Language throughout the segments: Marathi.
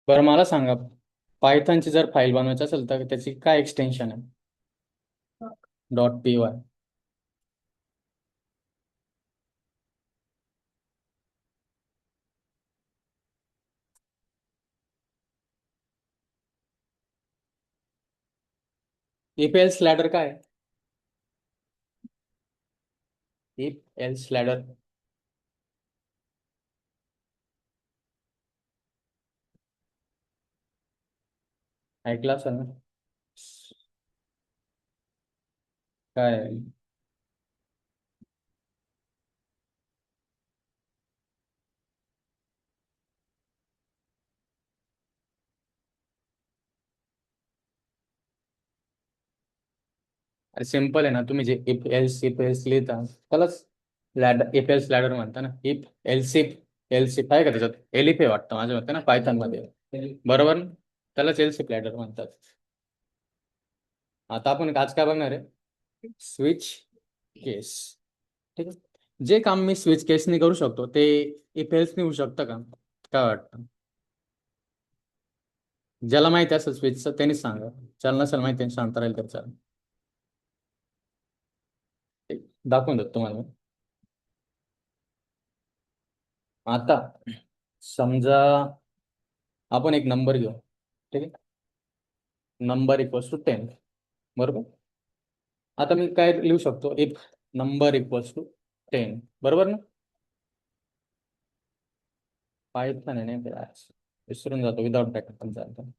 बरं मला सांगा, पायथनची जर फाईल बनवायची असेल तर त्याची काय एक्सटेन्शन आहे? .py. इफ एल्स लॅडर काय आहे? इफ एल्स लॅडर ऐकला असेल ना? काय आहे? अरे सिम्पल आहे ना, तुम्ही जे इफ एल्स लिहिता त्यालाच इफ एल्स लॅडर म्हणता ना. एल्सिफ आहे का त्याच्यात? एलिफ आहे वाटतं माझ्या मते ना, पायथन मध्ये. बरोबर ना? त्यालाच एल्सिफ लॅडर म्हणतात. आता आपण आज काय बघणार आहे? Switch case. ठीक आहे. जे काम मी स्विच केसनी करू शकतो ते इफ एल्सनी होऊ शकतं का? काय वाटतं? ज्याला माहिती असेल स्विचचं त्यांनीच सांगा. ज्याला नसेल माहिती शांत राहील तर चालेल. दाखवून देतो तुम्हाला मी. आता समजा आपण एक नंबर घेऊ. ठीक आहे. Number equals to 10. बरोबर. आता मी काय लिहू शकतो? If number equals to 10. बरोबर ना? पायथन आहे नाही ते विसरून जातो. विदाउट ब्रॅकेट पण चालतं.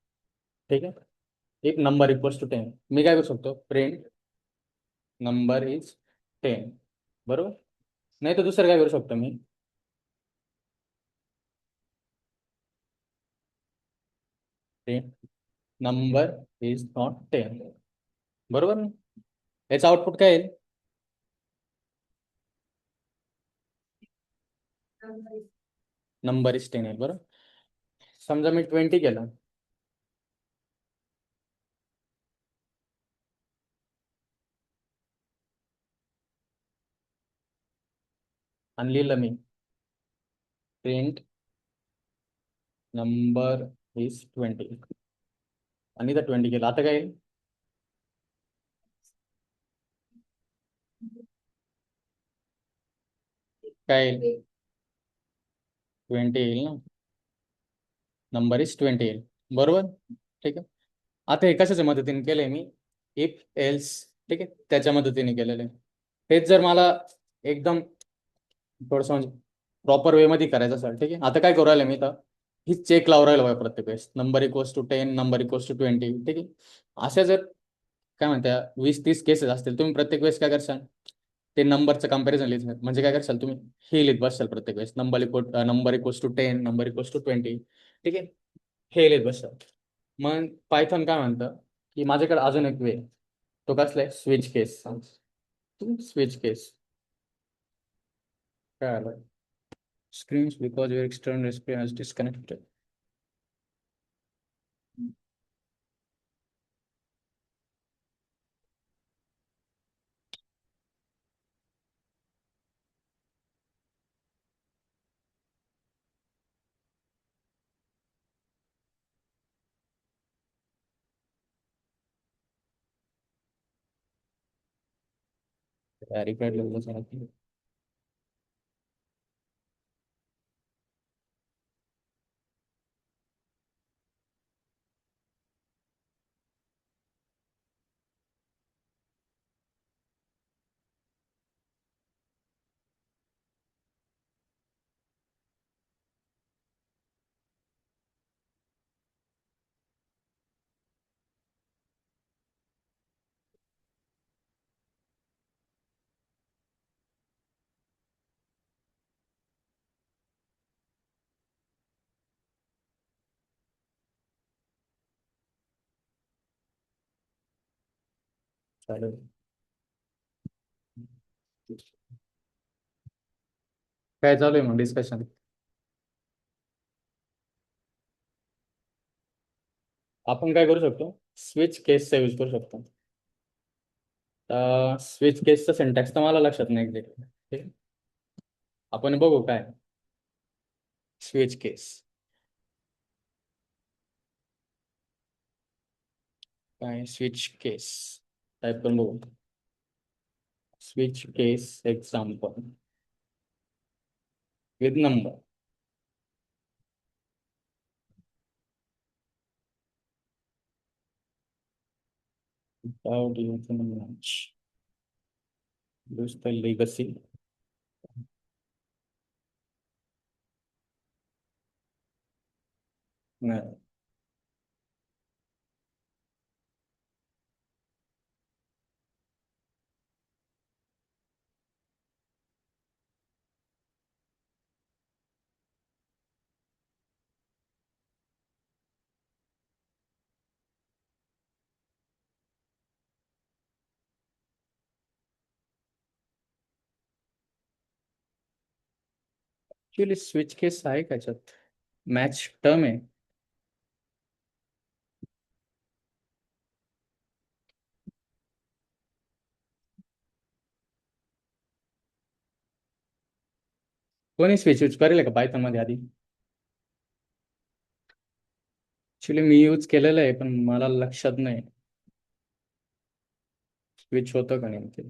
ठीक आहे. इफ नंबर इक्वल्स टू 10 मी काय करू शकतो? Print number is 10. बरोबर. नाही तर दुसरं काय करू शकतो मी? Print number is not 10. बरोबर ना? याचं आउटपुट काय येईल? नंबर इज 10 येईल. बरोबर. समजा मी 20 केलं आणि लिहिलं मी प्रिंट नंबर इज 20 आणि इथं 20 केलं. आता काय येईल? काय येईल? 20 येईल ना. नंबर इज 20 येईल. बरोबर. ठीक आहे. आता हे कशाच्या मदतीने केलंय मी? If else. ठीक आहे, त्याच्या मदतीने केलेलं आहे. हेच जर मला एकदम थोडंसं म्हणजे प्रॉपर वे मध्ये करायचं असेल, ठीक आहे, आता काय करू राहिलं मी तर ही चेक लावून राहिलो बघा प्रत्येक वेळेस. Number equals to 10, number equals to 20. ठीक आहे. अशा जर काय म्हणत्या 20-30 केसेस असतील, तुम्ही प्रत्येक वेळेस काय करशाल? ते नंबरचं कम्पॅरिझन लिहित म्हणजे काय करशाल तुम्ही? हे लिहित बसाल प्रत्येक वेळेस. Number equals to 10, number equals to 20. ठीक आहे. हे लिहित बसाल. मग पायथन काय म्हणतं की माझ्याकडे अजून एक वे. तो कसला आहे? स्विच केस. स्विच केस काय आलं? Screens because your external display has disconnected. Repair level झाला की चालेल. काय चालू आहे मग डिस्कशन? आपण काय करू शकतो? स्विच केसचा यूज करू शकतो. स्विच केसचा सिंटॅक्स तर मला लक्षात नाही एक्झॅक्टली. ठीक आहे. आपण बघू काय स्विच केस. काय स्विच केस टाईप करून बघू. Switch case example with number. Without using match. Use the legacy. नाही. ऍक्च्युली स्विच केस आहे का याच्यात? मॅच टर्म आहे. कोणी स्विच यूज करेल का पायथन मध्ये आधी? ऍक्च्युली मी यूज केलेलं आहे पण मला लक्षात नाही स्विच होतं का नाही ते.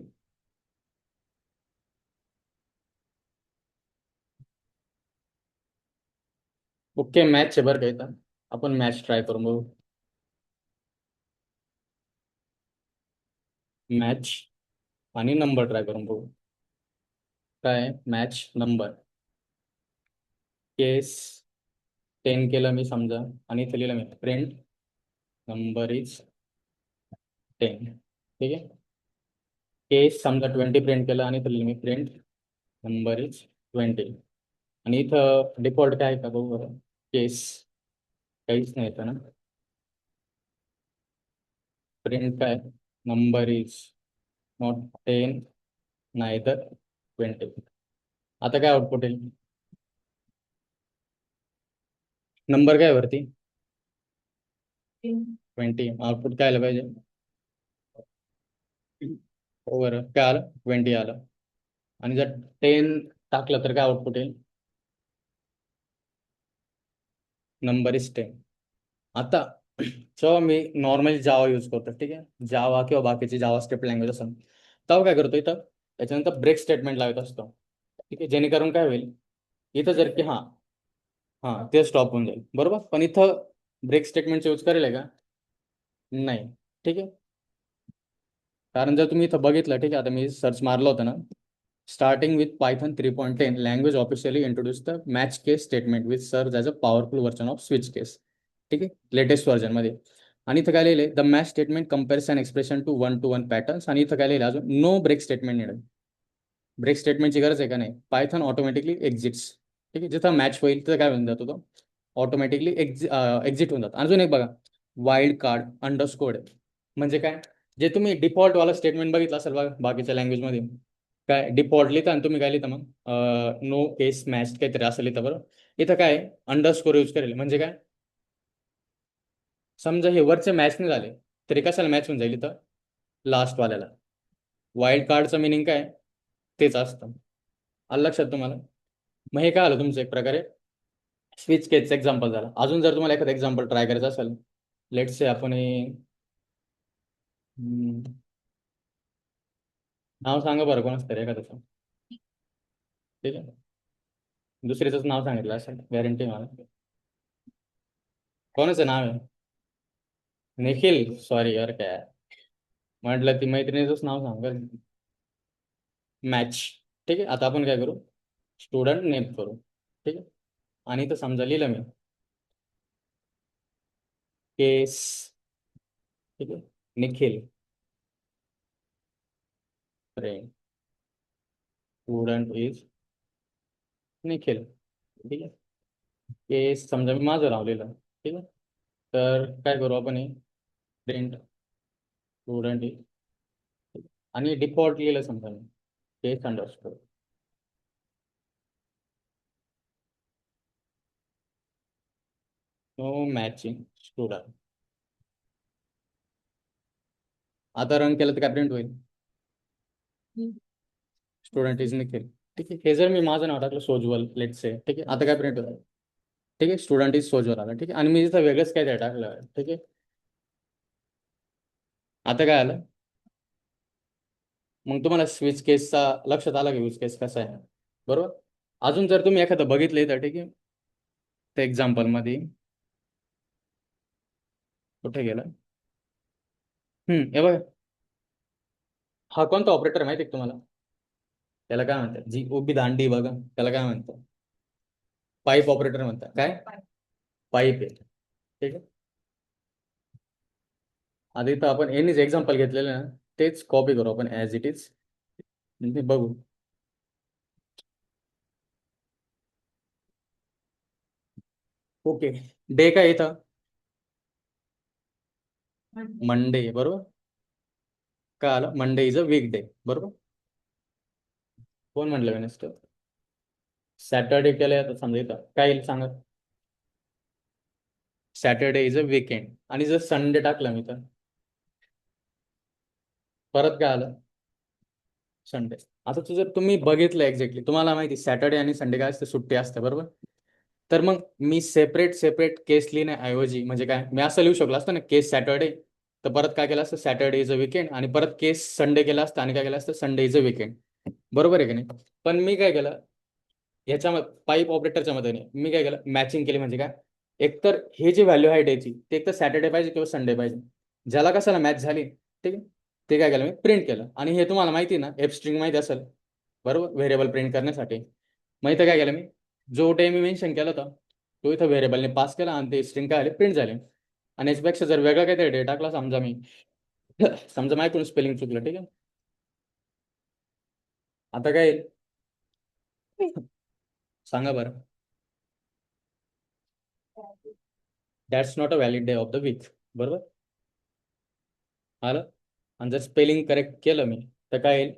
ओके मॅच आहे बरं का इथं. आपण मॅच ट्राय करून बघू. मॅच आणि नंबर ट्राय करून बघू. काय मॅच नंबर केस 10 केलं मी समजा आणि इथे लिहिलं मी प्रिंट नंबर इज 10. ठीक आहे. केस समजा 20 प्रिंट केलं आणि इथे लिहिलं मी प्रिंट नंबर इज 20. आणि इथं डिफॉल्ट काय आहे का बघू बरं. केस काहीच नाही येतं ना. प्रिंट काय नंबर इज नॉट 10 नाहीतर 20. आता काय आउटपुट येईल? नंबर काय वरती 20. आउटपुट काय आलं पाहिजे? हो बरं काय आलं 20 आलं. आणि जर 10 टाकलं तर काय आउटपुट येईल? Number is 10. आता जेव्हा मी नॉर्मली जावा यूज करतो ठीक आहे जावा किंवा बाकीची जावा स्क्रिप्ट लँग्वेज असेल तेव्हा काय करतो इथं त्याच्यानंतर ब्रेक स्टेटमेंट लावत असतो. ठीक आहे जेणेकरून काय होईल इथं जर की हां हां ते स्टॉप होऊन जाईल बरोबर. पण इथं ब्रेक स्टेटमेंटचा यूज करेल का? नाही. ठीक आहे. कारण जर तुम्ही इथं बघितलं ठीक आहे आता मी सर्च मारलं होतं ना. Starting with Python 3.10 language officially introduce the match case statement with surge as a powerful version of switch case. ठीक आहे लेटेस्ट व्हर्जनमध्ये. आणि इथं काय लिहिले the match statement comparison expression to 1-to-1 patterns. आणि इथं काय लिहिलं अजून no break statement needed. Break स्टेटमेंटची गरज आहे का नाही. Python automatically exits. ठीक आहे जिथं मॅच होईल तिथं काय होऊन जातो तो ऑटोमॅटिकली एक्झिट होऊन जातो. अजून एक बघा वाईल्ड कार्ड अंडरस्कोर म्हणजे काय जे तुम्ही डिफॉल्टवाला स्टेटमेंट बघितलं असेल बघा बाकीच्या लँग्वेजमध्ये काय डिफॉल्ट लिहिता आणि तुम्ही काय लिहिता मग नो केस मॅच काहीतरी असं लिहिता बरं. इथं काय अंडरस्कोर यूज करेल म्हणजे काय समजा हे वरचे मॅच नाही झाले तरी कशाला मॅच होऊन जाईल इथं लास्टवाल्याला. वाईल्ड कार्डचं मिनिंग काय तेच असतं. आलं लक्षात तुम्हाला. मग हे काय आलं तुमचं एक प्रकारे स्विच केसचं एक्झाम्पल झालं. अजून जर तुम्हाला एखादं एक्झाम्पल ट्राय करायचं असेल लेट्स से आपण नाव सांगा बरं कोणाच तरी एखादं. ठीक आहे दुसरीचंच नाव सांगितलं असेल गॅरंटी मला. कोणाचं नाव आहे? निखिल सॉरी यार काय म्हटलं ती मैत्रिणीचंच नाव सांगा. मॅच. ठीक आहे आता आपण काय करू स्टुडंट नेम करू. ठीक आहे आणि इथं समजा लिहिलं मी केस. ठीक आहे Nikhil friend student is Nikhil. ठीक आहे केस समजा मी माझं नाव लिहिलं. ठीक आहे तर काय करू आपण हे प्रिंट स्टुडंट इज आणि डिफॉल्ट लिहिलं समजा मी case underscore. No matching student. आता रन केलं तर काय प्रिंट होईल स्टुडंट इज निखिल. ठीक आहे हे जर मी माझं नाव टाकलं सोज्वल लेट्स से. ठीक आहे आता काय प्रिंट होतं ठीक आहे स्टुडंट इज सोज्वल आला. ठीक आहे आणि मी तिथं वेगळंच काय ते टाकलं ठीक आहे आता काय आलं? मग तुम्हाला स्विच केसचा लक्षात आला की यूज केस कसा आहे, बरोबर? अजून जर तुम्ही एखादं बघितलंय तर ठीक आहे, त्या एक्झाम्पल मध्ये कुठे गेलं? हे बघा, हा कोणता ऑपरेटर माहिती आहे का तुम्हाला? त्याला काय म्हणतात? जी उभी दांडी बघा, त्याला काय म्हणतात? पाईप ऑपरेटर म्हणतात. काय? पाईप आहे, ठीक आहे. आधी तर आपण यांनीच एक्झाम्पल घेतलेलं ना, तेच कॉपी करू आपण ॲज इट इज, बघू. ओके, डे काय येतं? मंडे, बरोबर. काय आलं? Monday is a week day, बरोबर. कोण म्हणलं वेनसडे? सॅटर्डे केलं तर समजा इथं काय येईल सांगा? Saturday is a weekend. आणि जर संडे टाकलं मी तर परत काय आलं? संडे. आता जर तुम्ही बघितलं एक्झॅक्टली, तुम्हाला माहिती सॅटर्डे आणि संडे काय असते? सुट्टी असते, बरोबर. तर मग मी सेपरेट सेपरेट केस लिहिण्याऐवजी म्हणजे काय, मी असं लिहू शकलो असतं ना, केस सॅटर्डे, तर परत काय केलं असतं? Saturday is a weekend. आणि परत केस संडे केला असतं आणि काय केलं असतं? संडे इज अ वीकेंड, बरोबर आहे की नाही? पण मी काय केलं याच्यामध्ये, पाईप ऑपरेटरच्या मदतीने मी काय केलं, मॅचिंग केली. म्हणजे काय, एकतर हे जे व्हॅल्यू आहे डेची ते एकतर सॅटर्डे पाहिजे किंवा संडे पाहिजे. ज्याला कशाला मॅच झाली, ठीक आहे, ते काय केलं मी प्रिंट केलं. आणि हे तुम्हाला माहिती ना, एफ स्ट्रिंग माहिती असेल, बरोबर, व्हेरिएबल प्रिंट करण्यासाठी. मग इथं काय केलं मी, जो डे मी मेन्शन केला होता तो इथं व्हेरिएबलने पास केला आणि ते स्ट्रिंग काय आले, प्रिंट झाले. आणि याच्यापेक्षा जर वेगळा काहीतरी डे टाकला, समजा मी समजा माझ्याकडून स्पेलिंग चुकलं, ठीक आहे, आता काय येईल सांगा बरं? That's not a valid day of the week, बरोबर आलं. आणि जर स्पेलिंग करेक्ट केलं मी तर काय येईल?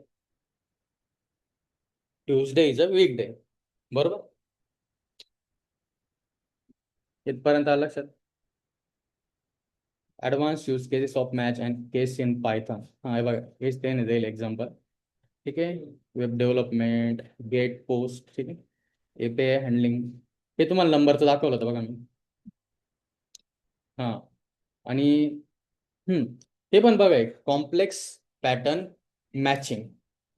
Tuesday is a week day, बरोबर. इथपर्यंत आलं लक्षात? Advance use cases of match and case in Python. हां, हे बघा, हेच त्याने देईल एक्झाम्पल, ठीक आहे. वेब डेव्हलपमेंट, गेट पोस्ट, ठीक आहे, एपीआय हँडलिंग. हे तुम्हाला नंबरचं दाखवलं होतं बघा मी. हां. आणि हम्म हे पण बघा, एक complex pattern matching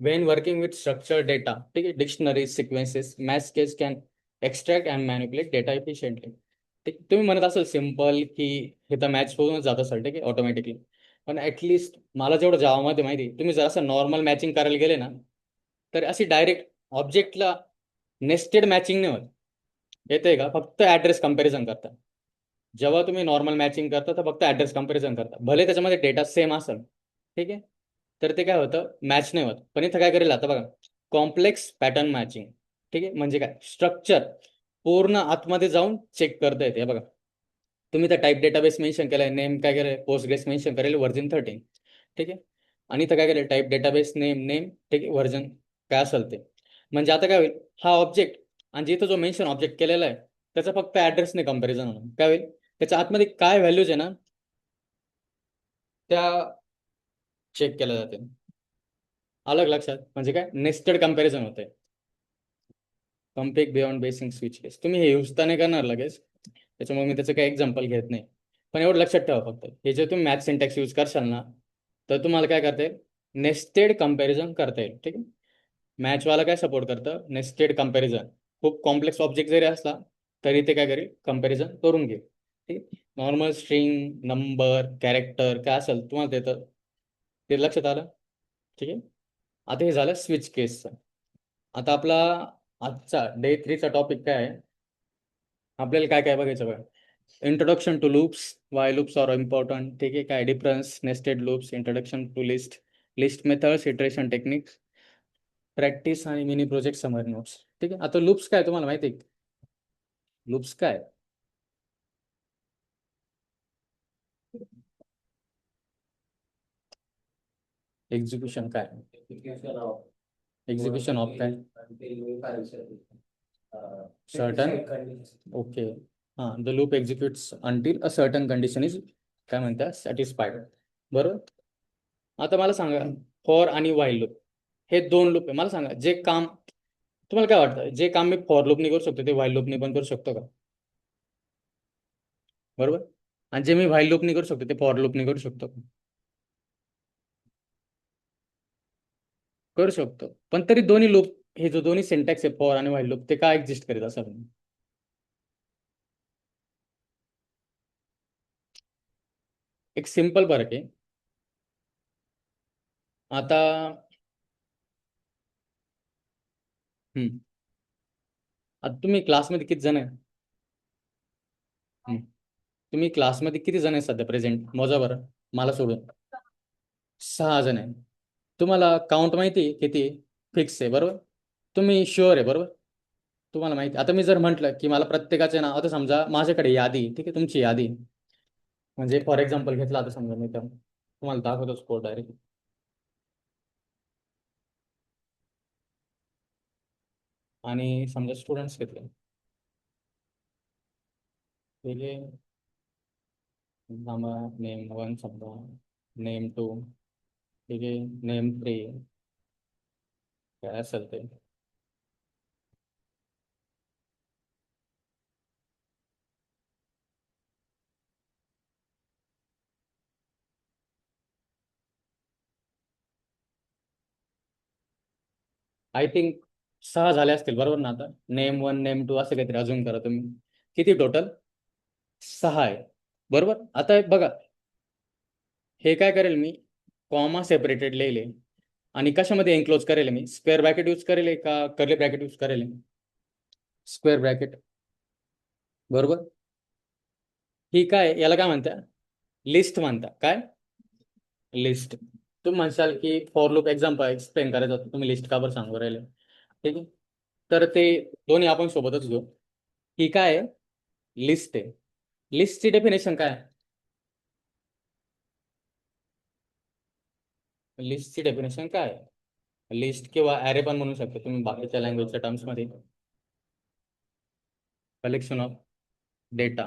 Wien working with structure data, ठीक आहे, dictionary sequences, match case can extract and manipulate data efficiently. ठीक, तुम्ही म्हणत असाल सिम्पल की हे तर मॅच होऊनच जात असेल, ठीक आहे, ऑटोमॅटिकली. पण ॲटलिस्ट मला जेवढं जावामध्ये माहिती आहे, तुम्ही जर असं नॉर्मल मॅचिंग करायला गेले ना, तर अशी डायरेक्ट ऑब्जेक्टला नेस्टेड मॅचिंग नाही होत. येते का? फक्त ॲड्रेस कम्पॅरिझन करता. जेव्हा तुम्ही नॉर्मल मॅचिंग करता तर फक्त ॲड्रेस कम्पॅरिझन करता, भले त्याच्यामध्ये डेटा सेम असेल, ठीक आहे, तर ते काय होतं, मॅच नाही होत. पण इथं काय करेल आता बघा, कॉम्प्लेक्स पॅटर्न मॅचिंग, ठीक आहे, म्हणजे काय, स्ट्रक्चर पूर्ण आतमध्ये जाऊन चेक करता येते. बघा, तुम्ही त्या टाईप डेटाबेस मेन्शन केलाय, नेम काय केलंय, पोस्टग्रेस मेन्शन करेल वर्जन 13, ठीक आहे. आणि इथं काय केलं, टाईप डेटाबेस नेम नेम, ठीक आहे, व्हर्जन काय असेल ते. म्हणजे आता काय होईल, हा ऑब्जेक्ट आणि जिथं जो मेन्शन ऑब्जेक्ट केलेला आहे त्याचा फक्त ॲड्रेसने कम्पॅरिझन होणार. काय होईल, त्याच्या आतमध्ये काय व्हॅल्यूज आहे ना त्या चेक केल्या जाते. अलग लक्षात? म्हणजे काय, नेस्टेड कम्पॅरिझन होते. कम्पेक बियॉन्ड बेसिक स्विच केस, तुम्ही हे यूज तर नाही करणार लगेच, त्याच्यामुळे मी त्याचं काही एक्झाम्पल घेत नाही. पण एवढं लक्षात ठेवा फक्त, हे जे तुम्ही मॅथ सिंटॅक्स यूज करशाल ना, तर तुम्हाला काय करता येईल, नेस्टेड कम्पॅरिझन करता येईल, ठीक आहे. मॅचवाला काय सपोर्ट करतं, नेस्टेड कम्पॅरिझन. खूप कॉम्प्लेक्स ऑब्जेक्ट जरी असला तरी ते काय करेल, कम्पॅरिझन करून घेईल, ठीक आहे. नॉर्मल स्ट्रिंग, नंबर, कॅरेक्टर काय असेल तुम्हाला देतं, ते लक्षात आलं, ठीक आहे. आता हे झालं स्विच केसचं. आता आपला आजचा डे 3चा टॉपिक काय आहे, आपल्याला काय काय बघायचं बघा. Introduction to loops, why loops are important, ठीक आहे, काय difference, nested loops, introduction to list, list methods, iteration techniques, practice आणि मिनी प्रोजेक्ट समरी नोट्स, ठीक आहे. आता लूप्स काय तुम्हाला माहिती आहे? लूप्स काय, एक्झिक्युशन काय, एक्झिक्युशन ऑफ काय, सर्टन, ओके. हां, the loop executes until a certain condition is काय म्हणतात, सॅटिस्फाईड, बरोबर. आता मला सांगा, फॉर आणि वाईल लूप हे दोन लूप आहे. मला सांगा, जे काम तुम्हाला काय वाटतं, जे काम मी फॉर लूपनी करू शकतो ते व्हाईल लूपनी पण करू शकतो का? बरोबर. आणि जे मी व्हाईल लूपनी करू शकतो ते फॉर लूपनी करू शकतो का? करू शकतो, पण तरी दोन्ही लूप, हे जो दोन्ही सिंटॅक्स आहे फॉर आणि व्हाईल लूप, ते का एक्झिस्ट करीत असाल? एक सिंपल फरक आहे. आता हम्म, आता तुम्ही क्लासमध्ये किती जण आहे? तुम्ही क्लासमध्ये किती जण आहे सध्या प्रेझेंट, मोजा बरं, मला सोडून. 6 जण आहे. तुम्हाला काउंट माहिती आहे किती? फिक्स आहे बरोबर. तुम्ही शुअर आहे बरोबर. तुम्हाला माहिती, आता मी जर म्हटलं की मला प्रत्येकाचे नाव, आता समजा माझ्याकडे यादी आहे, ठीक आहे, तुमची यादी आहे. म्हणजे फॉर एक्झाम्पल घेतला, आता समजा मी तर तुम्हाला दाखवतो स्कोर डायरेक्ट. आणि समजा स्टुडंट्स घेतले, ठीक आहे. नेम वन समजा, नेम टू, ठीक आहे, नेम थ्री, काय असेल ते. आय थिंक 6 झाले असतील बरोबर ना. आता नेम वन नेम टू असं काहीतरी अजून करा तुम्ही. किती टोटल? 6 आहे बरोबर. आता एक बघा, हे काय करेल मी, कॉमा सेपरेटेड लिहिले आणि कशामध्ये एन्क्लोज करेल मी, स्क्वेअर ब्रॅकेट यूज करेल का कर्ली ब्रॅकेट यूज करेल? स्क्वेअर ब्रॅकेट बरोबर. ही काय, याला काय म्हणता? लिस्ट म्हणता. काय? लिस्ट. तुम्ही म्हणसाल की फॉर लूप एक्झाम्पल एक्सप्लेन करायचं होतं, तुम्ही लिस्ट का बरं सांगू राहिले, ठीक आहे. तर ते दोन्ही आपण सोबतच घेऊ. ही काय आहे? लिस्ट आहे. लिस्टची डेफिनेशन काय आहे? लिस्टची डेफिनेशन काय आहे? लिस्ट किंवा ॲरे पण म्हणू शकतो तुम्ही बाकीच्या लँग्वेजच्या टर्म्समध्ये. Collection of data,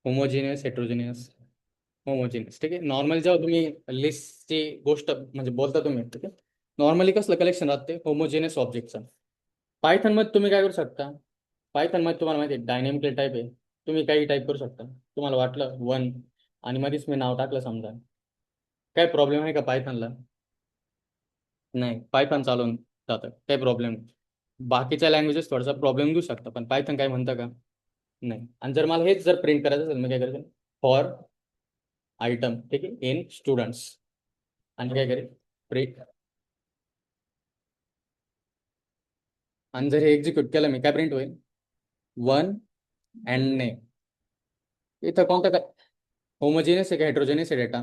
homogeneous, heterogeneous. Homogeneous, ठीक आहे. नॉर्मली जेव्हा तुम्ही लिस्टची गोष्ट म्हणजे बोलता तुम्ही, ठीक आहे, नॉर्मली कसलं कलेक्शन राहते? होमोजिनियस ऑब्जेक्टचं. पायथनमध्ये तुम्ही काय करू शकता? पायथनमध्ये तुम्हाला माहिती आहे डायनॅमिकल टाईप आहे. तुम्ही काही टाईप करू शकता. तुम्हाला वाटलं वन आणि मध्येच मी नाव टाकलं समजा, काय प्रॉब्लेम आहे का पायथनला? नाही, पायथन चालून जातं, काही प्रॉब्लेम नाही. बाकीच्या लँग्वेजेस थोडासा प्रॉब्लेम देऊ शकता, पण पायथन काय म्हणतं का? नाही. आणि जर मला हेच जर प्रिंट करायचं असेल, मी काय करायचं? फॉर आयटम, ठीक आहे, इन स्टुडंट्स, आणि काय करेल? प्रिंट. आणि जर हे एक्झिक्यूट केलं मी, काय प्रिंट होईल? One and name. इथं कोणतं काय? होमोजिनियस आहे का हेट्रोजिनियस आहे डेटा?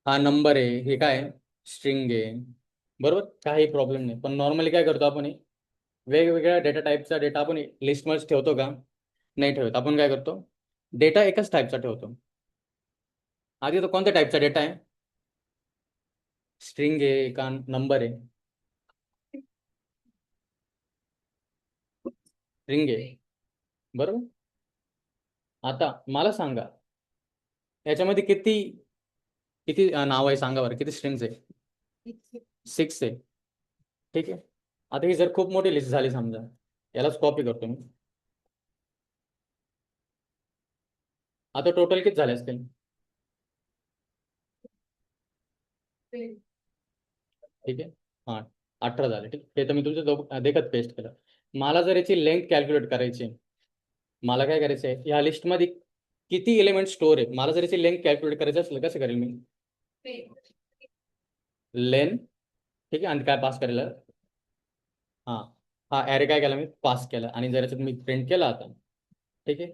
हा नंबर आहे, हे काय? स्ट्रिंग आहे बरोबर, काही प्रॉब्लेम नाही. पण नॉर्मली काय करतो आपण, वेगवेगळ्या डेटा टाईपचा डेटा आपण लिस्टमध्ये ठेवतो का? नाही ठेवत. आपण काय करतो? डेटा एकच टाईपचा ठेवतो. आधी तो कोणत्या टाईपचा डेटा आहे? स्ट्रिंग आहे का नंबर आहे? स्ट्रिंग आहे बरोबर. आता मला सांगा, याच्यामध्ये किती किती नाव आहे सांगा बरं, किती स्ट्रिंग्स आहे? 6 आहे, ठीक आहे. आता ही जर खूप मोठी लिस्ट झाली समजा, यालाच कॉपी करतो मी. आता टोटल किती झाले असतील? ठीक आहे, हां, 18 झाले, ठीक. हे तर मी तुमचं देखत पेस्ट केलं. मला जर याची लेंथ कॅल्क्युलेट करायची, मला काय करायचं आहे, ह्या लिस्टमध्ये किती एलिमेंट स्टोर आहे, मला जर याची लेंथ कॅल्क्युलेट करायचं असेल कसं करेल मी? लेन, ठीक आहे, आणि काय पास करेल? हां, हा ॲरे काय केला मी? पास केला. आणि जर याच्यात मी प्रिंट केला आता, ठीक आहे,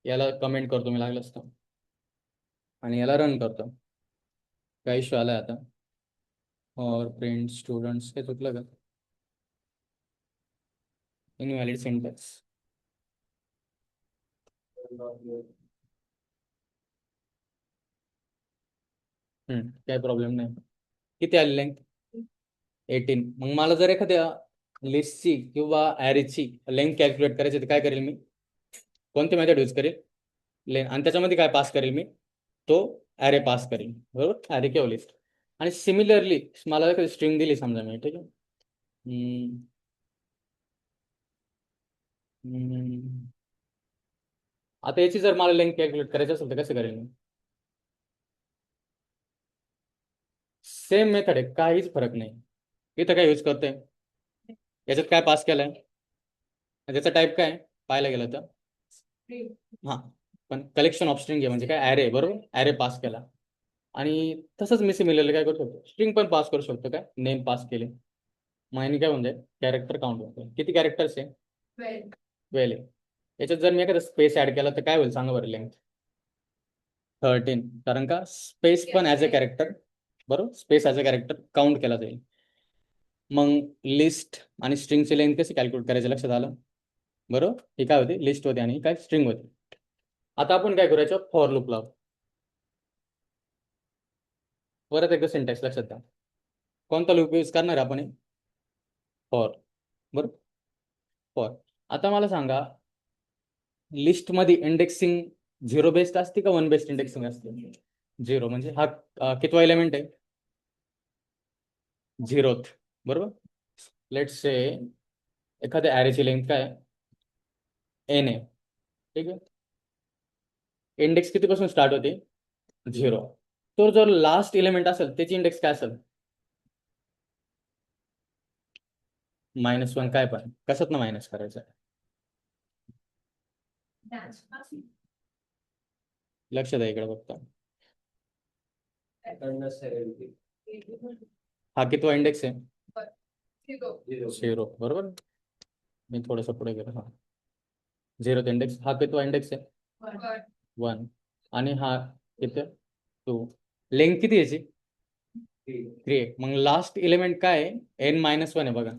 याला कमेंट करतो मी लागलं असतं आणि याला रन करतो. काय इश्यू आलाय आता? और प्रिंट स्टुडंट्स, हे चुकलं का? Invalid syntax. काय प्रॉब्लेम नाही. किती आली लेंथ? 18. मग मला जर एखाद्या लिस्टची किंवा ॲरेची लेंथ कॅल्क्युलेट करायची तर काय करेल मी? कोणती मेथड यूज करेल? लेन. आणि त्याच्यामध्ये काय पास करेल मी? तो ॲरे पास करेल बरोबर, ॲरे किंवा लिस्ट. आणि सिमिलरली मला एखादी स्ट्रिंग दिली समजा मी, ठीक आहे. हम्म, हम्म, आता याची जर मला लेंथ कॅल्क्युलेट करायची असेल तर कसं करेल मी? सेम मेथड आहे, काहीच फरक नाही. इथं काय यूज करतोय, याच्यात काय पास केलंय, त्याचा टाईप काय पाहायला गेलं तर हा, पण कलेक्शन ऑफ स्ट्रिंग आहे म्हणजे काय, ॲरे, बरोबर, ॲरे पास केला. आणि तसंच मी सिमिलरली काय करू शकतो, स्ट्रिंग पण पास करू शकतो, काय नेम पास केले, मग याने काय म्हणजे कॅरेक्टर काउंट होतो. किती कॅरेक्टर्स आहे, 12 आहे. याच्यात जर मी एखादा स्पेस ऍड केला तर काय होईल सांगा बरं, लेंथ 13, कारण का स्पेस पण ॲज अ कॅरेक्टर, बरोबर, space as a character count केला जाईल. मग लिस्ट आणि स्ट्रिंगची लेंथ कशी कॅल्क्युलेट करायची लक्षात आलं, बरोबर. ही काय होती, लिस्ट होती आणि काय स्ट्रिंग होती. आता आपण काय करायचं, फॉर लूप लावू. परत एकदा सिंटॅक्स लक्षात द्या, कोणता लूप यूज करणार आहे आपण, फॉर, बरोबर, फॉर. आता मला सांगा, लिस्टमध्ये इंडेक्सिंग 0 बेस्ड असते का 1 बेस्ड इंडेक्सिंग असते, 0 म्हणजे हा कितवा एलिमेंट आहे, 0th, बरोबर. लेट्स से एखाद्या ॲरेची लेंथ काय n आहे, ठीक आहे. इंडेक्स कितीपासून स्टार्ट होते, 0. तो जर लास्ट एलिमेंट असेल त्याची इंडेक्स काय असेल, -1. काय पण कशात ना मायनस करायचं, लक्ष द्या इकडे बघता. हा कितवा इंडेक्स आहे, 0, बरोबर. मी थोडंसं पुढे गेलो, हा 0th इंडेक्स. हा कितवा इंडेक्स आहे, 1. आणि हा किती, 2. लेंथ किती याची, 3. मग लास्ट एलिमेंट काय आहे, n-1 आहे बघा,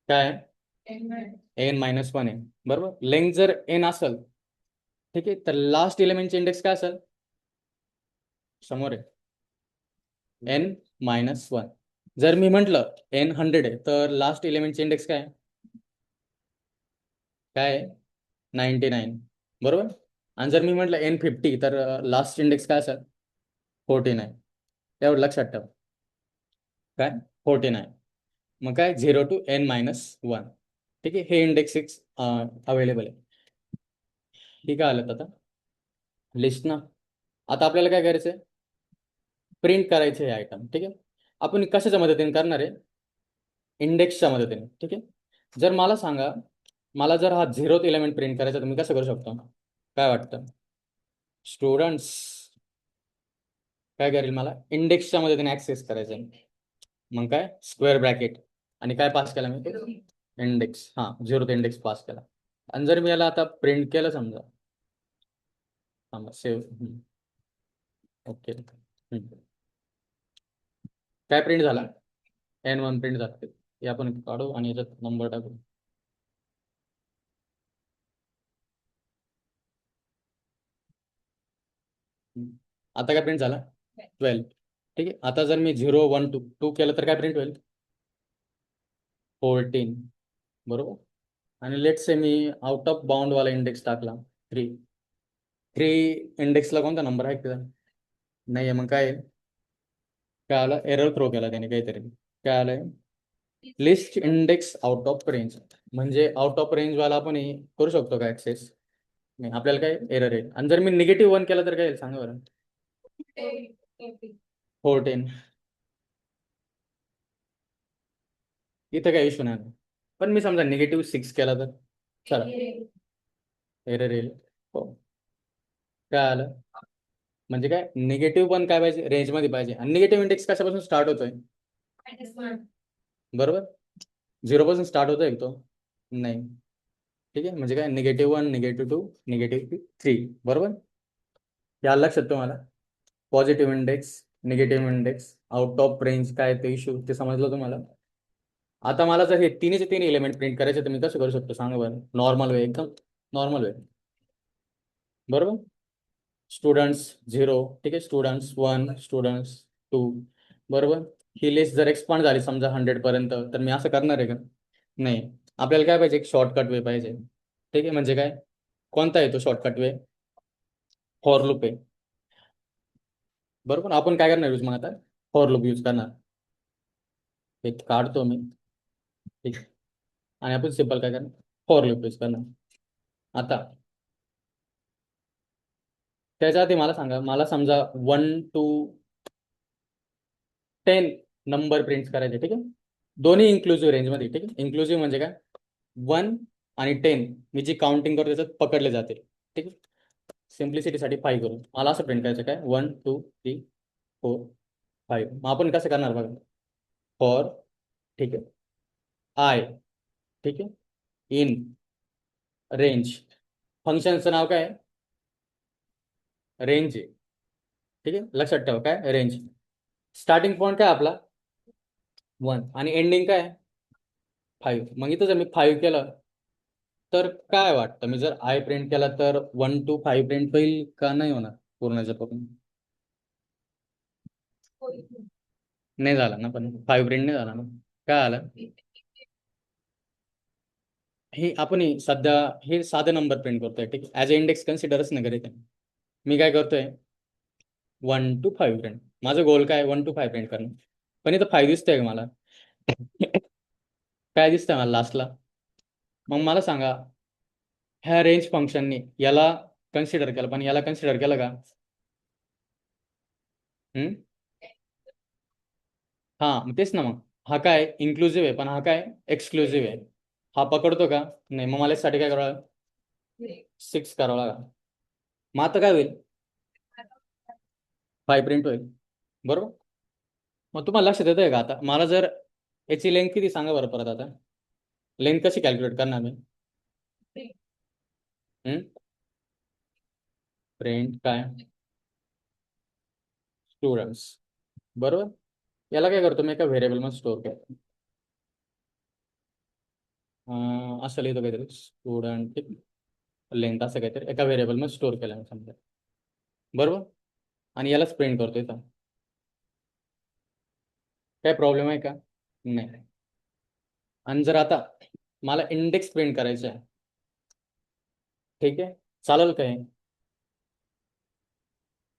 काय n-1 आहे, बरोबर. लेंथ जर n असेल, ठीक आहे, तर लास्ट एलिमेंटचे इंडेक्स काय असेल, समोर आहे n-1. जर मी म्हटलं n 100 आहे तर लास्ट एलिमेंटचे इंडेक्स काय काय 99, बरोबर. आणि जर मी म्हटलं n 50 तर लास्ट इंडेक्स काय असेल 49. एवढं लक्षात ठेवा, काय 49. मग काय 0 to n-1, ठीक आहे. हे इंडेक्स अवेलेबल आहे. ठीक आहे, आलं आता लिस्ट ना. आता आपल्याला काय करायचं आहे, प्रिंट करायचे हे आयटम, ठीक आहे. आपण कशाच्या मदतीने करणार आहे, इंडेक्सच्या मदतीने, ठीक आहे. जर मला सांगा, मला जर हा 0th एलिमेंट प्रिंट करायचा तर मी कसं करू शकतो, काय वाटतं स्टुडंट्स, काय करेल, मला इंडेक्सच्या मदतीने ऍक्सेस करायचं आहे. मग काय स्क्वेअर ब्रॅकेट आणि काय पास केला मी, इंडेक्स, हा 0th इंडेक्स पास केला. आणि जर मी याला आता प्रिंट केलं समजा, सेव्ह, ओके, काय प्रिंट झाला, n1 प्रिंट झाला. हे आपण काढू आणि याच्यात नंबर टाकू. आता काय प्रिंट झाला, 12, ठीक आहे. आता जर मी 0 1 2 2 केलं तर काय प्रिंट होईल, 14, बरोबर. आणि लेट से मी आउट ऑफ बाउंड वाला इंडेक्स टाकला 3. 3 इंडेक्सला कोणता नंबर आहे का, नाही आहे. मग काय काय आलं, एरर थ्रो केला त्याने काहीतरी, काय आलंय, list index out of range. म्हणजे आउट ऑफ रेंज वाला आपण हे करू शकतो का ऍक्सेस, नाही, आपल्याला काय एरर येईल. आणि जर मी -1 केलं तर काय येईल सांगा बरं, 14. इथं काय इश्यू नाही. पण मी समजा -6 केला तर चला एरर येईल, हो. काय आलं, म्हणजे काय निगेटिव्ह पण काय पाहिजे, रेंजमध्ये पाहिजे. आणि निगेटिव्ह इंडेक्स कशापासून स्टार्ट होतोय, बरोबर, 0 पासून स्टार्ट होतोय तो, नाही, ठीक आहे. म्हणजे काय -1, -2, -3, बरोबर. या लक्षात तुम्हाला positive index, negative index, out of range, काय ते इश्यू ते समजलं तुम्हाला. आता मला जर हे तिन्हीचे 3 एलिमेंट प्रिंट करायचे तर मी कसं करू शकतो सांगा बरं, नॉर्मल वे, एकदम नॉर्मल वे, बरोबर. स्टुडंट्स 0, ठीक आहे, स्टुडंट्स 1, स्टुडंट्स 2, बरोबर. ही लिस्ट जर एक्सपांड झाली समजा 100 पर्यंत तर मी असं करणार आहे का, नाही. आपल्याला काय पाहिजे, एक शॉर्टकट वे पाहिजे, ठीक आहे. म्हणजे काय, कोणता आहे तो शॉर्टकट वे, फॉर लूप आहे, बरोबर. आपण काय करणार यूज, मग आता फॉर लूप यूज करणार, एक काढतो मी, ठीक. आणि आपण सिंपल काय करणार, फॉर लूप यूज करणार. आता त्याच्या आधी मला सांगा, मला समजा 1 to 10 नंबर प्रिंट करायचे, ठीक आहे, दोन्ही इन्क्लुझिव्ह रेंजमध्ये, ठीक आहे. इन्क्लुझिव्ह म्हणजे काय, 1 आणि 10 मी जी काउंटिंग करतो त्याच्यात पकडले जाते, ठीक आहे. सिम्प्लिसिटीसाठी 5 करू, मला असं प्रिंट करायचं काय, 1 2 3 4 5. मग आपण कसं करणार बघा, फॉर, ठीक आहे, आय, ठीक आहे, इन रेंज, फंक्शनचं नाव काय, रेंज आहे, ठीक आहे, लक्षात ठेवा काय रेंज. स्टार्टिंग पॉईंट काय आपला 1 आणि एंडिंग काय 5. मग इथं जर मी 5 केलं तर काय वाटतं, मी जर आय प्रिंट केला तर 1 to 5 प्रिंट होईल का नाही होणार पूर्णच्या पूर्ण, नाही झाला ना, पण 5 प्रिंट नाही झाला ना, काय आलं, हे आपण सध्या हे साधे नंबर प्रिंट करतोय, ठीक आहे, ॲज अ इंडेक्स कन्सिडरच नाही करीत आहे. मी काय करतोय 1 to 5 प्रिंट, माझं गोल काय 1 to 5 प्रिंट करणं. पण इथं 5 दिसतंय का मला, काय दिसतंय मला लास्टला. मग मला सांगा, ह्या रेंज फंक्शननी याला कन्सिडर केलं, पण याला कन्सिडर केलं का. हम्म, हा मग तेच ना, मग हा काय इन्क्लुझिव्ह आहे पण हा काय एक्सक्लुझिव्ह आहे, हा पकडतो का नाही. मग मला यासाठी काय करावं लागेल, 6 करावं लागेल. मग आता काय होईल, 5 प्रिंट होईल, बरोबर. मग तुम्हाला लक्षात येतंय का आता, मला जर याची लेंथ किती सांगा बरं परत, आता लेंथ कशी कॅल्क्युलेट करणार मी. प्रिंट काय स्टुडंट्स, बरोबर. याला काय करतो मी, एका व्हेरिएबलमध्ये स्टोअर करतो, असं लिहितो काहीतरी स्टुडंट लेंथ, असं काहीतरी एका व्हेरिएबलमध्ये स्टोअर केलं मी समजा, बरोबर. आणि यालाच प्रिंट करतो इथं, काय प्रॉब्लेम आहे का नाही. आणि जर आता मला इंडेक्स प्रिंट करायचं आहे, ठीक आहे, चालेल काय,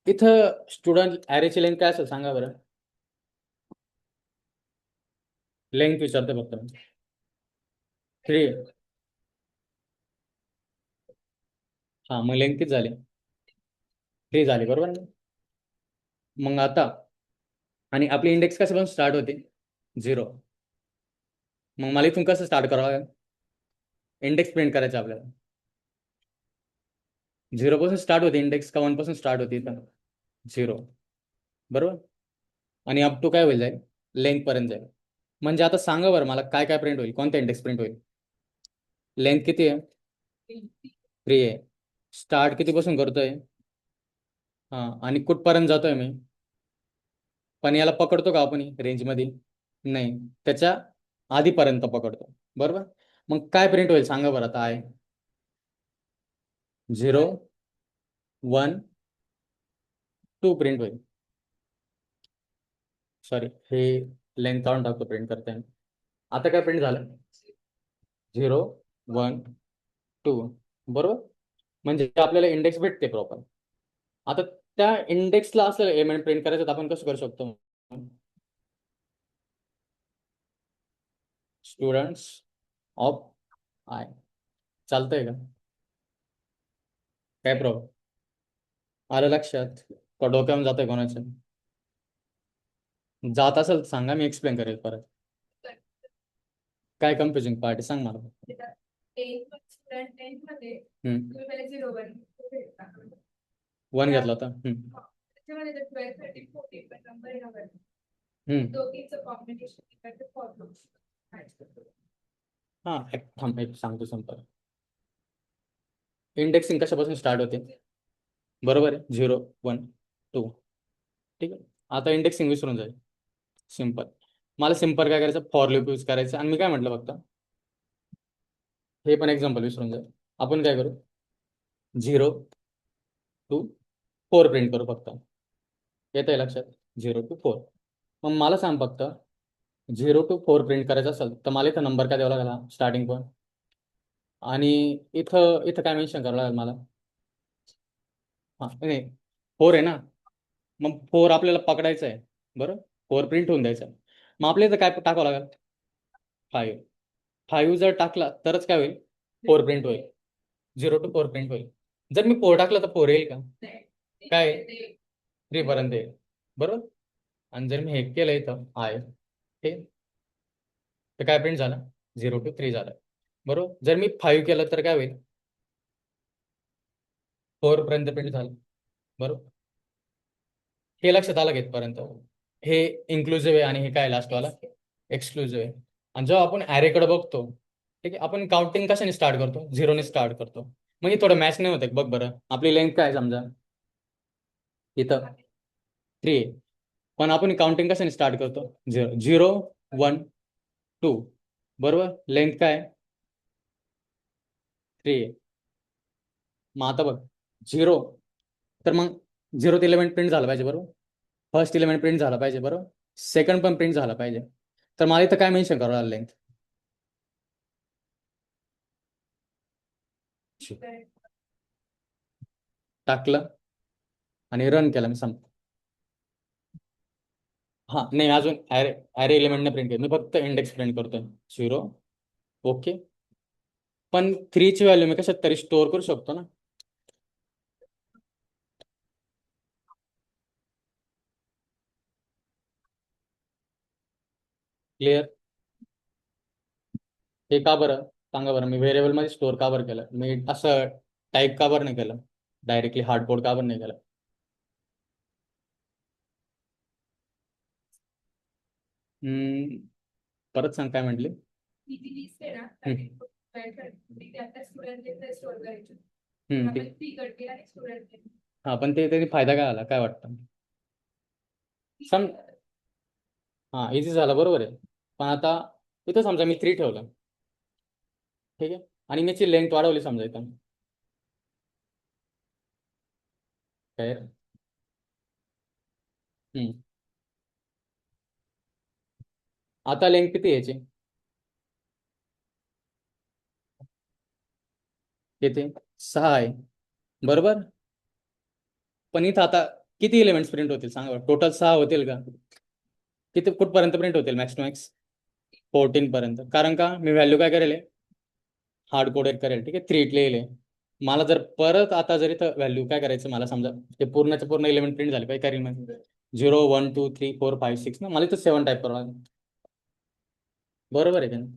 इथं स्टुडंट ॲरेची लेंथ काय असेल सांगा बरं, लेंथ विचारते फक्त मी. 3, हां मग लेंथ किती झाली, 3 झाली, बरोबर ना. मग आता आणि आपली इंडेक्स कशापासून स्टार्ट होते 0. मग मला इथून कसं स्टार्ट करावं लागेल, इंडेक्स प्रिंट करायचं आपल्याला, 0 पासून स्टार्ट होते इंडेक्स का 1 पासून स्टार्ट होते इथं 0, बरोबर. आणि अप टू काय होईल जाईल, लेंथ पर्यंत जाईल. म्हणजे आता सांगा बरं मला काय काय प्रिंट होईल, कोणता इंडेक्स प्रिंट होईल, लेंथ किती आहे 3 आहे, स्टार्ट कितीपासून करतोय, हां आणि कुठपर्यंत जातोय मी, पण याला पकडतो का आपण रेंजमध्ये, नाही, त्याच्या आधीपर्यंत पकडतो, बरोबर. मग काय प्रिंट होईल सांगा बरं आता, आहे 0 1 2 प्रिंट होईल. सॉरी, हे लेंथ काढून टाकतो प्रिंट करताना. आता काय प्रिंट झालं 0 1 2, बरोबर. म्हणजे आपल्याला इंडेक्स भेटते प्रॉपर. आता त्या इंडेक्सला असं एलिमेंट प्रिंट करायचं तर आपण कसं करू शकतो, स्टुडंट्स ऑफ आय, चालतंय का, काय प्रॉब्लेम, आलं लक्षात का डोक्यावर जातंय कोणाच्या, जात असेल तर सांगा, मी एक्सप्लेन करेल परत. काय कन्फ्युजिंग पार्ट आहे सांग मला. वन घेतला होता, हा थांब एक सांगतो संपर्क. इंडेक्सिंग कशापासून स्टार्ट होते, बरोबर आहे, 0 1 2, ठीक आहे. आता इंडेक्सिंग विसरून जाईल, सिम्पल. मला सिम्पल काय करायचं, फॉर लूप यूज करायचं. आणि मी काय म्हटलं फक्त, हे पण एक्झाम्पल विसरून जाईल. आपण काय करू, 0 to 4 प्रिंट करू फक्त, येत आहे लक्षात, 0 to 4. मग मला सांग फक्त 0 to 4 प्रिंट करायचं असेल तर मला इथं नंबर काय द्यावा लागला स्टार्टिंग पॉईंट, आणि इथं इथं काय मेन्शन करावं लागेल मला, हां नाही 4 आहे ना, मग 4 आपल्याला पकडायचं आहे, बरं, 4 प्रिंट होऊन द्यायचं. मग आपल्या इथं काय टाकावं लागेल 5. 5 जर टाकला तरच काय होईल, 4 प्रिंट होईल, 0 to 4 प्रिंट होईल. जर मी 4 टाकलं तर 4 येईल का, काय 3 पर्यंत येईल, बरोबर. आणि जर मी हे केलं इथं आय, ठीक, तर काय प्रिंट झालं? 0 to 3 झालं. बरोबर. जर मी 5 केलं तर काय होईल? 4 पर्यंत प्रिंट झालं. बरोबर. हे लक्षात आलं का इथपर्यंत? हे इन्क्लुझिव्ह आहे आणि हे काय लास्ट वाला एक्सक्लुझिव्ह आहे. आणि जेव्हा आपण ॲरेकडे बघतो, ठीक आहे, आपण काउंटिंग कशाने स्टार्ट करतो? 0ने स्टार्ट करतो. म्हणजे थोडं मॅच नाही होत बघ बरं. आपली लेंथ काय आहे समजा इथं 3 आहे, पण आपण काउंटिंग कशाने स्टार्ट करतो? 0 0 1 2. बरोबर. लेंथ काय 3 आहे. मग आता बघ 0, तर मग 0th एलिमेंट प्रिंट झालं पाहिजे. बरोबर. फर्स्ट एलिमेंट प्रिंट झाला पाहिजे. बरोबर. सेकंड पण प्रिंट झाला पाहिजे. तर मला इथं काय मेन्शन करावं लागेल? लेंथ टाकलं आणि रन केलं मी हां, नाही अजून ॲरे ॲरे एलिमेंटने प्रिंट केलं. मी फक्त इंडेक्स प्रिंट करतोय 0. ओके. पण 3ची व्हॅल्यू मी कशात तरी स्टोअर करू शकतो ना? क्लिअर? हे का बरं सांगा बरं? मी व्हेरिएबलमध्ये स्टोअर का बरं केलं? मी असं टाईप का बरं नाही केलं? डायरेक्टली हार्ड कोड का बरं नाही केलं? हम्म, परत सांग काय म्हटली? ही जी लिस्ट आहे ना हम्म. ती त्या स्टुडंटने स्टोअर करायची. हम्म, आपण ते फी कट केला आणि स्टुडंट हां, पण ते त्याचा फायदा काय आला? काय वाटतं? सम हां, इझी झालं, बरोबर आहे. पण आता इथं समजा मी 3 ठेवलं, ठीक आहे, आणि मी याची लेंथ वाढवली समजा इथं, काय आता लेंथ किती आहे याची? किती? 6 आहे. बरोबर. पण इथं आता किती एलिमेंट्स प्रिंट होतील सांगा बरं? टोटल 6 होतील का? किती कुठपर्यंत प्रिंट होतील मॅक्स टू मॅक्स? 14 पर्यंत. कारण का मी व्हॅल्यू काय करेल? हार्ड कोडेड करेल, ठीक आहे, 3 लिहिले. मला जर परत आता जर इथं व्हॅल्यू काय करायचं, मला समजा ते पूर्णचे पूर्ण एलिमेंट प्रिंट झाले, काय करेल मग? 0 1 2 3 4 5 6 ना, मला इथं 7 टाईप करावं लागेल. बरोबर आहे का नाही?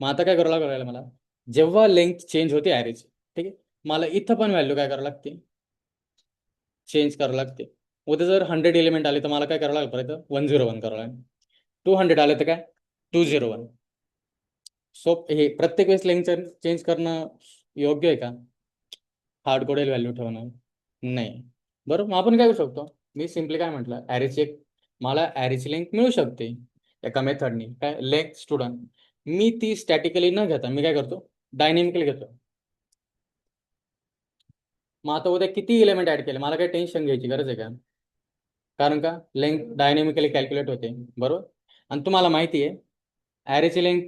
मग आता काय करावं लागेल मला? जेव्हा लेंथ चेंज होते ॲरेची, ठीक आहे, मला इथं पण व्हॅल्यू काय करावं लागते? चेंज करावं लागते. उद्या जर 100 एलिमेंट आले तर मला काय करावं लागेल? परत 101 करावं लागेल. 200 आले तर काय? 201. सो हे प्रत्येक वेळेस लेंथ चेंज करणं योग्य आहे का? हार्ड कोडेड व्हॅल्यू ठेवणं नाही. बरोबर. मग आपण काय करू शकतो? मी सिम्पली काय म्हटलं, ॲरेची एक मला ॲरेची लेंथ मिळू शकते एका मेथडनी. काय लेंथ स्टुडंट, मी ती स्टॅटिकली न घेता मी काय करतो? डायनेमिकली घेतो. मग आता उद्या किती एलिमेंट ॲड केले, मला काही टेन्शन घ्यायची गरज आहे का? कारण का लेंथ डायनेमिकली कॅल्क्युलेट होते. बरोबर. आणि तुम्हाला माहिती आहे ॲरेची लेंथ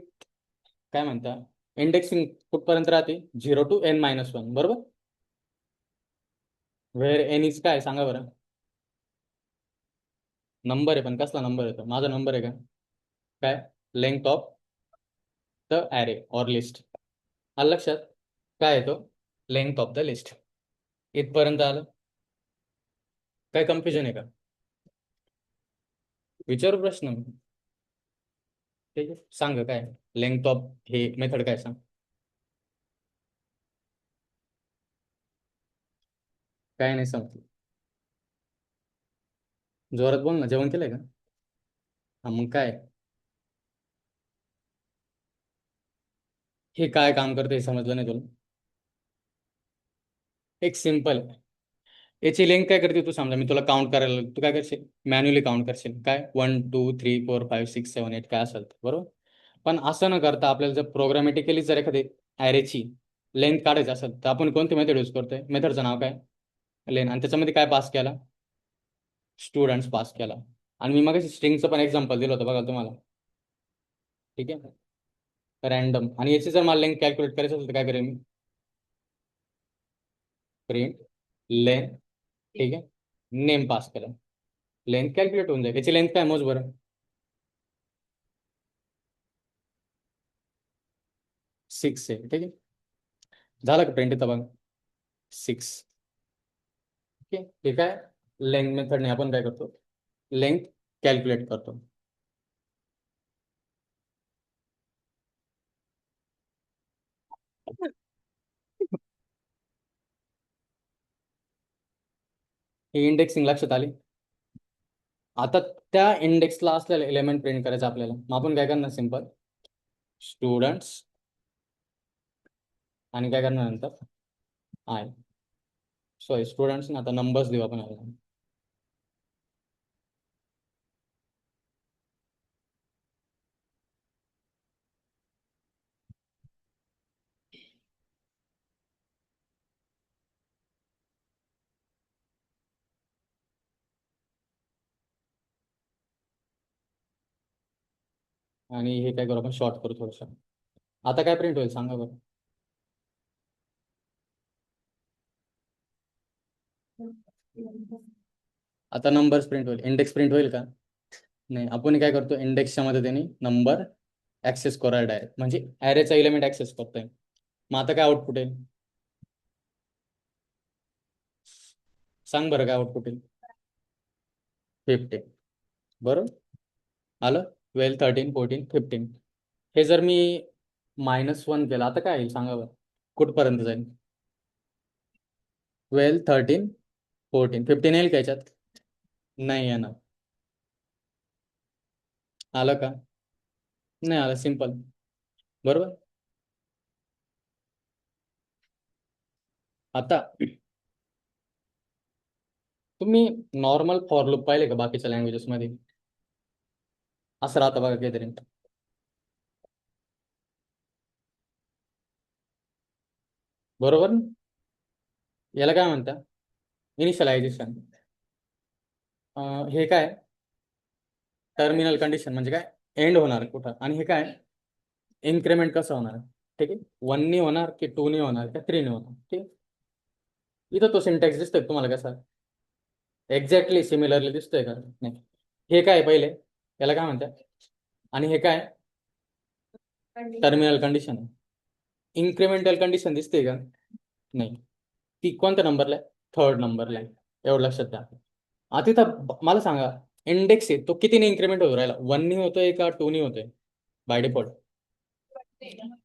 काय म्हणता, इंडेक्सिंग कुठपर्यंत राहते? 0 to n-1. बरोबर. वेअर एन इज काय सांगा बरं? नंबर आहे, पण कसला नंबर येतो? माझा नंबर आहे का? काय? Length of the array or list. आलं लक्षात? काय येतो? Length of the list. इथपर्यंत आलं? काय कन्फ्युजन आहे का? विचारू प्रश्न. ठीक आहे, सांग काय लेंथ ऑफ हे मेथड काय सांग? काय नाही सांगतो. जोरात बोल ना. जेवण केलंय का? हा, मग काय हे काय काम करते हे समजलं नाही तुला? एक सिंपल याची लेंथ काय करते तू समजा, मी तुला काउंट करायला, तू काय करशील? मॅन्युअली काउंट करशील. काय 1 2 3 4 5 6 7 8 काय असेल ते. बरोबर. पण असं न करता आपल्याला जर प्रोग्रामॅटिकली जर एखादी ॲरेची लेंथ काढायची असेल तर आपण कोणती मेथड यूज करतोय? मेथडचं नाव काय? लेन. आणि त्याच्यामध्ये काय पास केला? स्टुडंट्स पास केला. आणि मी मग स्ट्रिंगचं पण एक्झाम्पल दिलं होतं बघा तुम्हाला, ठीक आहे, रँडम. आणि याची जर मला लेंथ कॅल्क्युलेट करायचं असेल तर काय करेल मी? प्रिंट लेंथ, ठीक आहे, नेम पास केला, लेंथ कॅल्क्युलेट होऊन जाईल. याची लेंथ काय मोज बरं? 6 आहे, ठीक आहे. झालं का प्रिंट इथं बघ? 6. ओके. ठीक आहे. लेंथ मेथडने आपण काय करतो? लेंथ कॅल्क्युलेट करतो. ही इंडेक्सिंग लक्षात आली. आता त्या इंडेक्सला असलेलं एलिमेंट प्रिंट करायचं आपल्याला. मग आपण काय करणार, सिंपल स्टुडंट्स आणि काय करणार नंतर सॉरी स्टुडंट्स ना, आता नंबर्स देऊ आपण याला. आणि हे काय करू आपण, शॉर्ट करू थोडंसं. आता काय प्रिंट होईल सांगा बरं. आता नंबर्स प्रिंट होईल, इंडेक्स प्रिंट होईल का? नाही. आपण काय करतो, इंडेक्सच्या मदतीने नंबर ऍक्सेस करायला डायरेक्ट, म्हणजे ॲरेचा एलिमेंट ऍक्सेस करतोय. मग आता काय आउटपुट येईल सांग बरं, काय आउटपुट येईल? 15. बरोबर आलं. 12, 13, 14, 15. हे जर मी -1 केलं, आता काय येईल सांगा बरं, कुठपर्यंत जाईल? 12, 13, 14, 15 येईल का याच्यात? नाही येणार. आलं का? नाही आलं. सिंपल. बरोबर. आता तुम्ही नॉर्मल फॉर लूप पाहिले का बाकीच्या लँग्वेजेस मध्ये? असं राहतं बघा काहीतरी. बरोबर. याला काय म्हणतात? इनिशियलायझेशन. हे काय, टर्मिनल कंडिशन म्हणजे काय, एंड होणार कुठं. आणि हे काय, इन्क्रीमेंट कसं होणार. ठीक आहे, 1 होणार की 2 होणार की 3 होणार. ठीक आहे. इथं तो सिंटॅक्स दिसतोय का तुम्हाला कसा? एक्झॅक्टली सिमिलरली दिसतोय का? नाही. हे काय पहिले, याला काय म्हणतात? आणि हे काय, टर्मिनल कंडिशन. इन्क्रिमेंटल कंडिशन दिसते का? नाही. ती कोणत्या नंबरला आहे? 3rd नंबरला आहे. एवढं लक्षात द्या. आता इथं मला सांगा, इंडेक्स आहे तो कितीने इन्क्रीमेंट होतो राहिला? 1 होतोय का 2 होतोय? बाय डिफॉल्ट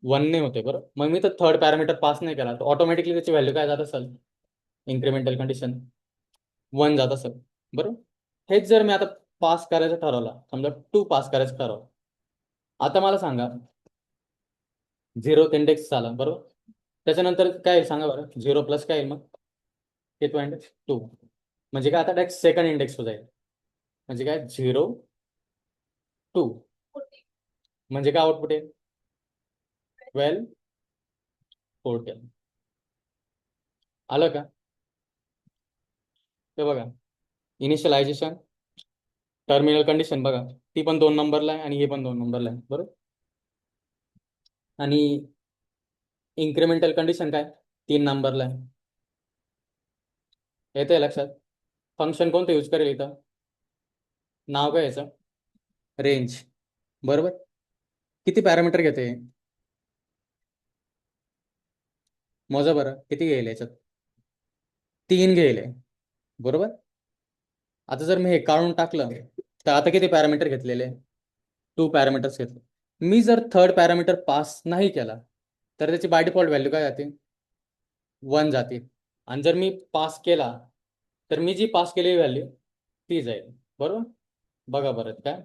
1 होतोय. बरोबर. मग मी तर 3rd पॅरामीटर पास नाही केला, तर ऑटोमॅटिकली त्याची व्हॅल्यू काय जात असेल, इन्क्रिमेंटल कंडिशन 1 जात असेल. बरोबर. हेच जर मी आता पास करायचं ठरवलं, समजा 2 पास करायचं ठरवलं, आता मला सांगा 0th इंडेक्स झाला. बरोबर. त्याच्यानंतर काय येईल सांगा बरं, 0 प्लस काय येईल मग? हे तो इंडेक्स 2. म्हणजे काय, आता डायरेक्ट सेकंड इंडेक्स हो जाईल. म्हणजे काय, 0, 2. म्हणजे काय आउटपुट आहे? 12, 14. आलं का? ते बघा, इनिशियलायझेशन, टर्मिनल कंडिशन बघा, ती पण 2 नंबरला आहे आणि हे पण 2 नंबरला आहे. बरोबर. आणि इन्क्रिमेंटल कंडिशन काय, 3 नंबरला आहे. येतंय लक्षात? फंक्शन कोणतं यूज करेल इथं? नाव काय याचं? रेंज. बरोबर. किती पॅरामीटर घेते? मोजा बरं, किती घेईल याच्यात? 3 घेईल. बरोबर. आता जर मी हे काढून टाकलं, तर आता किती पॅरामीटर घेतलेले? 2 पॅरामीटर्स घेतले. मी जर 3rd पॅरामीटर पास नाही केला, तर त्याची बाय डिफॉल्ट व्हॅल्यू काय जाते? 1 जाते. आणि जर मी पास केला, तर मी जी पास केलेली व्हॅल्यू ती जाईल. बरोबर. बघा बरं काय,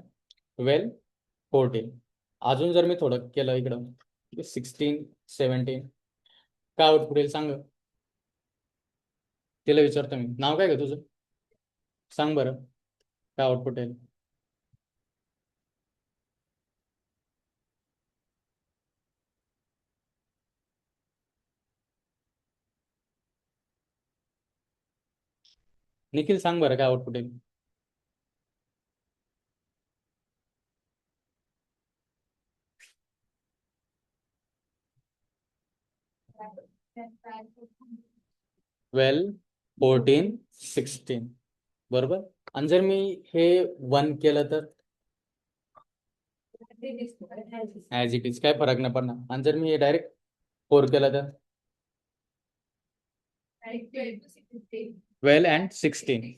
12, 14. अजून जर मी थोडं केलं इकडं, 16, 17, काय आउटपुट येईल सांग? तिला विचारतो मी, नाव काय घे तुझं, सांग बरं काय आउटपुट येईल? निखिल सांग बरं काय आउटपुट येईल? ट्वेल्व, 14, 16. बरोबर. आणि जर मी हे 1 केलं तर ॲज इट इज, काय फरक नाही पडणार. आणि जर मी हे डायरेक्ट 4 केलं तर 12 and 16.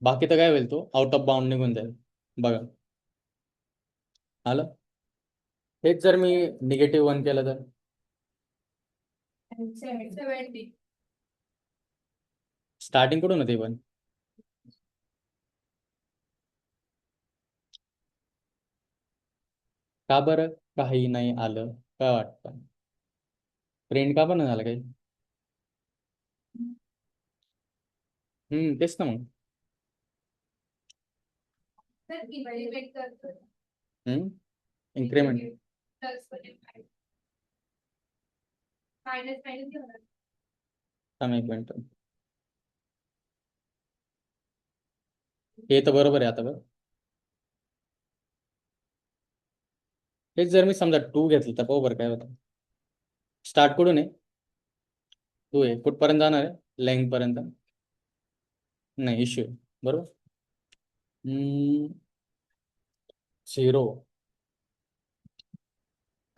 बाकी तर काय होईल, तो आउट ऑफ बाउंड निघून जाईल. बघा आलं. हेच जर मी -1 केलं तर 70. स्टार्टिंग कुठून होते पण का बरं काही नाही आलं काय वाटतं? प्रिंट का पण नाही झालं काही? तेच ना मग. तर इव्हॅल्युएट करतो. इन्क्रीमेंट प्लस मायनस मायनस होणार. थांब 1 मिनिट. हे तर बरोबर आहे आता बघ. हेच जर मी समजा 2 घेतलं तर पाहू बरं काय होतं. स्टार्ट कुठून आहे? 2 आहे. कुठपर्यंत जाणार आहे? लेंथ पर्यंत नाही इश्यू आहे बरोबर. 0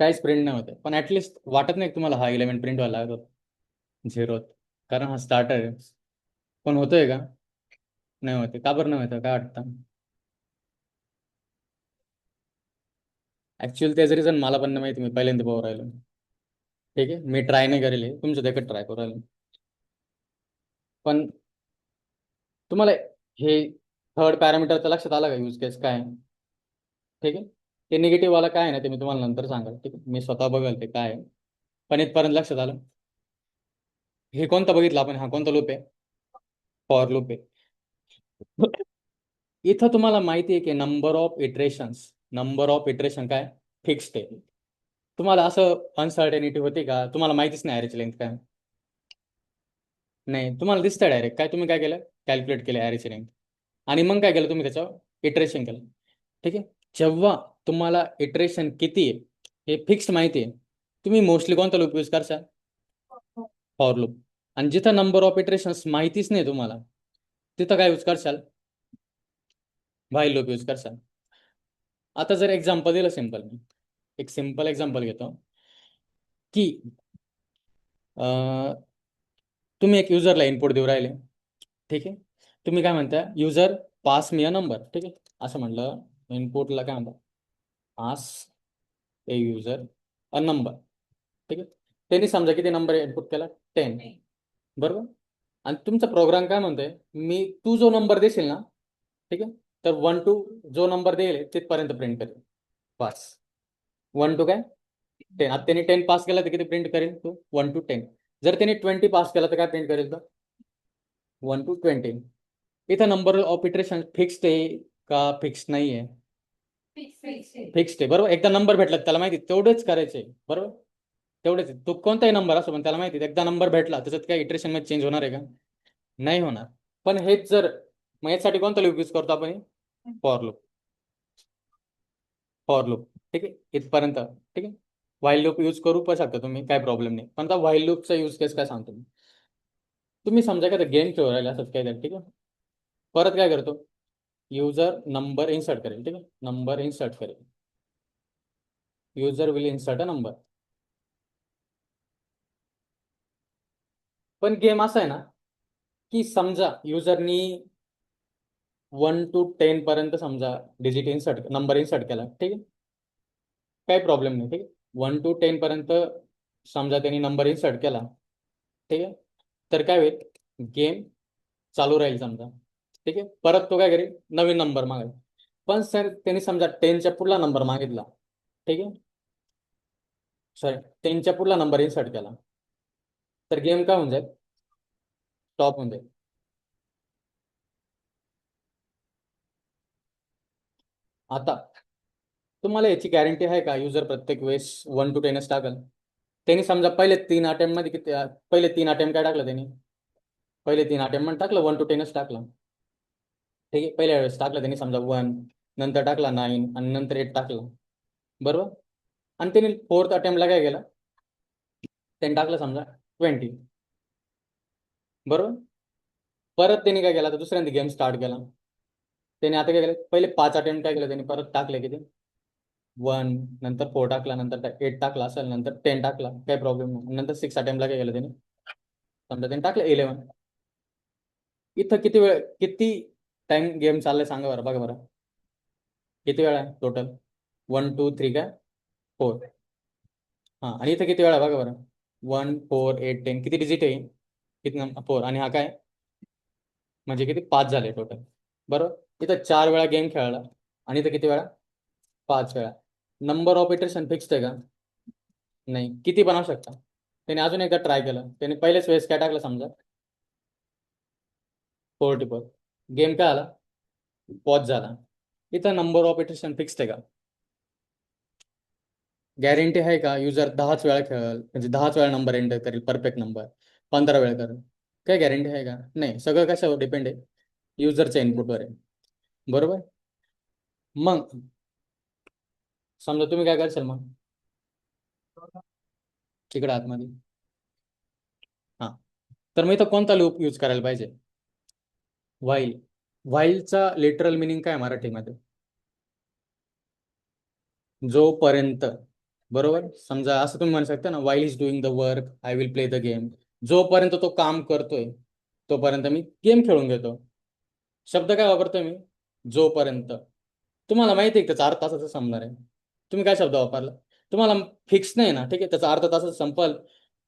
काहीच प्रिंट नाही होते पण ऍटलिस्ट वाटत नाही का तुम्हाला हा एलिमेंट प्रिंट व्हायला लागत 0 कारण हा स्टार्टर आहे. पण होतोय का? नाही होते. का बरं नाही होतं काय वाटतं? ऍक्च्युअली त्याचं रिझन मला पण नाही माहिती. मी पहिल्यांदा पाहू राहिलो. ठीक आहे मी ट्राय नाही करेल तुमचं देखत ट्राय करू राहिलो. पण तुम्हाला हे थर्ड पॅरामीटरचं लक्षात आलं का यूज केस काय आहे? ठीक आहे ते निगेटिव्ह वाला काय आहे ना ते मी तुम्हाला नंतर सांगाल. ठीक आहे मी स्वतः बघेल ते काय आहे. पण इथपर्यंत लक्षात आलं. हे कोणतं बघितलं आपण? हा कोणता लूप आहे? फॉर लूप आहे. इथं तुम्हाला माहिती आहे की नंबर ऑफ इटरेशन काय फिक्स्ड आहे. तुम्हाला असं अनसर्टेनिटी होती का? तुम्हाला माहितीच नाही ॲरेची लेंथ काय? नाही तुम्हाला दिसतं डायरेक्ट काय? तुम्ही काय केलं? कॅल्क्युलेट केलं ॲरेची लेंथ आणि मग काय केलं तुम्ही त्याच्यावर इटरेशन केलं. ठीक आहे जेव्हा तुम्हाला इटरेशन किती आहे हे फिक्स्ड माहिती आहे तुम्ही मोस्टली कोणता लूप यूज करशाल? For loop. आणि जिथं नंबर ऑफ इटरेशन्स माहितीच नाही तुम्हाला तिथं काय यूज करशाल? व्हाईल लूप यूज करशाल. आता जर एक्झाम्पल दिलं सिम्पल मी एक सिम्पल एक्झाम्पल घेतो की तुम्ही एक युजरला इनपुट देऊ राहिले. ठीक आहे तुम्ही काय म्हणता? User pass me a number. ठीक आहे असं म्हटलं इनपुटला काय म्हणतात? Pass A user a number. ठीक आहे त्यांनी समजा किती नंबर इनपुट केला? 10 बरोबर. आणि तुमचा प्रोग्राम काय म्हणतोय? तू जो नंबर देशील ना ठीक आहे तर 1 to जो नंबर देईल तिथपर्यंत प्रिंट करेल. पास 1 to काय 10. आता त्यांनी 10 पास केला तर किती प्रिंट करेल? तो 1 to 10. जर त्यांनी 20 पास केला तर काय प्रिंट करेल? तर 1 to 20. इथं नंबर ऑफ इटरेशन फिक्स्ड आहे का फिक्स्ड नाही आहे? फिक्स्ड आहे बरोबर. एकदा नंबर भेटला त्याला माहिती तेवढेच करायचे बरोबर. तेवढेच तो कोणताही नंबर असो पण त्याला माहिती एकदा नंबर भेटला त्याच्यात काय इटरेशन मध्ये चेंज होणार आहे का? नाही होणार. पण हेच जर मग यासाठी कोणता लूप यूज करतो आपण? For loop. फॉर लूप ठीक आहे इथपर्यंत. ठीक आहे व्हाईल लूप यूज करू पण शकता तुम्ही काय प्रॉब्लेम नाही. पण आता व्हाईल लूपचा यूज केस काय सांगतो मी. तुम्ही समजा का गेम खेळू राहिले असंच काय ठीक आहे परत काय करतो? युजर नंबर इन्सर्ट करेल. ठीक आहे नंबर इन्सर्ट करेल. User will insert a number. पण गेम असा आहे ना की समजा युजरनी 1 to 10 पर्यंत समजा डिजिट इन्सर्ट नंबर इन्सर्ट केला. ठीक आहे काही प्रॉब्लेम नाही. ठीक आहे 1 to 10 पर्यंत समजा त्यांनी नंबर इन्सर्ट केला. ठीक आहे तर काय होईल? गेम चालू राहील समजा. ठीक आहे परत तो काय करेल? नवीन नंबर मागेल. पण सर त्यांनी समजा 10च्या पुढला नंबर मागितला. ठीक आहे सॉरी 10च्या पुढला नंबर इन्सर्ट केला तर गेम काय होऊन जाईल? स्टॉप होऊन जाईल. आता तुम्हाला याची गॅरंटी आहे का युजर प्रत्येक वेळेस 1 to 10च टाकल? त्यांनी समजा पहिले 3 अटेम्प्ट काय टाकलं त्यांनी? पहिले 3 अटेम्प्ट मध्ये टाकलं 1 to 10च टाकलं. ठीक आहे पहिल्या वेळेस टाकलं त्यांनी समजा 1 नंतर टाकला 9 आणि नंतर 8 टाकलं बरोबर. आणि त्यांनी 4th अटेम्प्टला काय केलं? त्यांनी टाकलं समजा 20 बरोबर. परत त्यांनी काय केलं? आता दुसऱ्यांदा गेम स्टार्ट केला. त्याने आता काय केलं? पहिले 5 अटेम्प्ट काय केलं त्यांनी? परत टाकले किती? 1 नंतर 4 टाकला नंतर 8 टाकला असेल नंतर 10 टाकला काही प्रॉब्लेम नाही. नंतर 6 अटेम्प्टला काय केलं त्यांनी? समजा त्यांनी टाकलं 11. इथं किती टाइम गेम चाललाय सांगा बरं बघा बरं. किती वेळा आहे टोटल? 1 2 3 काय 4. हां, आणि इथं किती वेळा आहे बघा बरं. 1 4 8 10 किती डिजिट आहे? किती नंबर 4 आणि हा काय म्हणजे किती 5 झाले टोटल. बरोबर, इथं 4 वेळा गेम खेळला आणि इथं किती वेळा 5 वेळा. नंबर ऑफ इटरेशन फिक्स्ड आहे का? नाही, किती बनवू शकता. त्याने अजून एकदा ट्राय केलं, त्याने पहिल्याच वेळेस काय टाकलं समजा 44. गेम काय आला पॉज झाला. इथं नंबर ऑफ इटरेशन फिक्स्ड आहे का? गॅरंटी आहे का युजर 10च वेळा खेळेल म्हणजे 10च वेळा नंबर एंटर करेल परफेक्ट नंबर 15 वेळा करेल? काय गॅरंटी आहे का? नाही, सगळं कशावर डिपेंड आहे? युजरच्या इनपुटवर आहे. बरोबर. मग समजा तुम्ही काय करशाल मग तिकडे आतमध्ये. हां, तर मी इथं कोणता लूप यूज करायला पाहिजे? व्हाईल. व्हाईलचा लिटरल मिनिंग काय मराठीमध्ये? जोपर्यंत. बरोबर, समजा असं तुम्ही म्हणू शकता ना, while is doing the work I will play the game. जोपर्यंत तो काम करतोय तोपर्यंत मी गेम खेळून घेतो. शब्द काय वापरतोय मी? जोपर्यंत. तुम्हाला माहिती आहे का त्याचा अर्थ तासाचा संपणार आहे? तुम्ही काय शब्द वापरला? तुम्हाला फिक्स नाही ना, ठीक आहे, त्याचा अर्थ तासात संपल,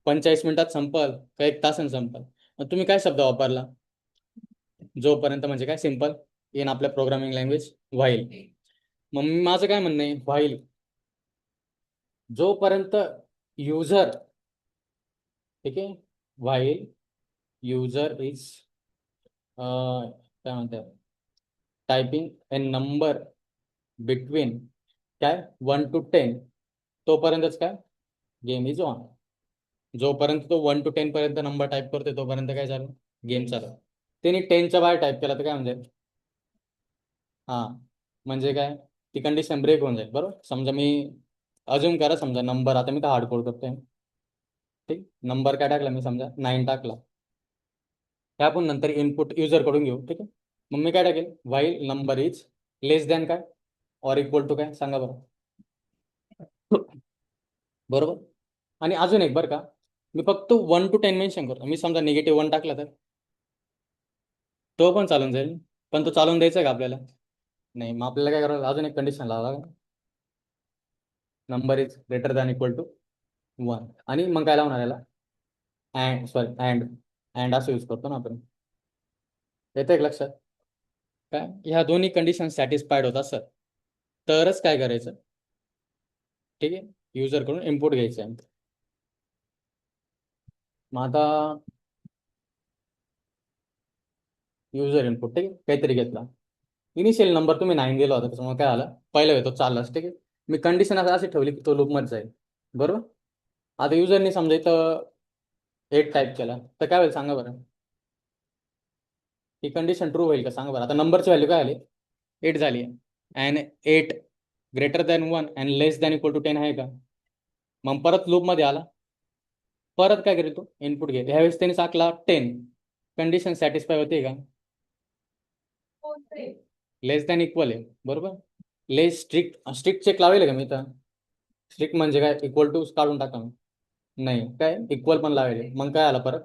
45 मिनिटात संपल का 1 तासाने संपल. मग तुम्ही काय शब्द वापरला? जोपर्यंत म्हणजे काय सिंपल इन आपल्या प्रोग्रामिंग लँग्वेज व्हाईल. मग माझं काय म्हणणं आहे, व्हाईल जोपर्यंत युजर, ठीक आहे, व्हाईल युजर इज काय म्हणतात टायपिंग ए नंबर बिटवीन काय 1 to 10 तोपर्यंतच काय गेम इज ऑन. जोपर्यंत तो 1 to 10 पर्यंत नंबर टाईप करतोय तोपर्यंत काय चालू गेम चालू. त्यांनी 10च्या बाहेर टाईप केला तर काय म्हणजे हां, म्हणजे काय ती कंडिशन ब्रेक होऊन जाईल. बरोबर, समजा मी अज्युम करा समजा नंबर, आता मी तर हार्ड कोड करतोय, ठीक, नंबर काय टाकला मी समजा 9 टाकला. हे आपण नंतर इनपुट युजर कडून घेऊ, ठीक आहे. मग मी काय टाकेल while number is less than काय ऑर इक्वल टू काय सांगा बरं. बरोबर, आणि अजून एक बरं का, मी फक्त 1 to 10 मेन्शन करतो. मी समजा -1 टाकला तर तो पण चालून जाईल, पण तो चालून द्यायचा का आपल्याला? नाही, मग आपल्याला काय करावं, अजून एक कंडिशन लावा लागेल, number is greater than equal to 1. आणि मग काय लावणार याला अँड असं यूज करतो ना आपण. येतं एक लक्षात काय ह्या दोन्ही कंडिशन सॅटिस्फाईड होत असत तरच काय करायचं, ठीक आहे, युजर कडून इनपुट घ्यायचं आहे. मग आता युजर इनपुट, ठीक आहे, काहीतरी घेतला. इनिशियल नंबर तुम्ही 9 दिला होता, त्याच्यामुळे काय आलं पहिलं येतो चाललाच, ठीक आहे. मी कंडिशन असं अशी ठेवली की तो लूपमध्ये जाईल. बरोबर, आता युजरनी समजा इथं 8 टाईप केला तर काय होईल सांगा बरं. ही कंडिशन ट्रू होईल का सांगा बरं. आता नंबरची व्हॅल्यू काय आली 8 झाली आहे and 8 greater than 1 and less than equal to 10 आहे का? मग परत लूपमध्ये आला, परत काय करेल तो इनपुट घेईल. ह्यावेळेस त्यांनी टाकला 10. कंडिशन सॅटिस्फाय होते का? लेस दॅन इक्वल आहे. बरोबर, लेस स्ट्रिक्ट चेक लावेल का मी तर? स्ट्रिक्ट म्हणजे काय इक्वल टू काढून टाका मी. नाही, काय इक्वल पण लावेल. मग काय आला परत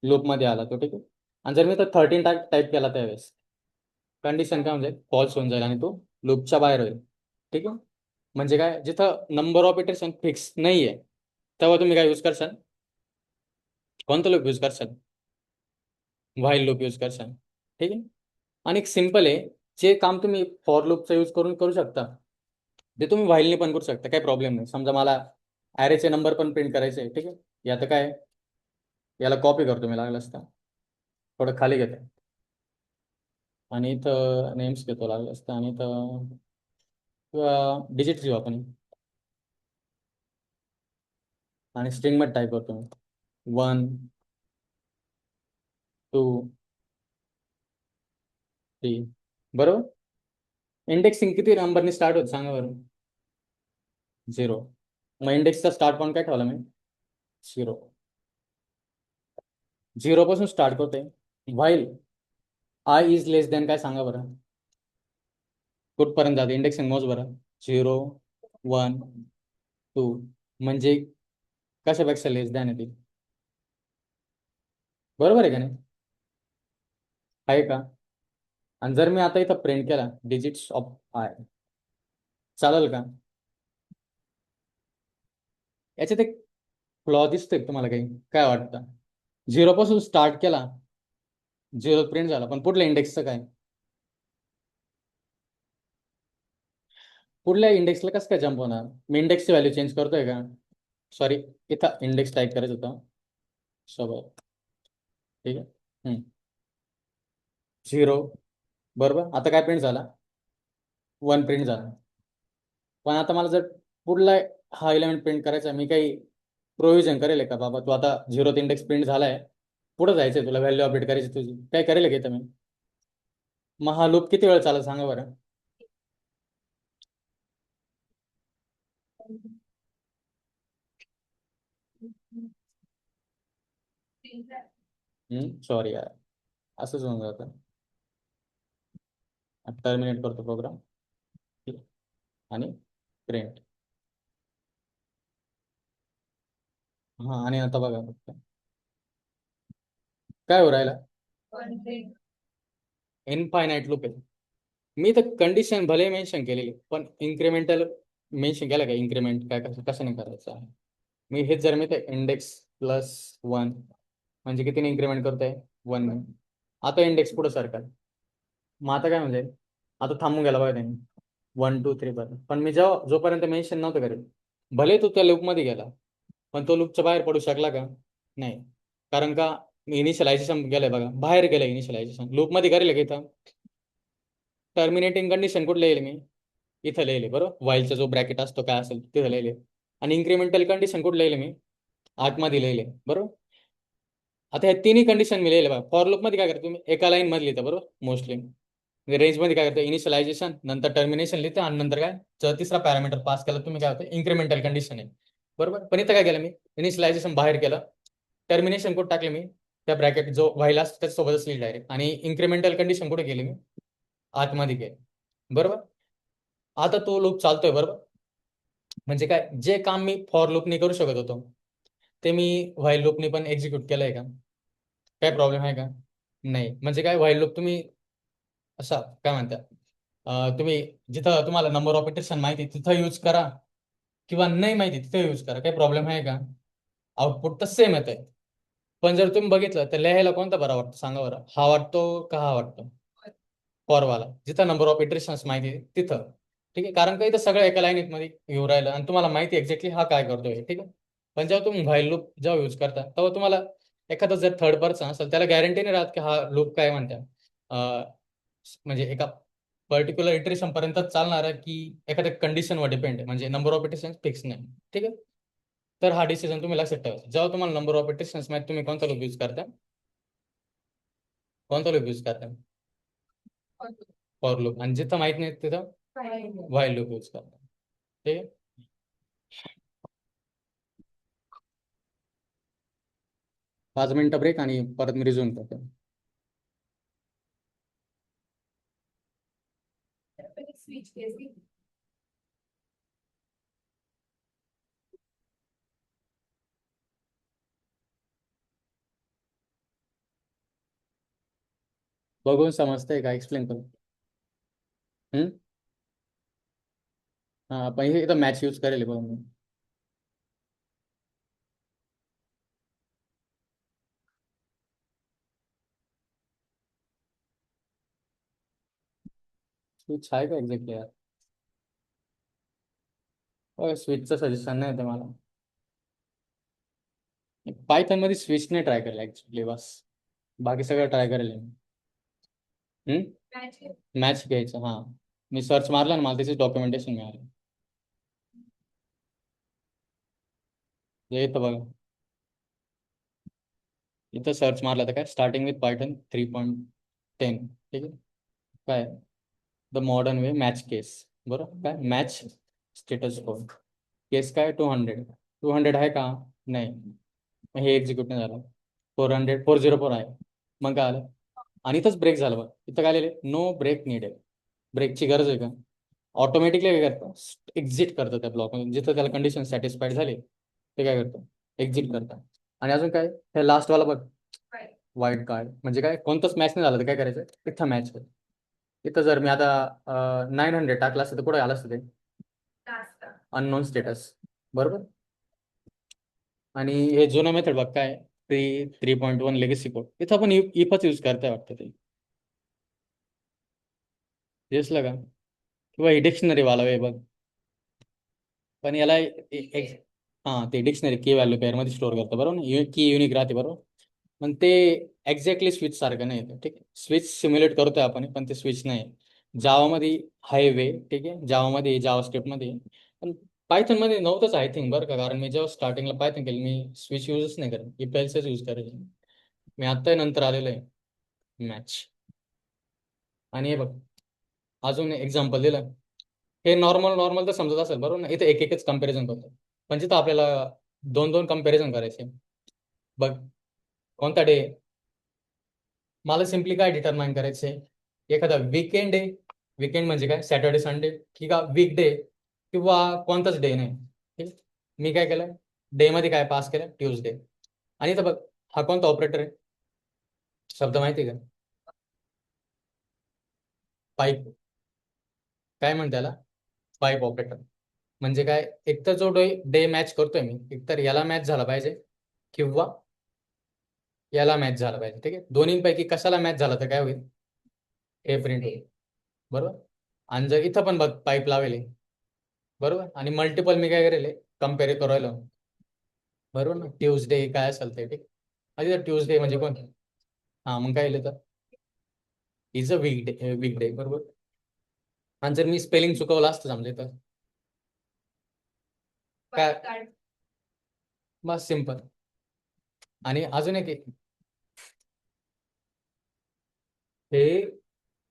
लूपमध्ये आला तो, ठीक आहे. आणि जर मी तर 13 टाईप केला त्यावेळेस कंडिशन काय म्हणजे फॉल्स होऊन जाईल आणि तो लूपच्या बाहेर होईल, ठीक आहे. म्हणजे काय जिथं नंबर ऑफ इटरेशन फिक्स नाही आहे तेव्हा तुम्ही काय यूज करशाल, कोणतं लूप यूज करशाल? व्हाईल लूप यूज करशाल, ठीक आहे. आणि एक सिंपल आहे, जे काम तुम्ही फॉर लूपचा यूज करून करू शकता ते तुम्ही व्हाईलने पण करू शकता, काही प्रॉब्लेम नाही. समजा मला ॲरेचे नंबर पण प्रिंट करायचे आहे, ठीक आहे. यात काय याला कॉपी करतो मी लागलं असतं, थोडं खाली घेतो आणि इथं नेम्स घेतो लागलं असतं आणि इथं किंवा डिजिट घेऊ आपण आणि स्ट्रिंगमध्ये टाईप करतो मी 1 2 3. बरोबर, इंडेक्सिंग किती नंबरनी स्टार्ट होत सांगा बरं? 0. मग इंडेक्सचा स्टार्ट पॉईंट काय ठेवला मी 0. 0 पासून स्टार्ट करतोय. While I is less than काय सांगा बरं, कुठपर्यंत जाते इंडेक्सिंग मोज बरं. 0 1 2 म्हणजे कशापेक्षा लेस दॅन येते. बरोबर आहे का नाही? आहे का? आणि जर मी आता इथं प्रिंट केला डिजिट्स ऑफ आय, चालेल का? याच्यात एक फ्लॉ दिसतोय का तुम्हाला काही? काय वाटतं? 0 पासून स्टार्ट केला, 0 प्रिंट झाला, पण पुढल्या इंडेक्सचं काय? पुढल्या इंडेक्सला कसं काय जम्प होणार? मी इंडेक्सची व्हॅल्यू चेंज करतोय का? सॉरी, इथं इंडेक्स टाईप करायचं होतं सोबत. ठीक आहे. 0, बरोबर. आता काय प्रिंट झाला? 1 प्रिंट झाला. पण आता मला जर पुढला हा एलिमेंट प्रिंट करायचा, मी काही प्रोव्हिजन करेल का बाबा तू आता 0th इंडेक्स प्रिंट झालाय, पुढे जायचंय तुला, व्हॅल्यू अपडेट करायची तुझी, काय करेल का इथं मी? मग हा लूप किती वेळ चालेल सांगा बरं? सॉरी यार, असंच होऊन जातं. टर्मिनेट करतो प्रोग्राम आणि प्रिंट. हा, आणि आता बघा फक्त काय हो राहिला? इनफायनाईट लूप आहे. मी तर कंडिशन भले मेन्शन केलेली, पण इन्क्रिमेंटल मेन्शन केलं का? इन्क्रिमेंट काय कसं नाही करायचं आहे? मी हेच जर मी ते इंडेक्स +1 म्हणजे कितीने इन्क्रिमेंट करतोय? 1 ने. आता इंडेक्स पुढे सरकार, मग आता काय म्हणजे आता थांबून गेला बघा त्यांनी 1 2 3 पर्यंत. पण मी जेव्हा जोपर्यंत मेन्शन नव्हतं करेल, भले तो त्या लूपमध्ये गेला, पण तो लूपच्या बाहेर पडू शकला का? नाही. कारण का? मी इनिशियलायझेशन गेलंय बघा, बाहेर गेलं इनिशियलायझेशन. लूपमध्ये करेल का इथं? टर्मिनेटिंग कंडिशन कुठे लिहिली मी? इथं लिहिले, बरोबर. व्हाईलचा जो ब्रॅकेट असतो काय असेल तिथं लिहिले. आणि इन्क्रिमेंटल कंडिशन कुठे लिहिले मी? आतमध्ये लिहिले, बरोबर. आता ह्या तिन्ही कंडिशन मी लिहिले बघा. फॉर लूप मध्ये काय करतो तुम्ही? एका लाईन मध्ये लिहिता, बरोबर, मोस्टली. रेंज मध्ये काय करतो? इनिशियलायझेशन, नंतर टर्मिनेशन लिहितं, आणि नंतर काय तिसरा पॅरामीटर पास केला तुम्ही, काय होतं? इन्क्रिमेंटल कंडिशन आहे, बरोबर. पण इथं काय केलं मी? इनिशियलायझेशन बाहेर केलं, टर्मिनेशन कुठे टाकले मी? त्या ब्रॅकेट जो व्हाईल असतो त्याच्यासोबतच लिहिलं डायरेक्ट, आणि इन्क्रिमेंटल कंडिशन कुठे केली मी? आतमध्ये केली, बरोबर. आता तो लूप चालतोय, बरोबर. म्हणजे काय, जे काम मी फॉर लूपने करू शकत होतो ते मी व्हाईल लूपने पण एक्झिक्यूट केलंय का? काय प्रॉब्लेम आहे का? नाही. म्हणजे काय, व्हाईल लूप तुम्ही असा काय म्हणता, तुम्ही जिथं तुम्हाला नंबर ऑफ इटरेशन माहिती आहे तिथं यूज करा, किंवा नाही माहिती तिथं यूज करा, काही प्रॉब्लेम आहे का? आउटपुट तर सेम येत आहे. पण जर तुम्ही बघितलं तर लिहायला कोणता बरा वाटतो सांगा बरं? हा वाटतो का हा वाटतो? फॉरवाला, जिथं नंबर ऑफ इटरेशन्स माहिती आहे तिथं. ठीक आहे, कारण का इथं सगळं एका लाईनीत मध्ये येऊ राहिलं आणि तुम्हाला माहिती एक्झॅक्टली हा काय करतोय, ठीक आहे. पण जेव्हा तुम्ही व्हाईल लूप जेव्हा यूज करता, तेव्हा तुम्हाला एखादा जर थर्ड पर्सन असेल त्याला गॅरंटी नाही राहत की हा लूप काय म्हणतात, म्हणजे एका पर्टिक्युलर इटरेशन पर्यंतच चालणार आहे की एखाद्या कंडिशनवर डिपेंड आहे, म्हणजे नंबर ऑफ इटरेशन फिक्स नाही, ठीक आहे. तर हा डिसिजन तुम्ही लक्षात ठेवा. जेव्हा तुम्हाला नंबर ऑफ इटरेशन्स माहिती, तुम्ही कोणता लूप यूज करता? कोणता लूप यूज करता? For loop. आणि जिथं माहित नाही तिथं व्हाईल लूप यूज करता, ठीक आहे. 5 मिनिटं ब्रेक आणि परत मी रिझ्यूम करतो. स्विच केली. बघून समजतंय का? एक्सप्लेन करू? हम्म. हा, पण हे इथं मॅच यूज करेल बघा मी. स्विच आहे का एक्झॅक्टली यार? स्विचचं सजेशन नाही येतं मला. पायथन मध्ये स्विच नाही ट्राय करेल ऍक्च्युली, बस. बाकी सगळं ट्राय करेल मी. मॅच घ्यायचं, हा. मी सर्च मारला ना, मला त्याचे डॉक्युमेंटेशन मिळालं. हे येतं बघा, इथं सर्च मारलं तर काय, स्टार्टिंग विथ पायथन 3.10, ठीक आहे. काय द मॉडर्न वे मॅच केस, बरोबर. काय मॅच स्टेटस कोड केस काय 200 आहे का? नाही. मग हे एक्झिक्यूट नाही झालं. 404 आहे. मग काय आलं? आणि इथंच ब्रेक झालं बघ. इथं काय लिहिले? No break needed. ब्रेकची गरज आहे का? ऑटोमॅटिकली काय करतं? एक्झिट करतं त्या ब्लॉकमधून. जिथं त्याला कंडिशन सॅटिस्फाईड झाली ते काय करतं? एक्झिट करतं. आणि अजून काय, हे लास्टवाला बघ, वाईट कार्ड. म्हणजे काय, कोणतंच मॅच नाही झालं तर काय करायचं? इथं मॅच कर. इथं जर मी आता 900 टाकलं असतं तर कुठे आलं असतं ते Task. अननोन स्टेटस, बरोबर. आणि हे जुनं मेथड बघ काय 3.1 लेगसी कोड, इथं आपण इफच यूज करताय वाटतं ते, दिसलं का? किंवा ही डिक्शनरी वाला वे बघ, पण याला हां ते डिक्शनरी की व्हॅल्यू पेअर मध्ये स्टोअर करतं बरोबर ना, की युनिक राहते बरोबर. पण ते एक्झॅक्टली स्विच सारखं नाही येतं, ठीक आहे. स्विच सिम्युलेट करतोय आपण पण ते स्विच नाही. जावामध्ये हायवे, ठीक आहे, जावामध्ये जावा स्क्रिप्टमध्ये, पण पायथन मध्ये नव्हतंच आय थिंक बरं का, कारण मी जेव्हा स्टार्टिंगला पायथन केलं मी स्विच यूजच नाही करत, इपेल्सच यूज करायचे. मी आत्ता नंतर आलेलं आहे मॅच. आणि हे बघ अजून एक्झाम्पल दिलं, हे नॉर्मल नॉर्मल तर समजत असेल बरोबर ना, इथे एक एकच कम्पॅरिझन करतो, पण तिथं आपल्याला दोन दोन कम्पॅरिझन करायचे. बघ कोणता डे, मला सिम्पली काय डिटरमाइन करायचंय, एखादा वीकेंड डे, वीकेंड म्हणजे काय सॅटर्डे संडे, की का वीक डे, किंवा कोणताच डे नाही, ठीक. मी काय केलं, डे मध्ये काय पास केलं ट्यूजडे. आणि इथं बघ हा कोणता ऑपरेटर आहे, शब्द माहिती आहे का, पाईप. काय म्हणते त्याला, पाईप ऑपरेटर. म्हणजे काय, एक तर जो डे मॅच करतोय मी, एक तर याला मॅच झाला पाहिजे किंवा याला मॅच झाला पाहिजे, ठीक आहे. दोन्हीपैकी कशाला मॅच झाला तर काय होईल, हे प्रिंट होईल, बरोबर. आणि जर इथं पण बघ पाईप लावेल बरोबर, आणि मल्टिपल मी काय करेल कम्पेअर करायला, बरोबर ना, ट्यूजडे काय असेल ते, ठीक. आणि ट्यूजडे म्हणजे कोण, हां मग काय लिहिलं तर इज अ वीक डे बरोबर. आणि जर मी स्पेलिंग चुकवलं असतं समजा तर काय, Card. बस सिम्पल. आणि अजून एक हे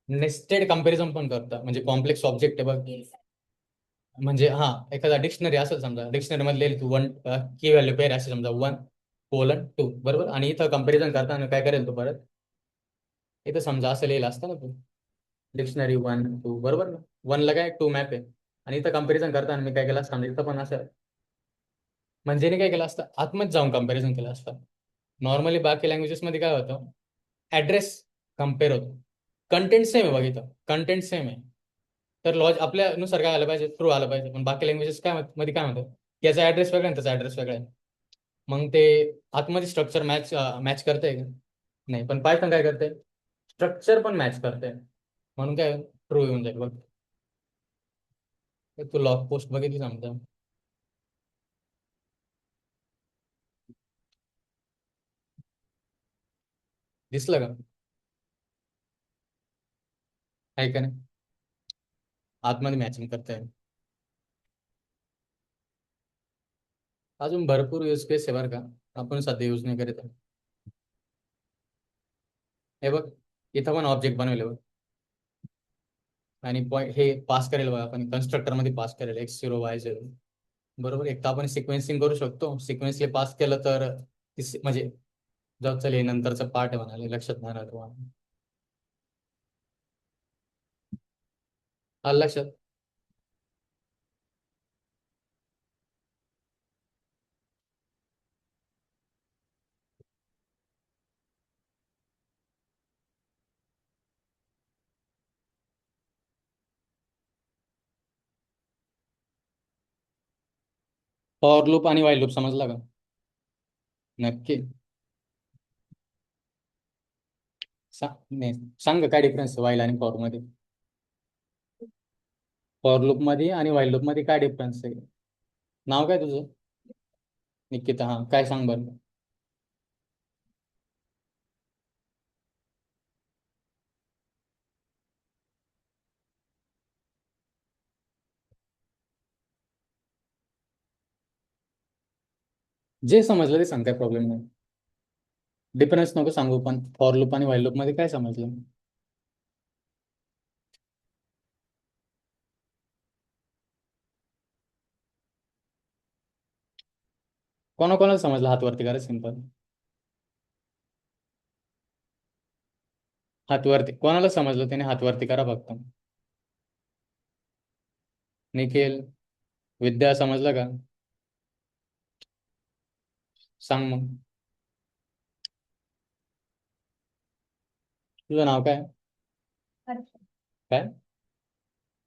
नेस्टेड कम्पॅरिझन पण करतं, म्हणजे कॉम्प्लेक्स ऑब्जेक्ट आहे बघ. म्हणजे हा एखादा डिक्शनरी असेल समजा, डिक्शनरी मध्ये लिहिली तू वन की व्हॅल्यू पेअर असेल समजा 1:2 बरोबर, आणि इथं कम्पॅरिझन करताना काय करेल तू परत, इथं समजा असं लिहिलं असतं ना तू, डिक्शनरी 1 2 बरोबर ना, वनला काय 2 मॅप आहे, आणि इथं कम्पॅरिझन करताना मी काय केलं असतं समजा, इथं पण असं म्हणजे काय केलं असतं, आतमध्ये जाऊन कम्पॅरिझन केलं असतं. नॉर्मली बाकी लँग्वेजेस मध्ये काय होतं, ऍड्रेस कम्पेअर होतो, कंटेंट सेम आहे बघ, इथं कंटेंट सेम आहे, तर आपल्यानुसार काय आलं पाहिजे, ट्रू आलं पाहिजे. पण बाकी लँग्वेजेस काय मध्ये काय म्हणतात, याचा ऍड्रेस वेगळा आहे त्याचा ऍड्रेस वेगळा आहे, मग ते आतमध्ये स्ट्रक्चर मॅच मॅच करते का नाही. पण पायथन काय करते, स्ट्रक्चर पण मॅच करते, म्हणून काय ट्रू येऊन जाईल बघ. तू लॉग पोस्ट बघितली समजा, दिसलं का, आहे का नाही, आतमध्ये मॅचिंग करते. अजून भरपूर यूज केस आहे बरं का, आपण सध्या यूज नाही करीत आहे. हे बघ इथं पण ऑब्जेक्ट बनवले बघ, आणि पॉईंट हे पास करेल बघ, आपण कन्स्ट्रक्टर मध्ये पास करेल x0 y0 बरोबर. एक तर आपण सिक्वेन्सिंग करू शकतो, सिक्वेन्सली पास केलं तर म्हणजे जाऊ चल हे नंतरचं पार्ट आहे म्हणाले, लक्षात नाही राहत तुम्हाला. आलं लक्षात. फॉर लूप आणि वाईल लूप समजला का, नक्की नाही सांग काय डिफरन्स वाईल आणि फॉर मध्ये, फॉर लूप मध्ये आणि वाईल लूप मध्ये काय डिफरन्स आहे. नाव काय तुझं, निकिता, हा काय सांग बरं. जे समजलं ते सांग, काय प्रॉब्लेम नाही, डिफरन्स नको सांगू, पण फॉर लूप आणि वाईल लूप मध्ये काय समजलं. कोणाकोणाला समजलं हात वरती करा, सिंपल हात वरती, कोणाला समजलं त्याने हात वरती करा फक्त. निखिल, विद्या समजलं का, सांग मग. तुझं नाव काय, Harsh. काय?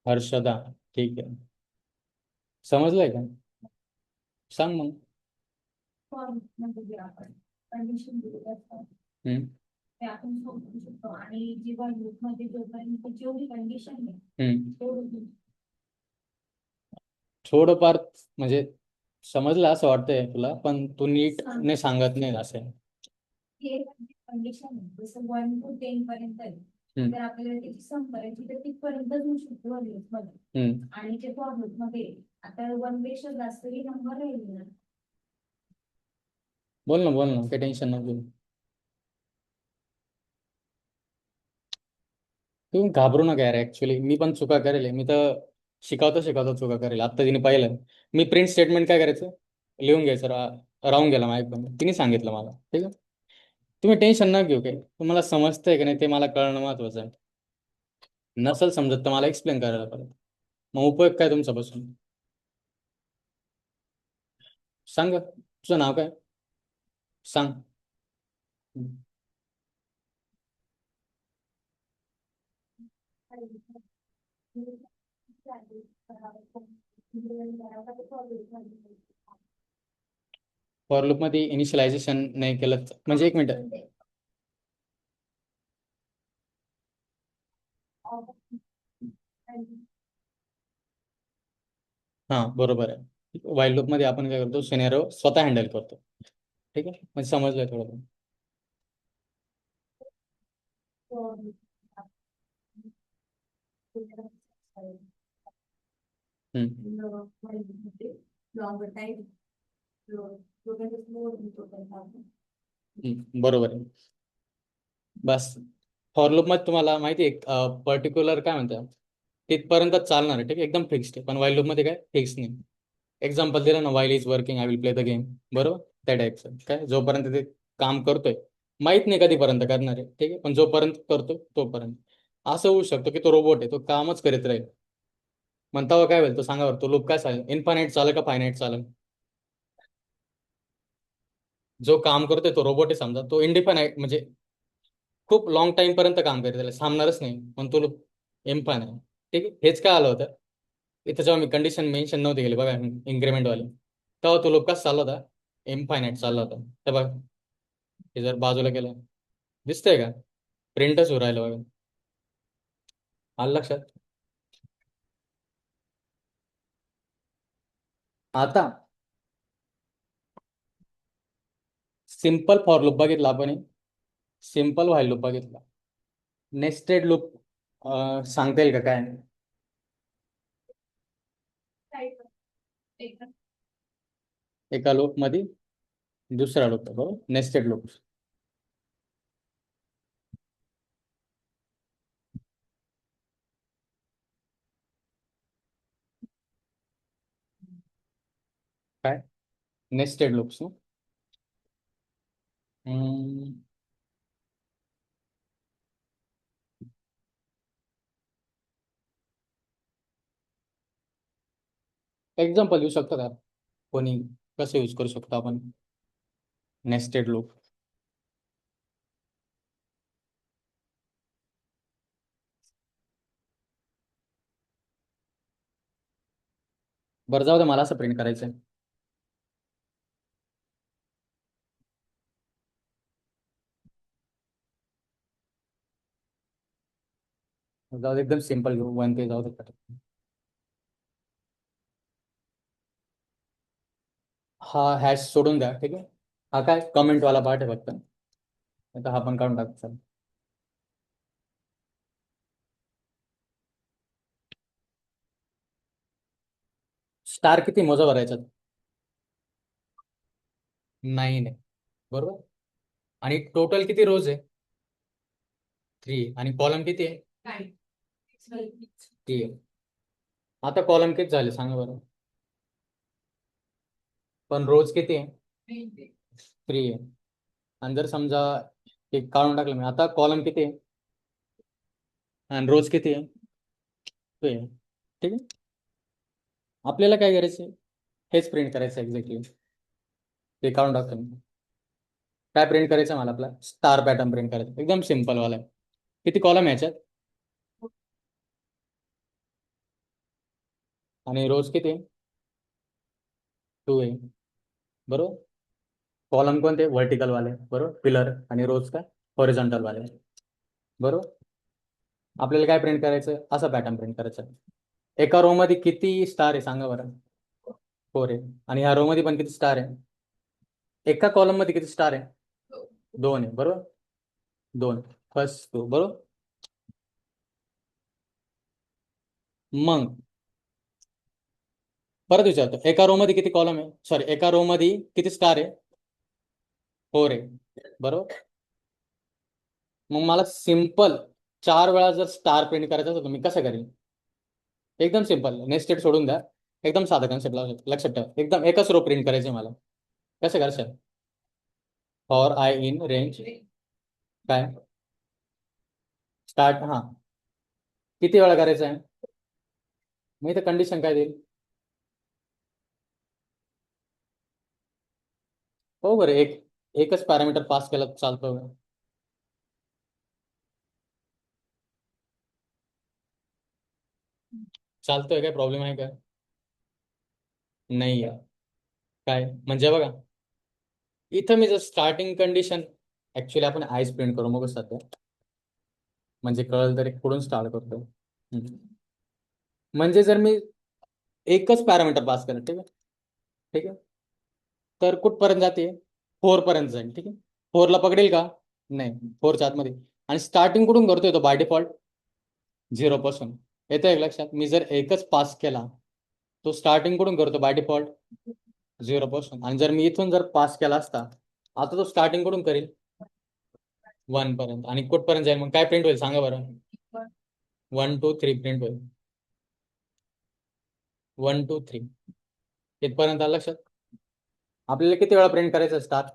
हर्षदा. ठीक आहे. समजलंय का? सांग मग. फॉर्म म्हणजे जे आपण कंडिशन दिलेली असतात हम्म. ते आपण सोडवू शकतो आणि जेव्हा ग्रुपमध्ये जोपर्यंत जेवढी कंडिशन आहे हम्म. तेवढी थोडंफार म्हणजे समजलं असं वाटतंय तुला, पण तू नीट ने सांगत नाही असं. कंडिशन आहे जसं 1 to 10 पर्यंत आहे हम्म. तर आपल्याला त्याची सम करायची तर तिथपर्यंत होऊ शकतो मध्ये हम्म. आणि जे फॉर मध्ये आता 1 पेक्षा जास्तही नंबर राहिले ना बोल ना काही टेन्शन नको घेऊ. तू घाबरू नका यार, ऍक्च्युली मी पण चुका करेल, मी तर शिकवतो चुका करेल. आता तिने पाहिलं मी प्रिंट स्टेटमेंट काय करायचं, लिहून घ्यायचं, राहून गेला माझ्याकडून, तिने सांगितलं मला. ठीक आहे, तुम्ही टेन्शन न घेऊ. काय तुम्हाला समजतंय की नाही ते मला कळणं महत्वाचं आहे. नसल समजत तर मला एक्सप्लेन करायला पाहिजे. मग उपयोग काय तुमचा बसून? सांग, तुझं नाव काय? सांग. फॉर लूप मध्ये इनिशियलायझेशन नाही केलं म्हणजे, एक मिनिट. हा बरोबर आहे. वाईल लूप मध्ये आपण काय करतो, सिनेरिओ स्वतः हँडल करतो. ठीक आहे, म्हणजे समजलंय थोडं. हम्म. लॉंगर टाइम बरोबर आहे. बस फॉर लूप मध्ये तुम्हाला माहिती आहे पर्टिक्युलर काय म्हणतात, तिथपर्यंत चालणार आहे. ठीक आहे, एकदम फिक्स्ड आहे. पण वाईल लूप मध्ये काय फिक्स नाही. एक्झाम्पल दिलं ना, while is working I will play the game, बरोबर त्या टाईपचं. काय जोपर्यंत ते काम करतोय, माहित नाही कधीपर्यंत करणार आहे. ठीक आहे, पण जोपर्यंत करतो तोपर्यंत. असं होऊ शकतो की तो रोबोट आहे, तो कामच करीत राहील. म्हणता काय होईल तो सांगा बरं, तो लूप काय चालेल, इन्फानाईट चालेल का फायनाईट चालेल? जो काम करतोय तो रोबोट आहे समजा, तो इंडिफायनाईट म्हणजे खूप लॉंग टाइम पर्यंत काम करेल, त्याला थांबणारच नाही. पण तो लूप इन्फायनाईट. ठीक आहे, हेच काय आलं होतं इथं जेव्हा मी कंडिशन मेन्शन नव्हती केली बघा, इन्क्रीमेंट वाली, तेव्हा तो लूप कसा चालला होता, इन्फायनाईट चालला होता. हे बघ, हे जर बाजूला केलं, दिसतंय का? प्रिंटच होऊ राहिलं बघा. आलं लक्षात? आता सिम्पल फॉर लूप बघितला आपण, सिम्पल व्हाईल लूप बघितला. नेस्टेड लूप सांगता येईल का काय? एका लूप मध्ये दुसरा लूप, बरोबर, नेस्टेड लूप. काय नेस्टेड लूप्स? एक्झाम्पल येऊ शकतो का कोणी, कसं यूज करू शकतो आपण नेस्टेड लूप? बरं जाऊ दे, मला असं प्रिंट करायचं आहे. जाऊ दे, एकदम सिम्पल घेऊ, वन ते जाऊ दे. हा हॅश सोडून द्या. ठीक आहे, हा काय कमेंट वाला पार्ट आहे फक्त, आता हा पण काढून टाकू. चल, स्टार किती मोजा भरायच्यात? नाही, बरोबर. आणि टोटल किती रोज आहे? 3. आणि कॉलम किती आहे? 3. आता कॉलम किती झाले सांगा बरं, पण रोज किती आहे? 3 आहे. आणि जर समजा एक काढून टाकलं मी, आता कॉलम किती आहे आणि रोज किती आहे? 2 आहे. ठीक आहे, आपल्याला काय करायचं, हेच प्रिंट करायचं एक्झॅक्टली. ते काढून टाकतो मी. काय प्रिंट करायचं मला, आपला स्टार पॅटर्न प्रिंट करायचं, एकदम सिम्पल वाला आहे. किती कॉलम याच्यात? आणि रोज किती आहे? 2 आहे. बरोबर. कॉलम कोणते? व्हर्टिकल वाले. बरोबर. पिलर. आणि रोज काय? हॉरिझॉन्टल वाले. बरोबर. आपल्याला काय प्रिंट करायचं? असा पॅटर्न प्रिंट करायचा. एका रो मध्ये किती स्टार आहे सांगा बरं? 4 आहे. आणि ह्या रो मध्ये पण किती स्टार आहे? एका कॉलम मध्ये किती स्टार आहे? 2 आहे. बरोबर. 2 फर्स्ट 2. बरोबर. मग परत विचारतो, एका रो मध्ये किती कॉलम आहे? सॉरी, एका रो मध्ये किती स्टार आहे? 4 आहे. बरोबर. मग मला सिंपल 4 वेळा जर स्टार प्रिंट करायचा असेल तर मी कसं करेन? एकदम सिंपल. नेक्स्ट स्टेप सोडून द्या. एकदम साधा कन्सेप्ट लक्षात ठेवा. एकदम एकच रो प्रिंट करायची मला. कसं करायचं? फॉर आय इन रेंज काय? स्टार्ट. हा. किती वेळा करायचं आहे? मग इथं कंडिशन काय देईल? हो बरं, एकच पॅरामीटर पास केला तर चालतो का? चालतोय, काय प्रॉब्लेम आहे का? नाही आहे. काय म्हणजे बघा, इथं मी जर स्टार्टिंग कंडिशन, ऍक्च्युली आपण आयस प्रिंट करू मग सध्या, म्हणजे कळलं तरी कुठून स्टार्ट करतो. म्हणजे जर मी एकच पॅरामीटर पास केलं, ठीक आहे, ठीक आहे, तर कुठपर्यंत जाते? 4 पर्यंत जाईल. ठीक आहे. 4ला पकडेल का? नाही. 4च्या आतमध्ये. आणि स्टार्टिंग कुठून करतोय तो बाय डिफॉल्ट? 0 पासून. येतं एक लक्षात? मी जर एकच पास केला, तो स्टार्टिंग कुठून करतो बाय डिफॉल्ट? 0 पासून. आणि जर मी इथून जर पास केला असता, आता तो स्टार्टिंग कुठून करेल? 1 पर्यंत. आणि कुठपर्यंत जाईल? मग काय प्रिंट होईल सांगा बरं? 1 2 3 प्रिंट होईल. 1 2 3 इथपर्यंत आलं लक्षात? आपल्याला किती वेळा प्रिंट करायचं? स्टार्ट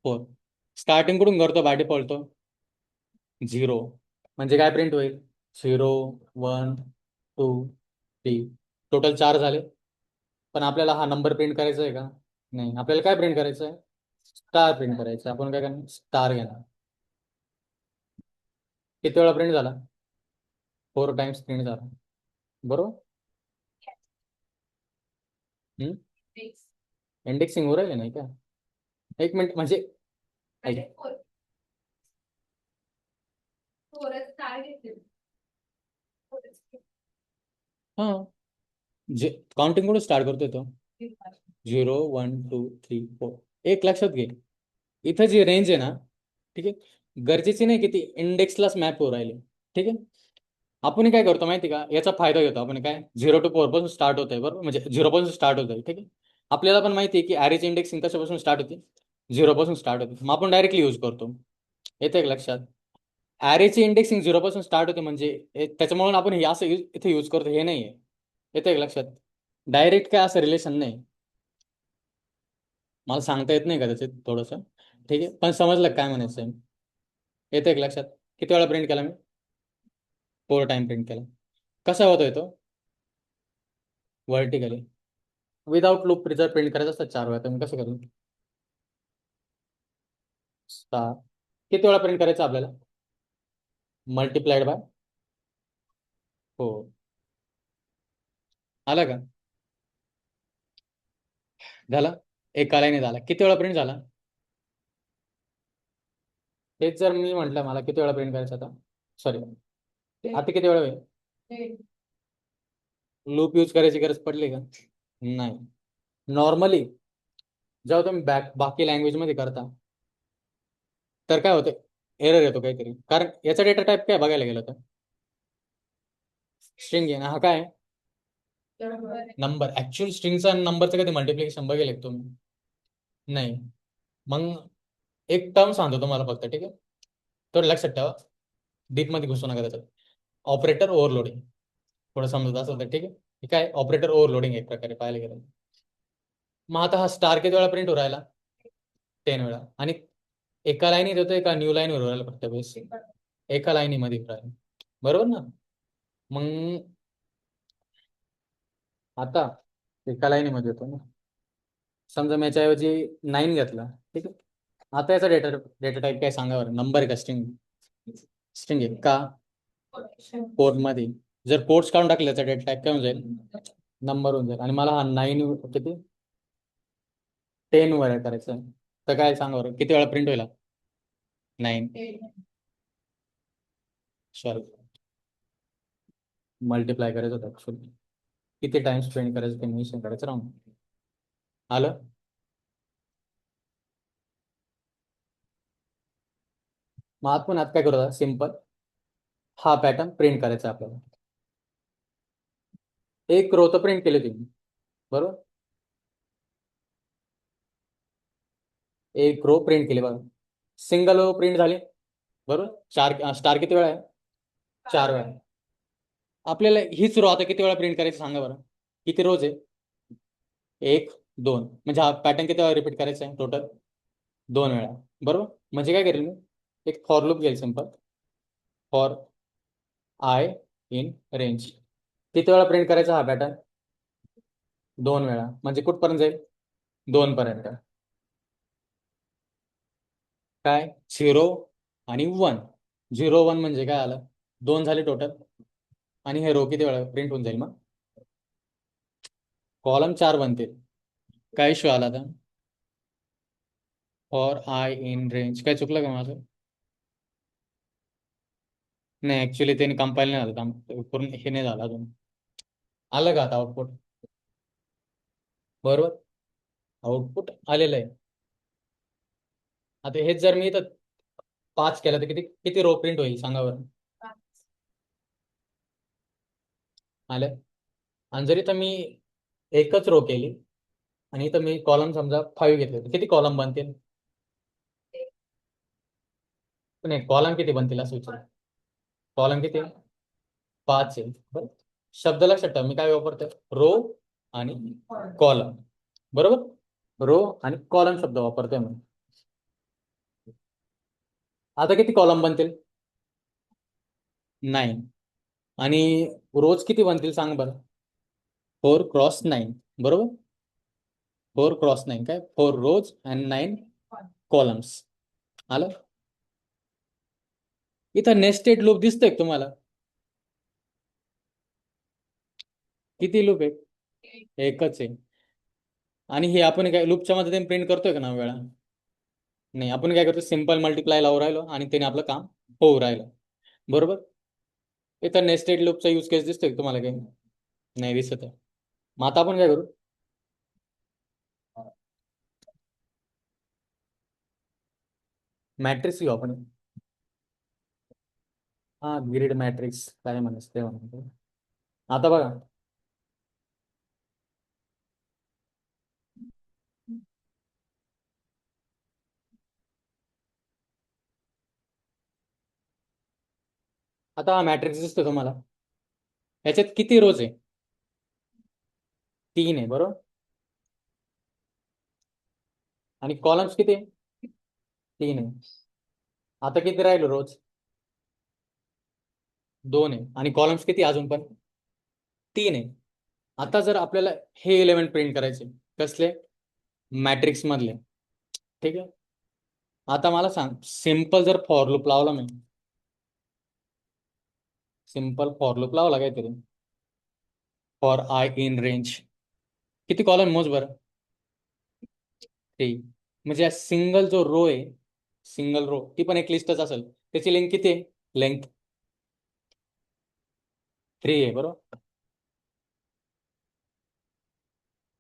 4. स्टार्टिंग कुठून करतो बाय डिफॉल्ट तो? 0. म्हणजे काय प्रिंट होईल? 0 1 2 3. टोटल 4 झाले. पण आपल्याला हा नंबर प्रिंट करायचा आहे का? नाही. आपल्याला काय प्रिंट करायचं आहे? स्टार प्रिंट करायचं. आपण काय करणार? स्टार घेणार. किती वेळा प्रिंट झाला? 4 टाइम्स प्रिंट झाला. बरोबर. इंडेक्सिंग हो राहिले नाही का? एक मिनिट, म्हणजे ऐक. हा, जे काउंटिंग कुठून स्टार्ट करतोय तो? 0 1 2 3 4. एक लक्षात घे, इथं जी रेंज आहे ना, ठीक आहे, गरजेची नाही की ती इंडेक्सलाच मॅप हो राहिली. ठीक आहे. आपण काय करतो माहिती का? याचा फायदा घेतो आपण. काय 0 to 4 पासून स्टार्ट होत आहे. बरोबर. म्हणजे 0 पासून स्टार्ट होत आहे. ठीक आहे. आपल्याला पण माहिती आहे की ॲरेची इंडेक्सिंग कशापासून स्टार्ट होते? 0 पासून स्टार्ट होते. मग आपण डायरेक्टली यूज करतो. येतं एक लक्षात? ॲरेची इंडेक्सिंग 0 पासून स्टार्ट होते, म्हणजे त्याच्यामुळे आपण हे असं इथे यूज करतो हे नाही आहे. येतं एक लक्षात? डायरेक्ट काय असं रिलेशन नाही. मला सांगता येत नाही का त्याचे थोडंसं. ठीक आहे, पण समजलं काय म्हणायचं आहे? येतं एक लक्षात? किती वेळा प्रिंट केला मी? 4 टाइम प्रिंट केला. कसा होतोय तो? व्हर्टिकली. विदाउट लूप जर प्रिंट करायचं असतं 4 वेळा, तर मी कसं करू? स्टार. किती वेळा प्रिंट करायचं आपल्याला? Multiplied by 4. आला का? झाला. एका लाईने झाला. किती वेळा प्रिंट झाला? तेच जर मी म्हटलं मला किती वेळा प्रिंट करायचं आता, सॉरी, आता किती वेळा होईल? लूप यूज करायची गरज पडली का? नाही. नॉर्मली जेव्हा तुम्ही बाकी लँग्वेज मध्ये करता, तर काय होतं? एरर येतो काहीतरी. कारण याचा डेटा टाईप काय बघायला गेलं तर स्ट्रिंग आहे ना. हा काय? नंबर. ऍक्च्युअल स्ट्रिंगचा नंबरचं कधी मल्टिप्लिकेशन बघेल का तुम्ही? नाही. मग एक टर्म सांगतो तुम्हाला फक्त, ठीक आहे, तो लक्षात ठेवा. डीप मध्ये घुसू नका त्याच्यात. Operator overloading. थोडं समजत असेल तर ठीक आहे. हे काय? ऑपरेटर ओव्हरलोडिंग एक प्रकारे पाहायला गेलं. मग आता हा स्टार किती वेळा प्रिंट हो राहिला? 10 वेळा. आणि एका लाईनीत होतोय का न्यू लाईन वर राहिला प्रत्येक वेळेस? एका लाईनीमध्ये राहिला. बरोबर ना? मग आता एका लाईनीमध्ये होतो ना. समजा मी याच्याऐवजी 9 घेतला, ठीक आहे. आता याचा डेटा डेटा टाईप काय सांगा बरं? नंबर आहे का स्ट्रिंग? स्ट्रिंग आहे का? कोड मध्ये. जर कोड्स काढून टाकले, याचा डेटा टाईप काय होऊन जाईल? नंबर होऊन जाईल आणि मला हा 9 किती 10 वर करायचं आहे. तर काय सांगा बरं किती वेळा प्रिंट होईल 9 सॉरी मल्टिप्लाय करायचं होतं ऍक्च्युली किती टाइम स्पेंड करायचं ते मेन्शन करायचं राहून आलं. मग आपण आता काय करू सिम्पल हा पॅटर्न प्रिंट करायचा आहे आपल्याला. एक रो तर प्रिंट केली तुम्ही बरोबर. एक रो प्रिंट केली बघा. सिंगल रो प्रिंट झाली बरोबर. चार स्टार किती वेळा आहे 4 वेळा. आपल्याला हीच रो आता किती वेळा प्रिंट करायची सांगा बरं. किती रोज आहे 1 2 म्हणजे हा पॅटर्न किती वेळा रिपीट करायचा आहे टोटल 2 वेळा बरोबर. म्हणजे काय करेल मी एक फॉर लूप घेईल simple for I in range किती वेळा प्रिंट करायचा हा पॅटर्न 2 वेळा म्हणजे कुठपर्यंत जाईल 2 पर्यंत. काय 0 आणि 1 0 1 म्हणजे काय आलं 2 झाले टोटल. आणि हे रो किती वेळा प्रिंट होऊन जाईल मग कॉलम 4 बनतील. काय इश्यू आला आता फॉर आय इन रेंज काय चुकलं का माझं. नाही ऍक्च्युली त्याने कंपाईल नाही झालं पूर्ण हे नाही झालं अजून. आलं का आता आउटपुट बरोबर. आउटपुट आलेलं आहे. आता हेच जर मी इथं 5 केलं तर किती किती रो प्रिंट होईल सांगा बरं. आलं. आणि जरी तर मी एकच रो केली आणि इथं मी कॉलम समजा 5 घेतले तर किती कॉलम बनतील. नाही कॉलम किती बनतील असं विचार. कॉलम किती 5 आहे बरं. शब्द लक्षात ठेवा मी काय वापरतो रो आणि कॉलम बरोबर. रो आणि कॉलम शब्द वापरतोय मी. आता किती कॉलम बनतील 9 आणि रोज किती बनतील सांग बरं 4 × 9 बरोबर. 4 × 9 काय 4 रोज अँड 9 कॉलम्स. आलं. इथं नेस्टेड लूप दिसतोय का तुम्हाला किती लूप आहे एकच आहे. आणि हे आपण काय लूपच्या मदतीने प्रिंट करतोय का 9 वेळा. नाही आपण काय करतो सिम्पल मल्टिप्लाय लावून राहिलो आणि त्याने आपलं काम होऊ राहिलं बरोबर. इथं नेस्टेड लूपचा यूज केस दिसतोय का तुम्हाला काही नाही दिसत आहे. मग आता आपण काय करू मॅट्रिक्स घेऊ आपण. हा ग्रिड मॅट्रिक्स काय म्हणायचं ते म्हणतो. आता बघा आता हा मॅट्रिक्स दिसतो तुम्हाला याच्यात किती रोज आहे 3 आहे बरोबर. आणि कॉलम्स किती आहे 3 आहे. आता किती राहिलो रोज 2 आहे आणि कॉलम्स किती अजून पण 3 आहे. आता जर आपल्याला हे एलिमेंट प्रिंट करायचे कसले मॅट्रिक्स मधले ठीक आहे. आता मला सांग सिम्पल जर फॉर लूप लावला मी सिम्पल फॉर लूप लावला काहीतरी फॉर आय इन रेंज किती कॉलम मोज बरं 3 म्हणजे सिंगल जो रो आहे सिंगल रो ती पण एक लिस्टच असेल त्याची लेंथ किती आहे लेंथ 3 आहे बरोबर.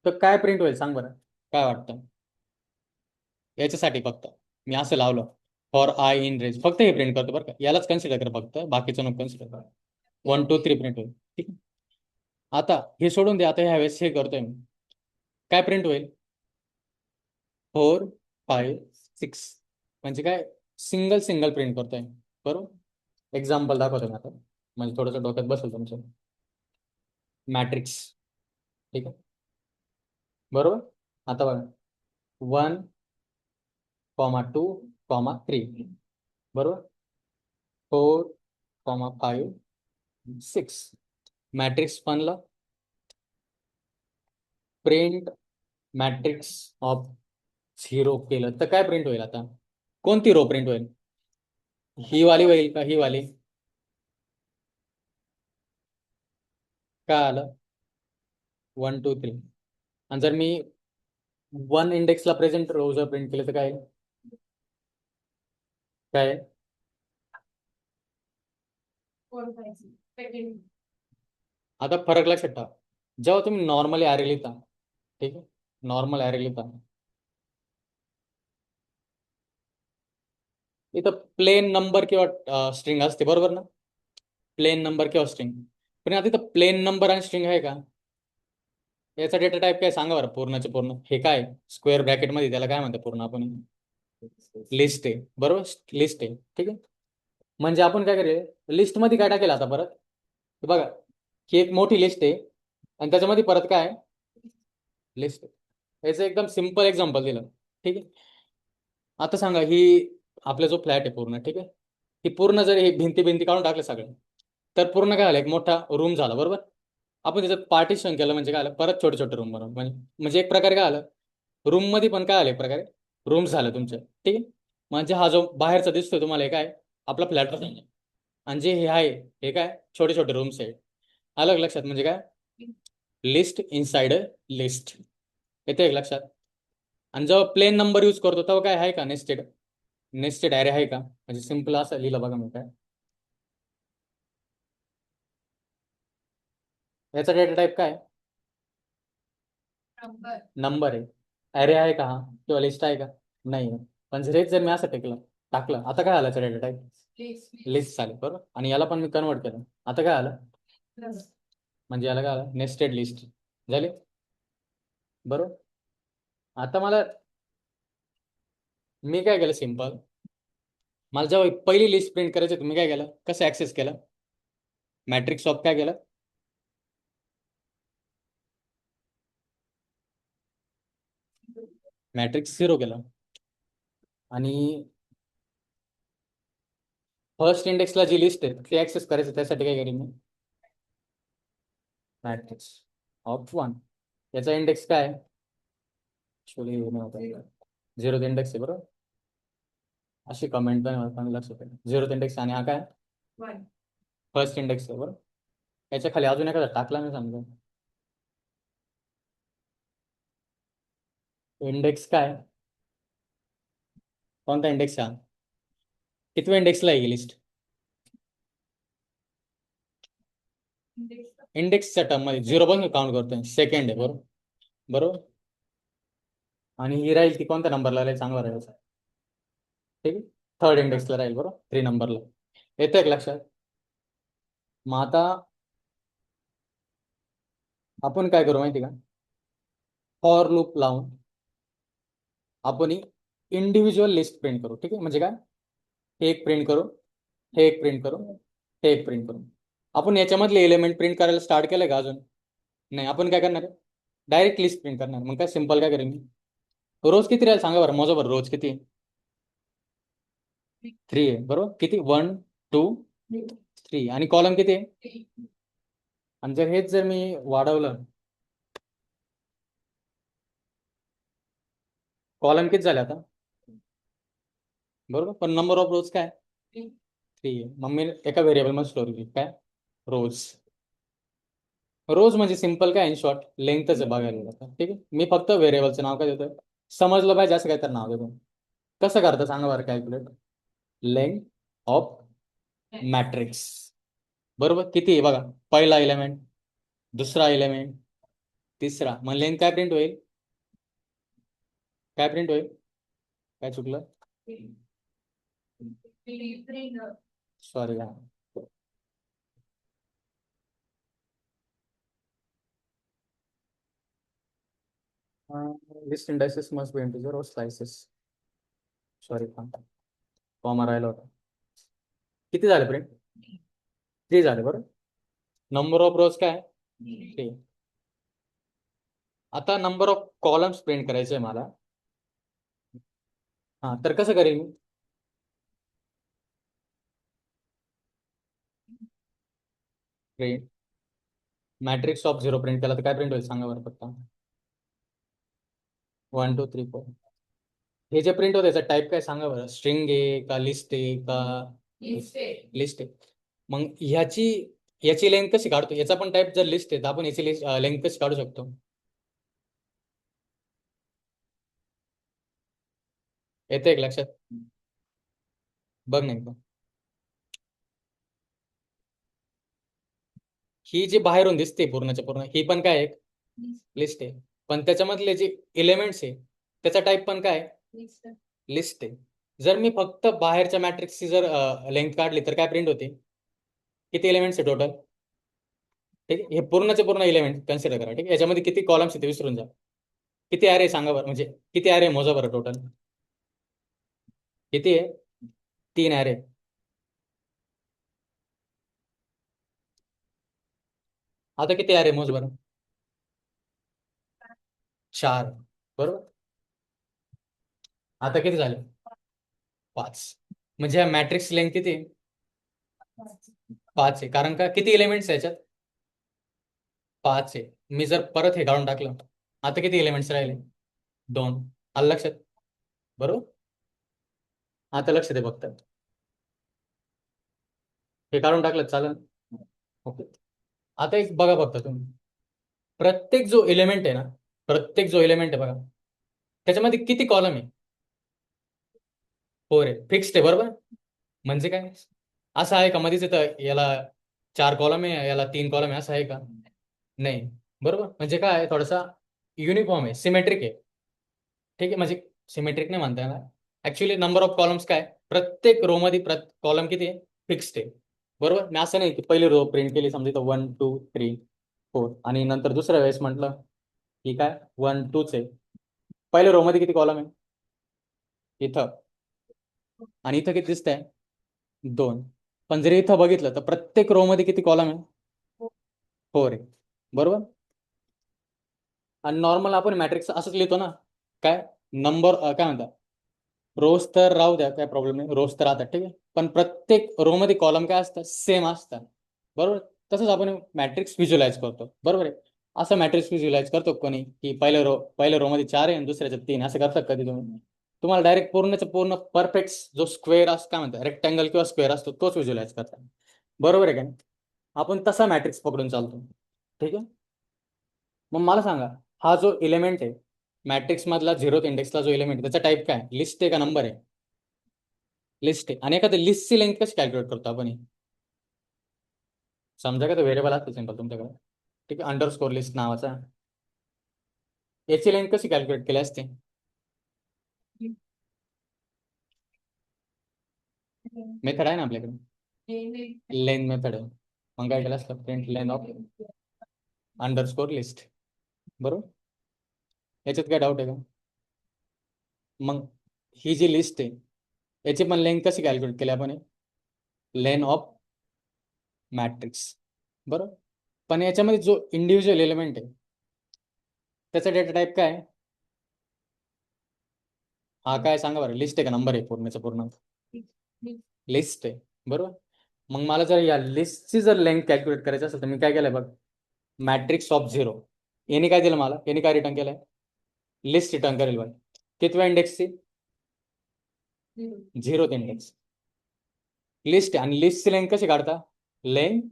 तर काय प्रिंट होईल सांग बरं काय वाटतं याच्यासाठी फक्त मी असं लावलं फॉर आय इन रेंज फक्त हे प्रिंट करतो बरं का यालाच कन्सिडर कर फक्त बाकीचं नको कन्सिडर कर 1 2 3 प्रिंट होईल ठीक आहे. आता हे सोडून दे आता ह्या वेळेस हे करतोय मी काय प्रिंट होईल 4 5 6 म्हणजे काय सिंगल सिंगल प्रिंट करतोय बरोबर. एक्झाम्पल दाखवतो मी आता म्हणजे थोडंसं डोक्यात बसेल तुमच्या मॅट्रिक्स ठीक आहे बरोबर. आता बघा 1 2 3 बरोबर 4 5 6 मॅट्रिक्स बनला. प्रिंट मॅट्रिक्स ऑफ 0 केलं तर काय प्रिंट होईल आता कोणती रो प्रिंट होईल ही वाली होईल का ही वाली काय आलं 1 2 3. आणि जर मी 1 इंडेक्सला प्रेझेंट रो जर प्रिंट केलं तर काय आहे? काय आहे? 4 5 सेकंड. आता फरक लक्षात ठेवा. जेव्हा तुम्ही नॉर्मली ॲरे लिहिता, ठीक आहे, नॉर्मल ॲरे लिहिता, इथं प्लेन नंबर किंवा स्ट्रिंग असते, बरोबर ना? प्लेन नंबर किंवा स्ट्रिंग. पण आता इथं प्लेन नंबर आणि स्ट्रिंग आहे का? याचा डेटा टाईप काय सांगा बरं, पूर्णचे पूर्ण. हे काय स्क्वेअर ब्रॅकेटमध्ये त्याला काय म्हणतात पूर्ण आपण? लिस्ट आहे, बरोबर, लिस्ट आहे, ठीक आहे. म्हणजे आपण काय करेल, लिस्टमध्ये काय टाकेल आता परत? हे बघा, ही एक मोठी लिस्ट आहे आणि त्याच्यामध्ये परत काय आहे? लिस्ट आहे. याचं एकदम सिम्पल एक्झाम्पल दिलं, ठीक आहे. आता सांगा, ही आपला जो फ्लॅट आहे पूर्ण, ठीक आहे, ही पूर्ण जर हे भिंती भिंती काढून टाकलं सगळं, तर पूर्ण काय झालं, एक मोठा रूम झाला, बरोबर. आपण त्याच्यात पार्टिशन केलं म्हणजे काय आलं, परत छोटे छोटे रूम बनवून, म्हणजे एक प्रकारे काय आलं, रूम मध्ये पण काय आलं, एक प्रकारे रूम्स झालं तुमच्या, ठीक आहे. म्हणजे हा जो बाहेरचा दिसतोय तुम्हाला, हे काय आपला फ्लॅट, आणि जे हे आहे हे काय छोटे छोटे रूम्स आहे. अलग लक्षात, म्हणजे काय, लिस्ट इनसाइड अ लिस्ट. येते एक लक्षात. आणि जेव्हा प्लेन नंबर यूज करतो तेव्हा काय आहे का, नेस्टेड नेस्टेड ॲरे आहे का? म्हणजे सिम्पल असं लिहिलं बघा मी काय, याचा डेटा टाईप काय? नंबर. नंबर आहे. ॲरे आहे का हा, किंवा लिस्ट आहे का? नाही आहे. पण हेच जर मी असं टाकलं, आता काय आलं डेटा टाईप? लिस्ट. लिस्ट चालेल, बरोबर. आणि याला पण मी कन्वर्ट केलं, आता काय आलं? म्हणजे याला काय आलं, नेस्टेड लिस्ट झाली, बरोबर. आता मी काय केलं, सिम्पल, मला जेव्हा पहिली लिस्ट प्रिंट करायची तुम्ही काय केलं, कसं ऍक्सेस केलं? मॅट्रिक्स ऑफ काय केलं? मॅट्रिक्स 0 केलं. आणि फर्स्ट इंडेक्सला जी लिस्ट आहे ती ऍक्सेस करायचं, त्यासाठी काय करेन मी, मॅट्रिक्स ऑफ 1. याचा इंडेक्स काय आहे? ऍक्च्युली 0th इंडेक्स आहे, बरोबर. अशी कमेंट पण मला लक्षात आहे, 0th इंडेक्स. आणि हा काय, 1 फर्स्ट इंडेक्स आहे, बरोबर. याच्या खाली अजून एखादा टाकला मी समजा, इंडेक्स काय, कोणता इंडेक्स आहे, कितव्या इंडेक्सला आहे ही लिस्ट? इंडेक्स. इंडेक्सच्या टर्म मध्ये 0 पण काउंट करतोय, सेकंड आहे, बरोबर, बरोबर. आणि ही राहील ती कोणत्या नंबरला राहील, चांगला राहील, ठीक आहे, थर्ड इंडेक्सला राहील, बरोबर, 3 नंबरला. येतं एक लक्षात. मग आता आपण काय करू माहिती का, फॉर लूप लावून आपण इंडिव्हिज्युअल लिस्ट प्रिंट करू, ठीक आहे. म्हणजे काय, हे एक प्रिंट करू, हे एक प्रिंट करू, हे एक प्रिंट करू. आपण याच्यामधले एलिमेंट प्रिंट करायला स्टार्ट केलं का अजून? नाही. आपण काय करणार आहे, डायरेक्ट लिस्ट प्रिंट करणार. मग काय सिम्पल काय करेन मी, रोज किती राहील सांगा बरं, मोजा बरं, रोज किती? 3 आहे, बरोबर. किती, 1 2 3. आणि कॉलम किती आहे? आणि जर हेच जर मी वाढवलं, कॉलम किती झाले आता, बरोबर. पण नंबर ऑफ रोज काय, 3 आहे. मग मी एका व्हेरिएबल मध्ये स्टोअर केली, काय, रोज. रोज म्हणजे सिम्पल काय, इन शॉर्ट लेंथच आहे बघायला आता, ठीक आहे. मी फक्त व्हेरिएबलचं नाव काय देतोय, समजलं पाहिजे असं काय तर नाव देतो. कसं करतं सांगा बरं, कॅल्क्युलेट लेंथ ऑफ मॅट्रिक्स, बरोबर. किती आहे बघा, पहिला एलिमेंट, दुसरा एलिमेंट, तिसरा. मग लेंथ काय प्रिंट होईल, काय प्रिंट होईल, काय चुकलं, sorry, list indices must be integer और स्लाइसेस, सॉरी कॉमा राहिला होता. किती झाले प्रिंट, 3 झाले, बरोबर. नंबर ऑफ रोज काय, 3. आता नंबर ऑफ कॉलम्स प्रिंट करायचे आहे मला. हा, तर कसं करेल मी, प्रिंट मॅट्रिक्स ऑफ 0 प्रिंट केला तर काय प्रिंट होईल सांगा बरं फक्त, 1 2 3 4. हे जे प्रिंट होतं याचा टाईप काय सांगा बरं, स्ट्रिंग आहे का, लिस्ट आहे का, लिस्ट आहे. लिस्ट आहे. मग ह्याची याची लेंथ कशी काढतो, याचा पण टाईप जर लिस्ट आहे तर आपण याची लेंथ कशी काढू शकतो? येते एक लक्षात? बघ नाही का, ही जी बाहेरून दिसते पूर्णच्या पूर्ण ही पण काय एक लिस्ट आहे, पण त्याच्यामधले जे एलिमेंट्स आहे त्याचा टाईप पण काय लिस्ट आहे. जर मी फक्त बाहेरच्या मॅट्रिक्सची जर लेंथ काढली तर काय प्रिंट होते? किती एलिमेंट्स आहे टोटल? ठीक आहे, हे पूर्णचे पूर्ण एलिमेंट कन्सिडर करा. ठीक आहे, याच्यामध्ये किती कॉलम्स ते विसरून जा. किती ॲरे सांगा बरं, म्हणजे किती ॲरे मोजा बरं टोटल किती आहे? 3 ॲरे. आता किती ॲरे मोज बरं? 4. बरोबर. आता किती झाले? 5. म्हणजे या मॅट्रिक्स लेंथ किती आहे? 5 आहे. कारण का किती एलिमेंट्स याच्यात? 5 आहे. मी जर परत हे काढून टाकलं आता किती एलिमेंट्स राहिले? 2. आलं लक्षात? बरोबर. आता लक्ष दे फक्त, हे काढून टाकलं चालेल? ओके. आता एक बघा फक्त तुम्ही, प्रत्येक जो एलिमेंट आहे ना, प्रत्येक जो एलिमेंट आहे बघा, त्याच्यामध्ये किती कॉलम आहे? 4 आहे. फिक्स्ड आहे बरोबर. म्हणजे काय, असं आहे का मध्येच इथं याला 4 कॉलम आहे याला 3 कॉलम आहे, असं आहे का? नाही. बरोबर. म्हणजे काय आहे, थोडासा युनिफॉर्म आहे, सिमेट्रिक आहे. ठीक आहे, म्हणजे सिमेट्रिक नाही म्हणता येणार. ऍक्च्युली नंबर ऑफ कॉलम्स काय, प्रत्येक रो मध्ये कॉलम किती आहे? फिक्स्ड आहे. बरोबर. मी असं नाही की पहिली रो प्रिंट केली समजा इथं 1 2 3 4 आणि नंतर दुसऱ्या वेळेस म्हटलं की काय 1 2च आहे. पहिल्या रो मध्ये किती कॉलम आहे? इथं. आणि इथं किती दिसत आहे? 2. पण जर इथं बघितलं तर प्रत्येक रो मध्ये किती कॉलम आहे? 4 आहे. बरोबर. आणि नॉर्मल आपण मॅट्रिक्स असंच लिहितो ना, काय नंबर काय म्हणतात, रोज तर राहू द्या, काय प्रॉब्लेम नाही, रोज तर राहतात. ठीक आहे, पण प्रत्येक रो मध्ये कॉलम काय असतात? सेम असतात. बरोबर. तसंच आपण मॅट्रिक्स व्हिज्युअलाइज करतो. बरोबर आहे. असं मॅट्रिक्स व्हिज्युअलाइज करतो कोणी की पहिल्या रो मध्ये 4 आहे आणि दुसऱ्याच्यात 3, असं करतात कधी तुम्ही? तुम्हाला डायरेक्ट पूर्णच्या पूर्ण परफेक्ट जो स्क्वेअर असतो, काय म्हणतात, रेक्टँगल किंवा स्क्वेअर असतो तोच व्हिज्युअलाइज करतात. बरोबर आहे का नाही? आपण तसा मॅट्रिक्स पकडून चालतो. ठीक आहे. मग मला सांगा, हा जो एलिमेंट आहे मॅट्रिक्स मधला 0th इंडेक्सला जो एलिमेंट त्याचा टाईप काय, लिस्ट आहे का नंबर आहे? लिस्ट आहे. आणि एखाद्या लिस्टची लेंथ कशी कॅल्क्युलेट करतो आपण हे? समजा का तो व्हेरिएबल असतो सिंपल तुमच्याकडे. ठीक आहे, अंडरस्कोर लिस्ट नावाचा. याची लेंथ कशी कॅल्क्युलेट केली असते? मेथड आहे ना आपल्याकडे, लेंथ मेथड आहे. मग काय केलं असतं, print length of underscore list. बरोबर. याच्यात काय डाऊट आहे का? मग ही जी लिस्ट आहे याची पण लेंथ कशी कॅल्क्युलेट केली आपण? Length of matrix. बरोबर. पण याच्यामध्ये जो इंडिव्हिज्युअल एलिमेंट आहे त्याचा डेटा टाईप काय आहे? हा काय सांगा बरं, लिस्ट आहे का नंबर आहे पूर्णचा पूर्ण? लिस्ट आहे. बरोबर. मग मला जर या लिस्टची जर लेंथ कॅल्क्युलेट करायची असेल तर मी काय केलंय बघ, मॅट्रिक्स ऑफ 0. याने काय दिलं मला, याने काय रिटर्न केलंय? लिस्ट रिटर्न करेल बघ. कितव्या इंडेक्सची? 0th index. लिस्ट आहे आणि लिस्टची लेंथ कशी काढता? Length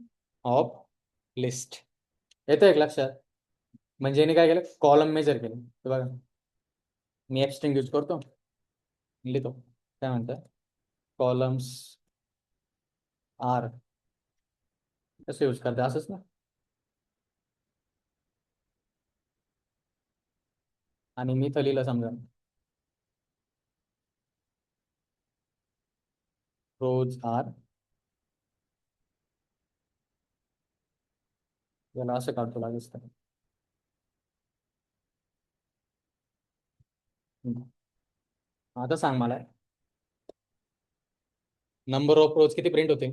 of list. येतं एक लक्षात? म्हणजे याने काय केलं, कॉलम मेजर केले. हे बघा, मी एफ यूज करतो, लिहितो काय म्हणतात, कॉलम्स आर कसं यूज करते, असंच ना. आणि मी तर लिहिलं समजा रोज आर, याला असं काढतो लागेल तर. आता सांग मला, नंबर ऑफ रोज किती प्रिंट होते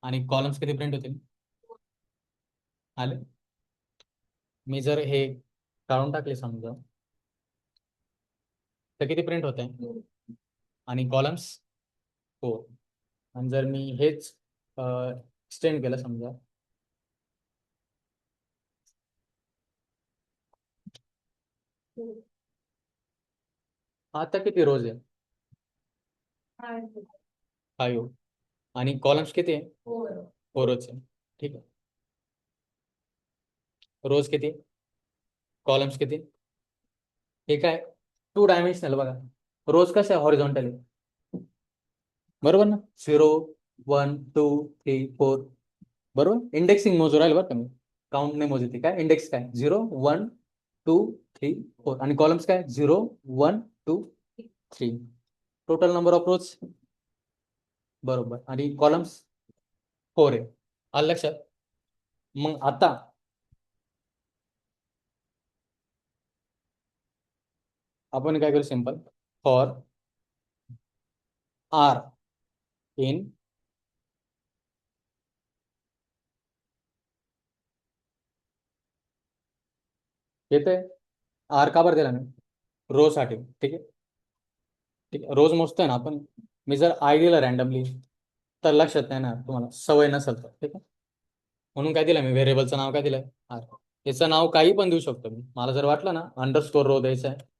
आणि कॉलम्स किती प्रिंट होते? आले. मी जर हे काढून टाकले समजा तर किती प्रिंट होते? आणि कॉलम्स 4. आणि जर मी हेच एक्सटेंड केलं समजा, आता किती रोज आहे? 5. आणि कॉलम्स किती आहे? फोर. 4च आहे. ठीक आहे. रोज किती? कॉलम्स किती? हे काय 2 डायमेन्शनल बघा. रोज कसं आहे? हॉरिझॉन्टल आहे. बरोबर ना? 0 1 2 3 4. बरोबर. इंडेक्सिंग मोजू राहील बरं का मी. काउंट नाही मोजते. काय इंडेक्स काय? 0 1 2 3 4. आणि कॉलम्स काय? 0 1 2 3. टोटल नंबर ऑफ रोज. बरोबर. आणि कॉलम्स 4 आहे. आलं लक्षात? मग आता आपण काय करू? सिंपल फॉर आर इन येते आर का बरं दिला मी? रो साठी. ठीक आहे. ठीक आहे. रोज मोजतोय ना आपण. मी जर आय दिला रॅन्डमली तर लक्षात नाही ना, तुम्हाला सवय नसेल तर. ठीक आहे. म्हणून काय दिलं मी? व्हेरिएबलचं नाव काय दिलंय? आर. याचं नाव काही पण देऊ शकतो मी. मला जर वाटलं ना अंडरस्कोर रो द्यायचं आहे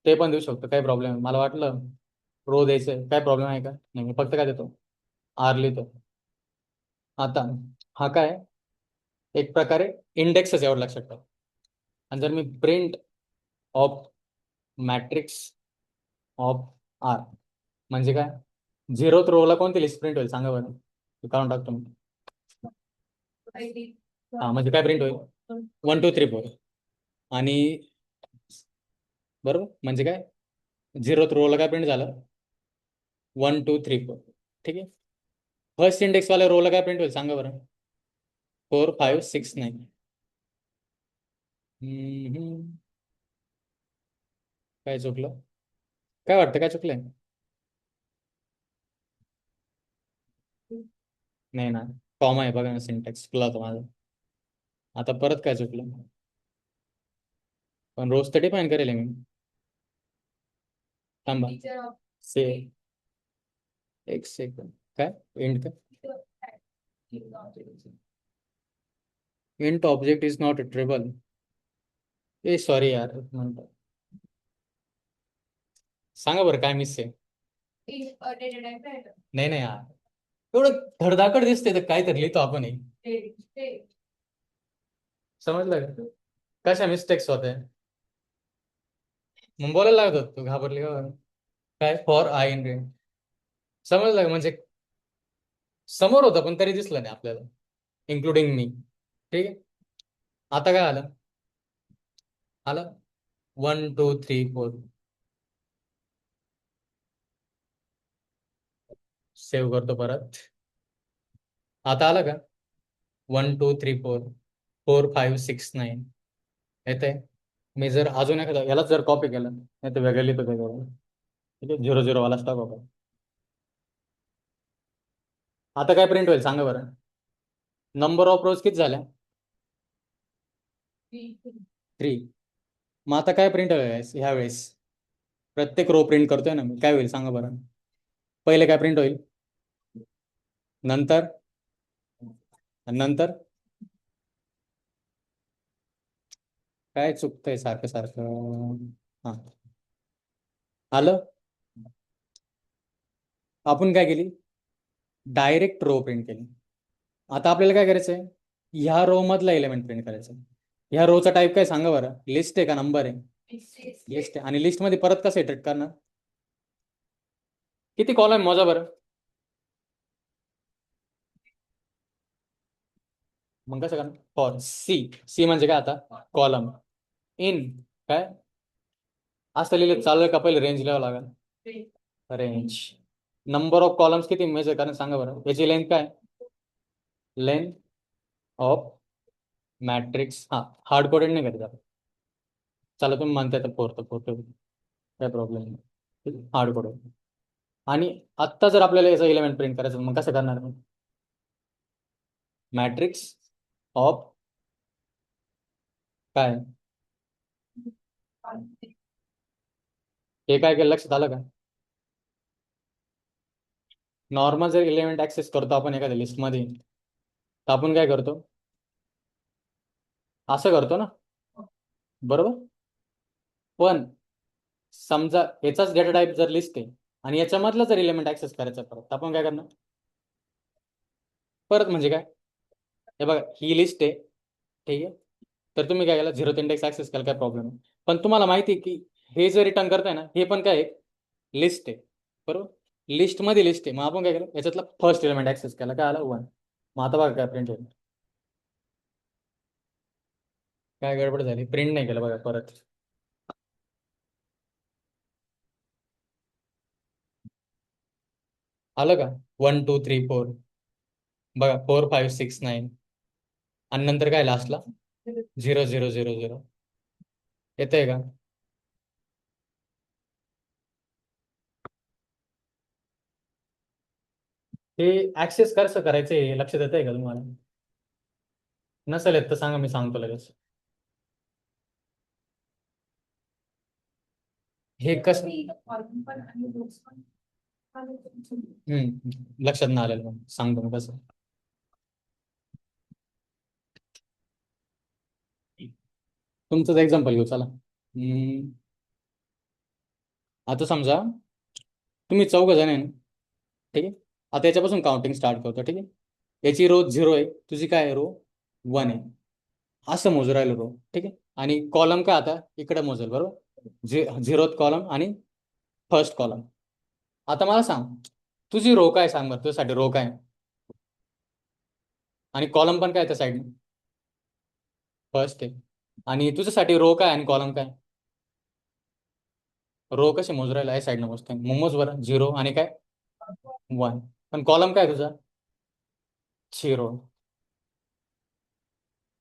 ते पण देऊ शकतो. काही प्रॉब्लेम आहे. मला वाटलं रो द्यायचंय, काय प्रॉब्लेम आहे का? नाही. मी फक्त काय देतो? आर लिहितो. आता हा काय एक प्रकारे इंडेक्सच एवढं लक्षात ठेवा. आणि जर मी print of matrix of R म्हणजे काय? 0th रोला कोणती लिस्ट प्रिंट होईल सांगा बरं? ते काढून टाकतो मी. हा म्हणजे काय प्रिंट होईल? 1 2 3 4. आणि बरोबर म्हणजे काय? 0th रोला काय प्रिंट झालं? 1 2 3 4. ठीक आहे. फर्स्ट इंडेक्स वाल्या रोला काय प्रिंट होईल सांगा बरं? 4 5 6 9. काय चुकलं? काय वाटतं काय चुकलंय? नाही ना. कॉमा आहे बघा ना, सिंटॅक्स चुकला होता माझा. आता परत काय चुकलं? पण रोज तर डिफाईन करेल मी. थांबा. से एक सेकंड. काय इंट काय? Int object is not iterable. ए सॉरी यार, म्हणतो. सांगा बरं काय मिस आहे? नाही नाही यार, एवढं धडधाकड दिसते तर काय तर लिहितो आपण हे. समजलं का? कशा मिस्टेक्स होते? मग बोलायला लागत होत, तू घाबरली का बरं? काय फॉर आय इन रेंज? समजलं का? म्हणजे समोर होतं पण तरी दिसलं नाही आपल्याला, इन्क्लुडिंग मी. ठीक आहे. आता काय आलं? आलं 1 2 3 4. सेव्ह करतो परत. आता आलं का? 1 2 3 4 4 5 6 9 येते. मी जर अजून एखादा याला जर कॉपी केलं नाही तर वेगळं लिहितो वेगळं. ठीक आहे. 0 0 वाला स्टॉक होता. आता काय प्रिंट होईल सांगा बरं? नंबर ऑफ रोज किती झाल्या? 3. मग आता काय प्रिंट होईल ह्या वेळेस? प्रत्येक रो प्रिंट करतोय ना मी, काय होईल सांगा बरं? पहिले काय प्रिंट होईल? नंतर नंतर काय चुकतंय सारखं सारखं? हा आलं. आपण काय केली? डायरेक्ट रो प्रिंट केली. आता आपल्याला काय करायचंय? ह्या रो मधला एलिमेंट प्रिंट करायचा. ह्या रोचा टाईप काय सांगा बरं? लिस्ट आहे का नंबर आहे? लिस्ट आहे. आणि लिस्ट मध्ये परत कसं इटरेट करणार? किती कॉलम मोजा बरं? मग कसं करणार? For C. सी म्हणजे काय आता? कॉलम. इन काय असं लिहिलं चालेल का? पहिले रेंज लिहावं लागेल. रेंज. नंबर ऑफ कॉलम्स किती मेजर कारण सांगा बरं? याची लेंथ काय? Length of matrix. हा हार्ड कोडेड नाही करत आपण. चला तुम्ही म्हणताय तर फोर तर फोर काय प्रॉब्लेम नाही. Hard coded. आणि आत्ता जर आपल्याला याचा एलिमेंट प्रिंट करायचं मग कसं करणार? मॅट्रिक्स ऑफ काय? हे काय केलं लक्षात आलं का? नॉर्मल जर एलिमेंट ऍक्सेस करतो आपण एखाद्या लिस्टमध्ये तर आपण काय करतो? असं करतो ना, बरोबर? पण समजा याचाच डेटा टाईप जर लिस्ट आहे आणि याच्यामधला जर एलिमेंट ऍक्सेस करायचा परत तर आपण काय करणार? परत म्हणजे काय, हे बघा ही लिस्ट आहे, ठीक आहे. तर तुम्ही काय केलं, झिरोथ इंडेक्स ऍक्सेस केला, काय प्रॉब्लेम नाही. पण तुम्हाला माहिती आहे की हे जे रिटर्न करताय ना, हे पण काय लिस्ट आहे, बरोबर. लिस्टमध्ये लिस्ट आहे, मग आपण काय केलं, याच्यातला फर्स्ट एलिमेंट ऍक्सेस केला, काय आला 1. मग आता बघा काय प्रिंट होईल, काय गडबड झाली, प्रिंट नाही केलं बघा परत. आलं का 1 2 3 4, बघा 4 5 6 9, आणि नंतर काय लास्टला 0 0 0 0. येतंय का? हे ऍक्सेस कसं करायचं हे लक्षात येतंय का तुम्हाला? नसेल येत तर सांगा, मी सांगतो लगेच. हे कसं कॉलम पण आणि रोज पण लक्षात नाही आलेलं, मग सांगतो मी कसं. तुमचंच एक्झाम्पल घेऊ चला. आता समजा तुम्ही 4 जण आहे ना, ठीक आहे. आता याच्यापासून काउंटिंग स्टार्ट करतो, ठीक आहे. याची रो 0 आहे, तुझी काय आहे रो 1 आहे, असं मोजू राहिलं रो, ठीक आहे. आणि कॉलम काय आता इकडे मोजेल, बरोबर. 0th कॉलम आणि फर्स्ट कॉलम. आता मला सांग, तुझी रो काय, सांग बरं तुझ्यासाठी रो काय, आणि कॉलम पण काय त्या साईडने फर्स्ट आहे. आणि तुझ्यासाठी रो काय आणि कॉलम काय, रो कसे मोजू राहिला, या साईडनं मोजतोय, मग मोज बरं 0 आणि काय 1. पण कॉलम काय तुझा 0,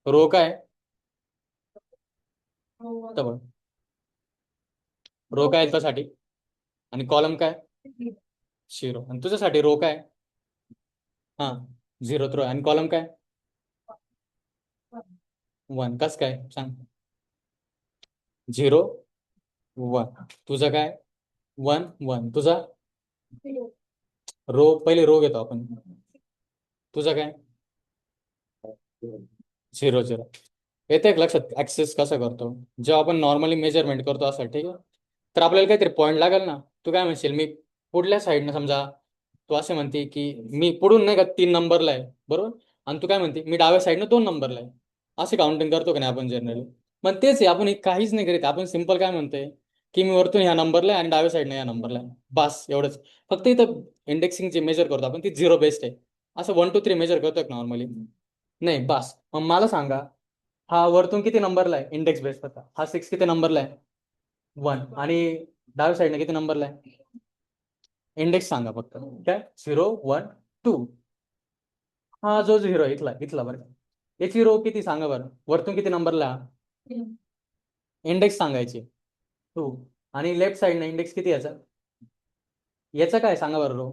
रो काय तर बघ, रो काय आहे त्यासाठी, आणि कॉलम काय 0, आणि तुझ्यासाठी रो काय, हा 0 रो, आणि कॉलम काय 1. कस काय सांग, 0 1, तुझं काय 1 1, तुझा रो, पहिले रो घेतो आपण, तुझं काय 0 0. येते एक लक्षात ऍक्सेस कसं करतो, जेव्हा आपण नॉर्मली मेजरमेंट करतो असं, ठीक आहे. तर आपल्याला काहीतरी पॉईंट लागेल ना, तू काय म्हणशील, मी पुढल्या साईडनं समजा, तू असे म्हणते की मी पुढून नाही का 3 नंबरला आहे, बरोबर. आणि तू काय म्हणते मी डाव्या साईडनं 2 नंबरला आहे, असे काउंटिंग करतो का नाही आपण जनरली. पण तेच आहे, आपण हे काहीच नाही करीत, आपण सिम्पल काय म्हणतोय की मी वरतून ह्या नंबरला आहे आणि डाव्या साईडनं या नंबरला आहे, बस एवढंच. फक्त इथं इंडेक्सिंग जे मेजर करतो आपण ती 0 बेस्ड आहे, असं 1 2 3 मेजर करतोय नॉर्मली नाही, बस. मग मला सांगा, हा वरतून किती नंबरला आहे इंडेक्स बेस होता, हा 6 किती नंबरला आहे 1, आणि डाव्या साईडने किती नंबरला आहे, इंडेक्स सांगा फक्त, काय 0 1 2. हा जो 0 आहे इथला इथला बरं, याची रो किती सांगा बरं, वरतून किती नंबरला, इंडेक्स सांगायची 2, आणि लेफ्ट साईडने इंडेक्स किती याचा काय सांगा बरं,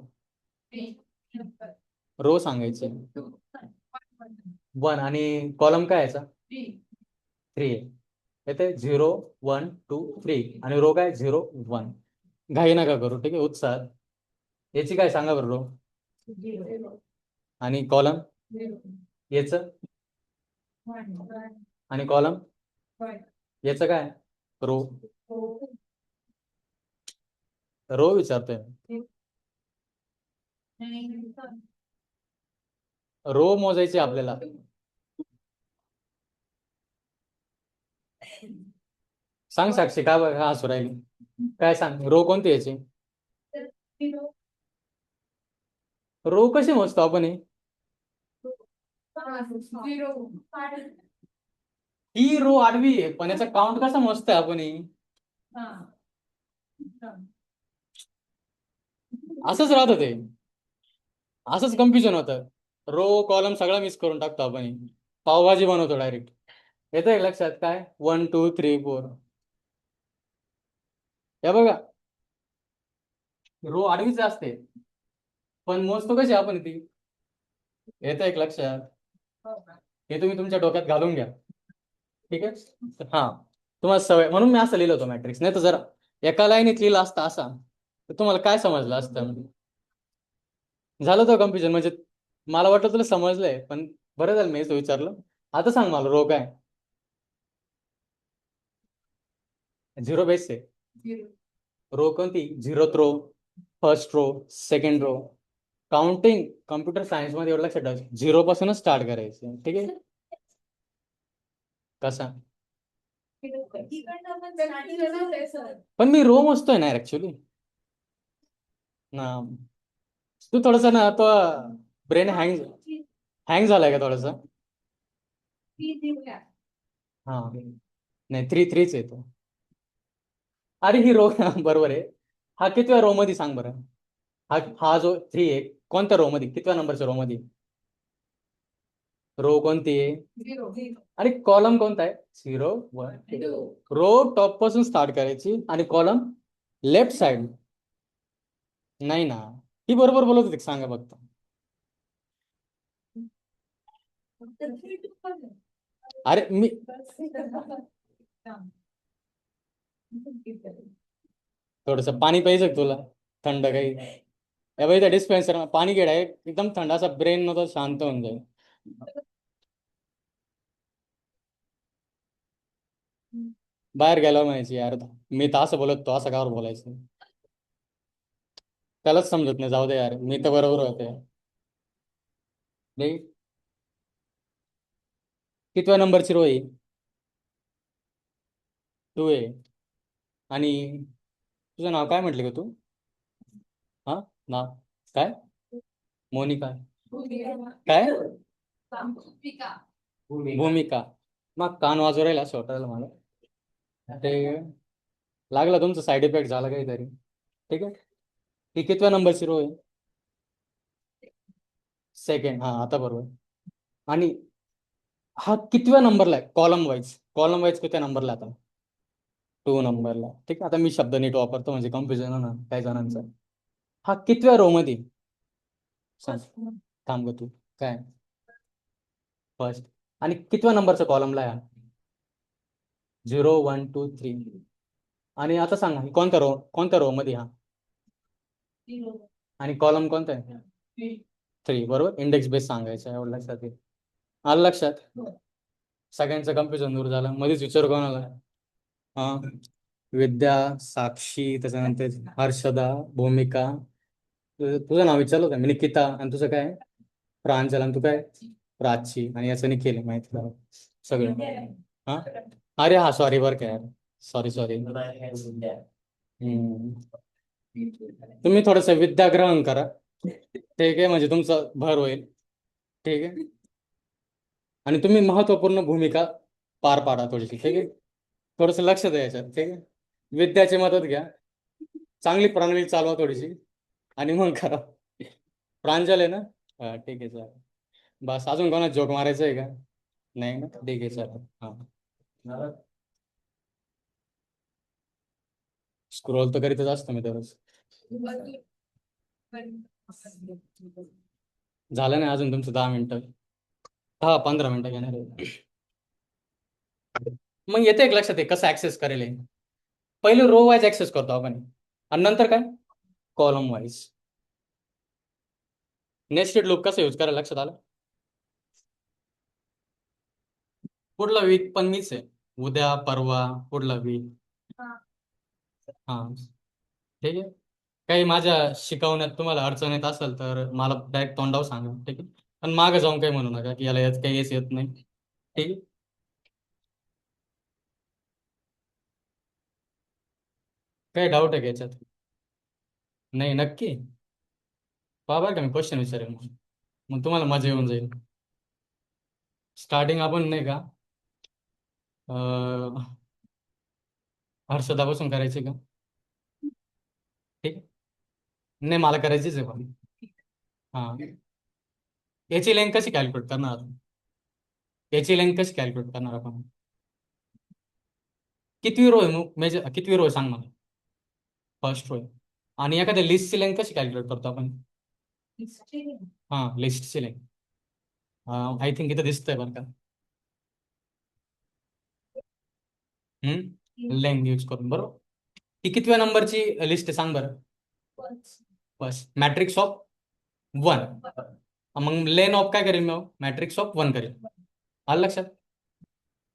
रो सांगायची 1, आणि कॉलम काय याचा 3 आहे. येते 0 1 2 3, आणि रो काय 0 1. घाई नका करू, ठीक आहे, उत्साह. याची काय सांगा बरं रो, आणि कॉलम याच, आणि कॉलम याचं काय रो, रो विचारतोय, रो मोजायची आपल्याला. सांग साक्षी, का बघा हसू राहिली, काय सांग, रो कोणती याची, रो कशी मोजतो आपण हे, ही रो आडवी आहे, पण याचा काउंट कसा मोजतोय आपण हे, असंच राहत ते, असंच कन्फ्युजन होतं, रो कॉलम सगळा मिस करून टाकतो आपण हे. पावभाजी बनवतो डायरेक्ट. येतंय लक्षात काय 1 2 3 4, हे बघा रो आडवीच असते, पण मोजतो कशी आपण ती, येतं एक लक्षात. हे तुम्ही तुमच्या डोक्यात घालून घ्या, ठीक आहे. हा, तुम्हाला सवय म्हणून मी असं लिहिलं होतं मॅट्रिक्स, नाही तर जर एका लाईनीत लिहिलं असतं असा, तर तुम्हाला काय समजलं असतं, झालं तर कन्फ्युजन, म्हणजे मला वाटलं तुला समजलंय, पण बरं झालं मी असं विचारलं. आता सांग मला रो काय, 0 बेस आहे, रो कोणती 0th row, first row, second row, counting computer science मध्ये एवढं लक्षात ठेव, 0 पासूनच स्टार्ट करायचं, ठीक आहे. कसा इकडनं पण starting होतंय सर. पण मी रो मोजतोय ना ऍक्च्युली ना. तू थोडस ना तो ब्रेन हँग झालाय का थोडस. ती दिवल्या. हा नाही 3 येतो. अरे ही रो बरोबर आहे. हा कितव्या रो मध्ये सांग बरं. हा हा जो 3 आहे कोणत्या रो मध्ये, कितव्या नंबरच्या रो मध्ये. रो कोणती आहे. Zero, zero. आणि कॉलम कोणता आहे. 0 1 Two. रो टॉप पासून स्टार्ट करायची आणि कॉलम लेफ्ट साइड. नाही ना, ही बरोबर बोलत होती सांगा फक्त. तर three, two पण आहे. अरे मी थोडस पाणी पाहिजे का तुला थंड काही. या बाई त्या डिस्पेन्सर पाणी घे डायरेक्ट एकदम थंड, असा ब्रेन नको शांत होऊन जाईल. बाहेर गेल्यावर म्हणायची यार मी तर असं बोलत, तो असं कावर बोलायचं. त्यालाच समजत नाही, जाऊ दे यार मी तर बरोबर होते. नाही कितव्या नंबरची रो आहे. 2 आहे. आणि तुझं नाव काय म्हटलं का तू. हा नाव काय. मोनिका. काय Pika. भूमिका. मग कान वाजू राहिला असं वाटायला मला. ते लागला तुमचं साईड इफेक्ट झाला काहीतरी. ठीक आहे. ही कितव्या नंबरची रो आहे. सेकंड. हा आता बरोबर. आणि हा कितव्या नंबरला आहे कॉलम वाईज कितव्या नंबरला आता. 2 नंबरला. ठीक आहे. आता मी शब्द नीट वापरतो म्हणजे कन्फ्युजन ना काही जणांचा. हा कितव्या रो मध्ये सांग. थांब ग तू काय फर्स्ट. आणि कितव्या नंबरच्या कॉलमला आहे. 0 1 2 3. आणि आता सांग हा कोणत्या रो मध्ये हा. Zero. आणि कॉलम कोणता आहे. Three. 3 बरोबर. इंडेक्स बेस सांगायचं एवढं लक्षात येईल. आलं लक्षात. सगळ्यांचं कन्फ्युजन दूर झालं. मध्येच विचार कोणाला. हा विद्या साक्षी त्याच्यानंतर हर्षदा भूमिका. तुझं नाव विचारलं होतं मी निकिता. आणि तुझं काय आहे? प्रांजल. आणि तू काय प्राची. आणि याचं निखिल आहे माहिती का सगळं. हा अरे हा सॉरी बरं काय यार. सॉरी. तुम्ही थोडस विद्या ग्रहण करा. ठीक आहे म्हणजे तुमचं भर होईल. ठीक आहे. आणि तुम्ही महत्वपूर्ण भूमिका पार पाडा थोडीशी. ठीक आहे. थोडस लक्ष द्या याच्यात. ठीक आहे. विद्याची मदत घ्या. चांगली प्रणाली चालवा थोडीशी. आणि मग करा. प्रांजल आहे ना. हा ठीक आहे चालेल. बस अजून कोणा जोक मारायचं आहे का. नाही ना ठीक आहे चालेल. हा स्क्रोल तर करीतच असतो मी दररोज. झालं नाही अजून तुमचं 10 मिनिटं. हा 15 मिनिटं घेणार आहे. मग येते एक लक्षात आहे कसं ऍक्सेस करेल हे. पहिले रो वाईज ऍक्सेस करतो आपण आणि नंतर काय कॉलम वाईज. नेस्टेड लूप कसं यूज करायला लक्षात आलं. पुढला वीक पण मीच आहे. उद्या परवा पुढला वीक. हा. हा ठीक आहे. काही माझ्या शिकवण्यात तुम्हाला अडचण येत असेल तर मला डायरेक्ट तोंडावर सांगा. ठीक आहे. पण मागे जाऊन काही म्हणू नका की याला यात काही येत नाही. ठीक आहे. काही डाऊट आहे का याच्यात. नाही नक्की. बरं का मी क्वेश्चन विचारेल मग तुम्हाला मजा येऊन जाईल. स्टार्टिंग आपण नाही का हर्षदापासून करायचे का. ठीक आहे. नाही मला करायचीच आहे पण. हा याची लेंथ कशी कॅल्क्युलेट करणार. याची लेंथ कशी कॅल्क्युलेट करणार आपण. कितवी रो आहे मग मेजर कितवी रो आहे सांग मला. फर्स्ट रो आहे. आणि एखाद्या लिस्टची लेंथ कशी कॅल्क्युलेट करतो आपण. हा लिस्टची लेंथ. आय थिंक इथं दिसतंय बरं का. लेंथ यूज करून बरोबर. ही कितव्या नंबरची लिस्ट आहे सांग बरं. बस मॅट्रिक्स ऑफ 1. मग लेन ऑफ काय करेल मग मॅट्रिक्स ऑफ 1 करेल. आलं लक्षात.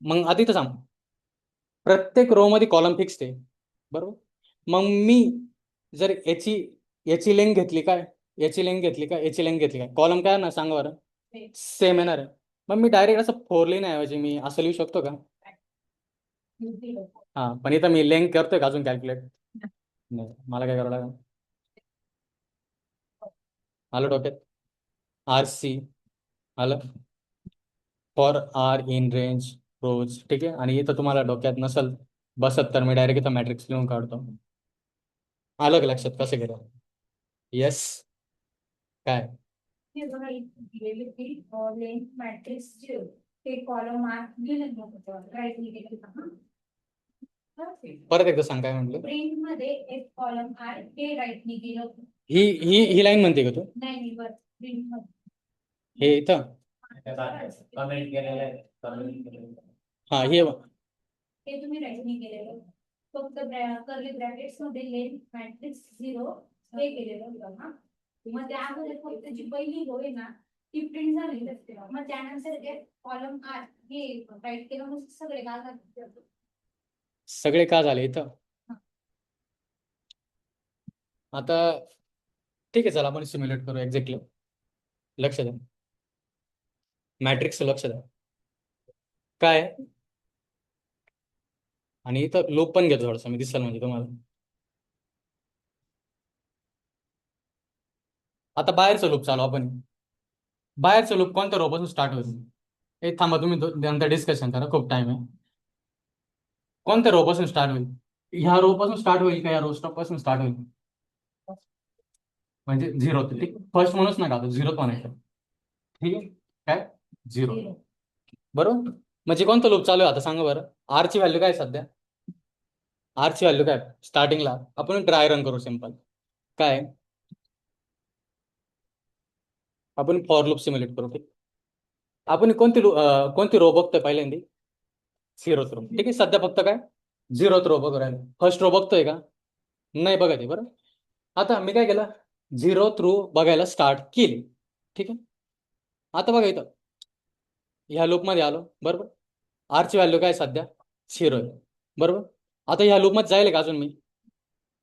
मग आधी तर सांग प्रत्येक रो मध्ये कॉलम फिक्स आहे बरोबर. मग मी जर याची याची लेंथ घेतली काय याची लेंथ घेतली का, याची लेंथ घेतली का, कॉलम काय ना सांगा बरं, Same. सेम येणार आहे. मग मी डायरेक्ट असं 4 लिहिण्याऐवजी मी असं लिहू शकतो का? हां, पण इथं मी लेंथ करतोय का अजून कॅल्क्युलेट? नाही, मला काय करावं लागेल? आलं डोक्यात? RC आलं, फॉर आर इन रेंज रोज, ठीक आहे. आणि इथं तुम्हाला डोक्यात नसल बसत तर मी डायरेक्ट इथं मॅट्रिक्स लिहून काढतो. आलं का लक्षात कसं केलं? येस. काय? हे बघा इथे दिलेली ती लेंथ मॅट्रिक्स जे ते कॉलम आत लिहिलं नव्हतं राईट केलं का परत एकदा सांग काय म्हटलं? प्रिंट मध्ये एक कॉलम आर हे राईट केलं होतं. ही लाईन म्हणते का तू? नाही वर प्रिंट मध्ये हे इथं कमेंट केलेलं आहे. हा हे हे तुम्ही राईट केलेलं फक्त कर्ली ब्रॅकेट्स मध्ये लेंथ मॅट्रिक्स 0 हे केलेलं होतं ना. मग त्या अगोदर फक्त जी पहिली रो आहे ना ती प्रिंट झालेली असते. मग त्यानंतर एक कॉलम आर हे राईट केलं मग सगळे गाळतात. सगळे का झाले इथं? आता ठीक आहे, चला आपण सिम्युलेट करू एक्झॅक्टली. लक्ष द्या, मॅट्रिक्स लक्ष द्या काय आहे? आणि इथं लूप पण घेतो थोडासा, मी दिसल म्हणजे तुम्हाला. आता बाहेरचं लूप चालू आपण. बाहेरचं लूप कोणत्या रो पासून स्टार्ट होईल? हे थांबा, तुम्ही नंतर डिस्कशन करा, खूप टाइम आहे. कोणत्या रो पासून स्टार्ट होईल? ह्या रो पासून स्टार्ट होईल का या रो स्टॉप पासून स्टार्ट होईल? म्हणजे 0, ठीक. फर्स्ट म्हणूनच नका, 0 म्हणायचं, ठीक आहे. काय 0 बरोबर. म्हणजे कोणतं लूप चालू आहे आता सांगा बरं. आर ची व्हॅल्यू काय सध्या? आर ची व्हॅल्यू काय स्टार्टिंगला? आपण ड्राय रन करू सिंपल. काय आपण फॉर लूप सिम्युलेट करू, ठीक. आपण कोणती रो बघतोय पहिल्यांदी? 0th रो, ठीक आहे. सध्या फक्त काय 0th रो बघू राहिलो. फर्स्ट रो बघतोय का? नाही बघत आहे, बरं. आता मी काय केलं, 0th रो बघायला स्टार्ट केली, ठीक आहे. आता बघा इथं ह्या लूपमध्ये आलो, बरोबर. आरची व्हॅल्यू काय सध्या 0 आहे, बरोबर. आता ह्या लूपमध्ये जाईल का अजून मी?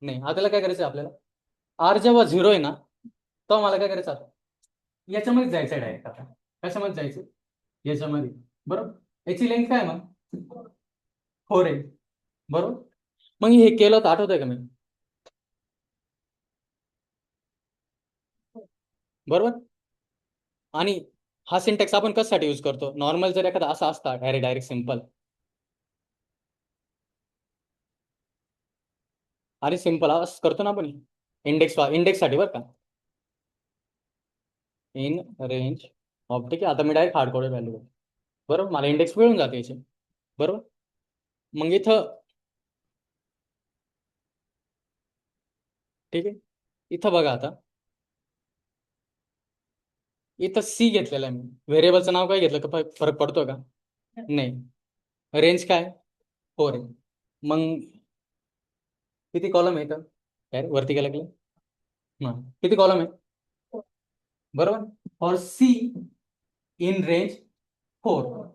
नाही. आता काय करायचं आपल्याला, आर जेव्हा 0 आहे ना तेव्हा मला काय करायचं, आता याच्यामध्ये जायचं डायरेक्ट. आता कशामध्ये जायचं? याच्यामध्ये, बरोबर. याची लेंथ काय मग 4 आहे, बरोबर. मग हे केलं तर आठवतंय का मी? बरोबर. आणि हा सिंटॅक्स आपण कशासाठी यूज करतो? नॉर्मल जर एखादा असा असता डायरेक्ट सिंपल, आणि सिंपल असं करतो ना आपण इंडेक्ससाठी, बरं का, इन रेंज ऑफ, ठीक आहे. आता मी डायरेक्ट हार्ड कोडेड व्हॅल्यू, बरोबर. मला इंडेक्स मिळून जाते याचे, बरोबर. मग इथं ठीक आहे, इथं बघा आता इथं सी घेतलेलं आहे मी. व्हेरिएबलचं नाव काय घेतलं का फरक पडतो का? नाही. रेंज काय 4 आहे. मग किती कॉलम आहे इथं? काय वरती गेला की हां, किती कॉलम आहे? बरोबर. For C in range 4,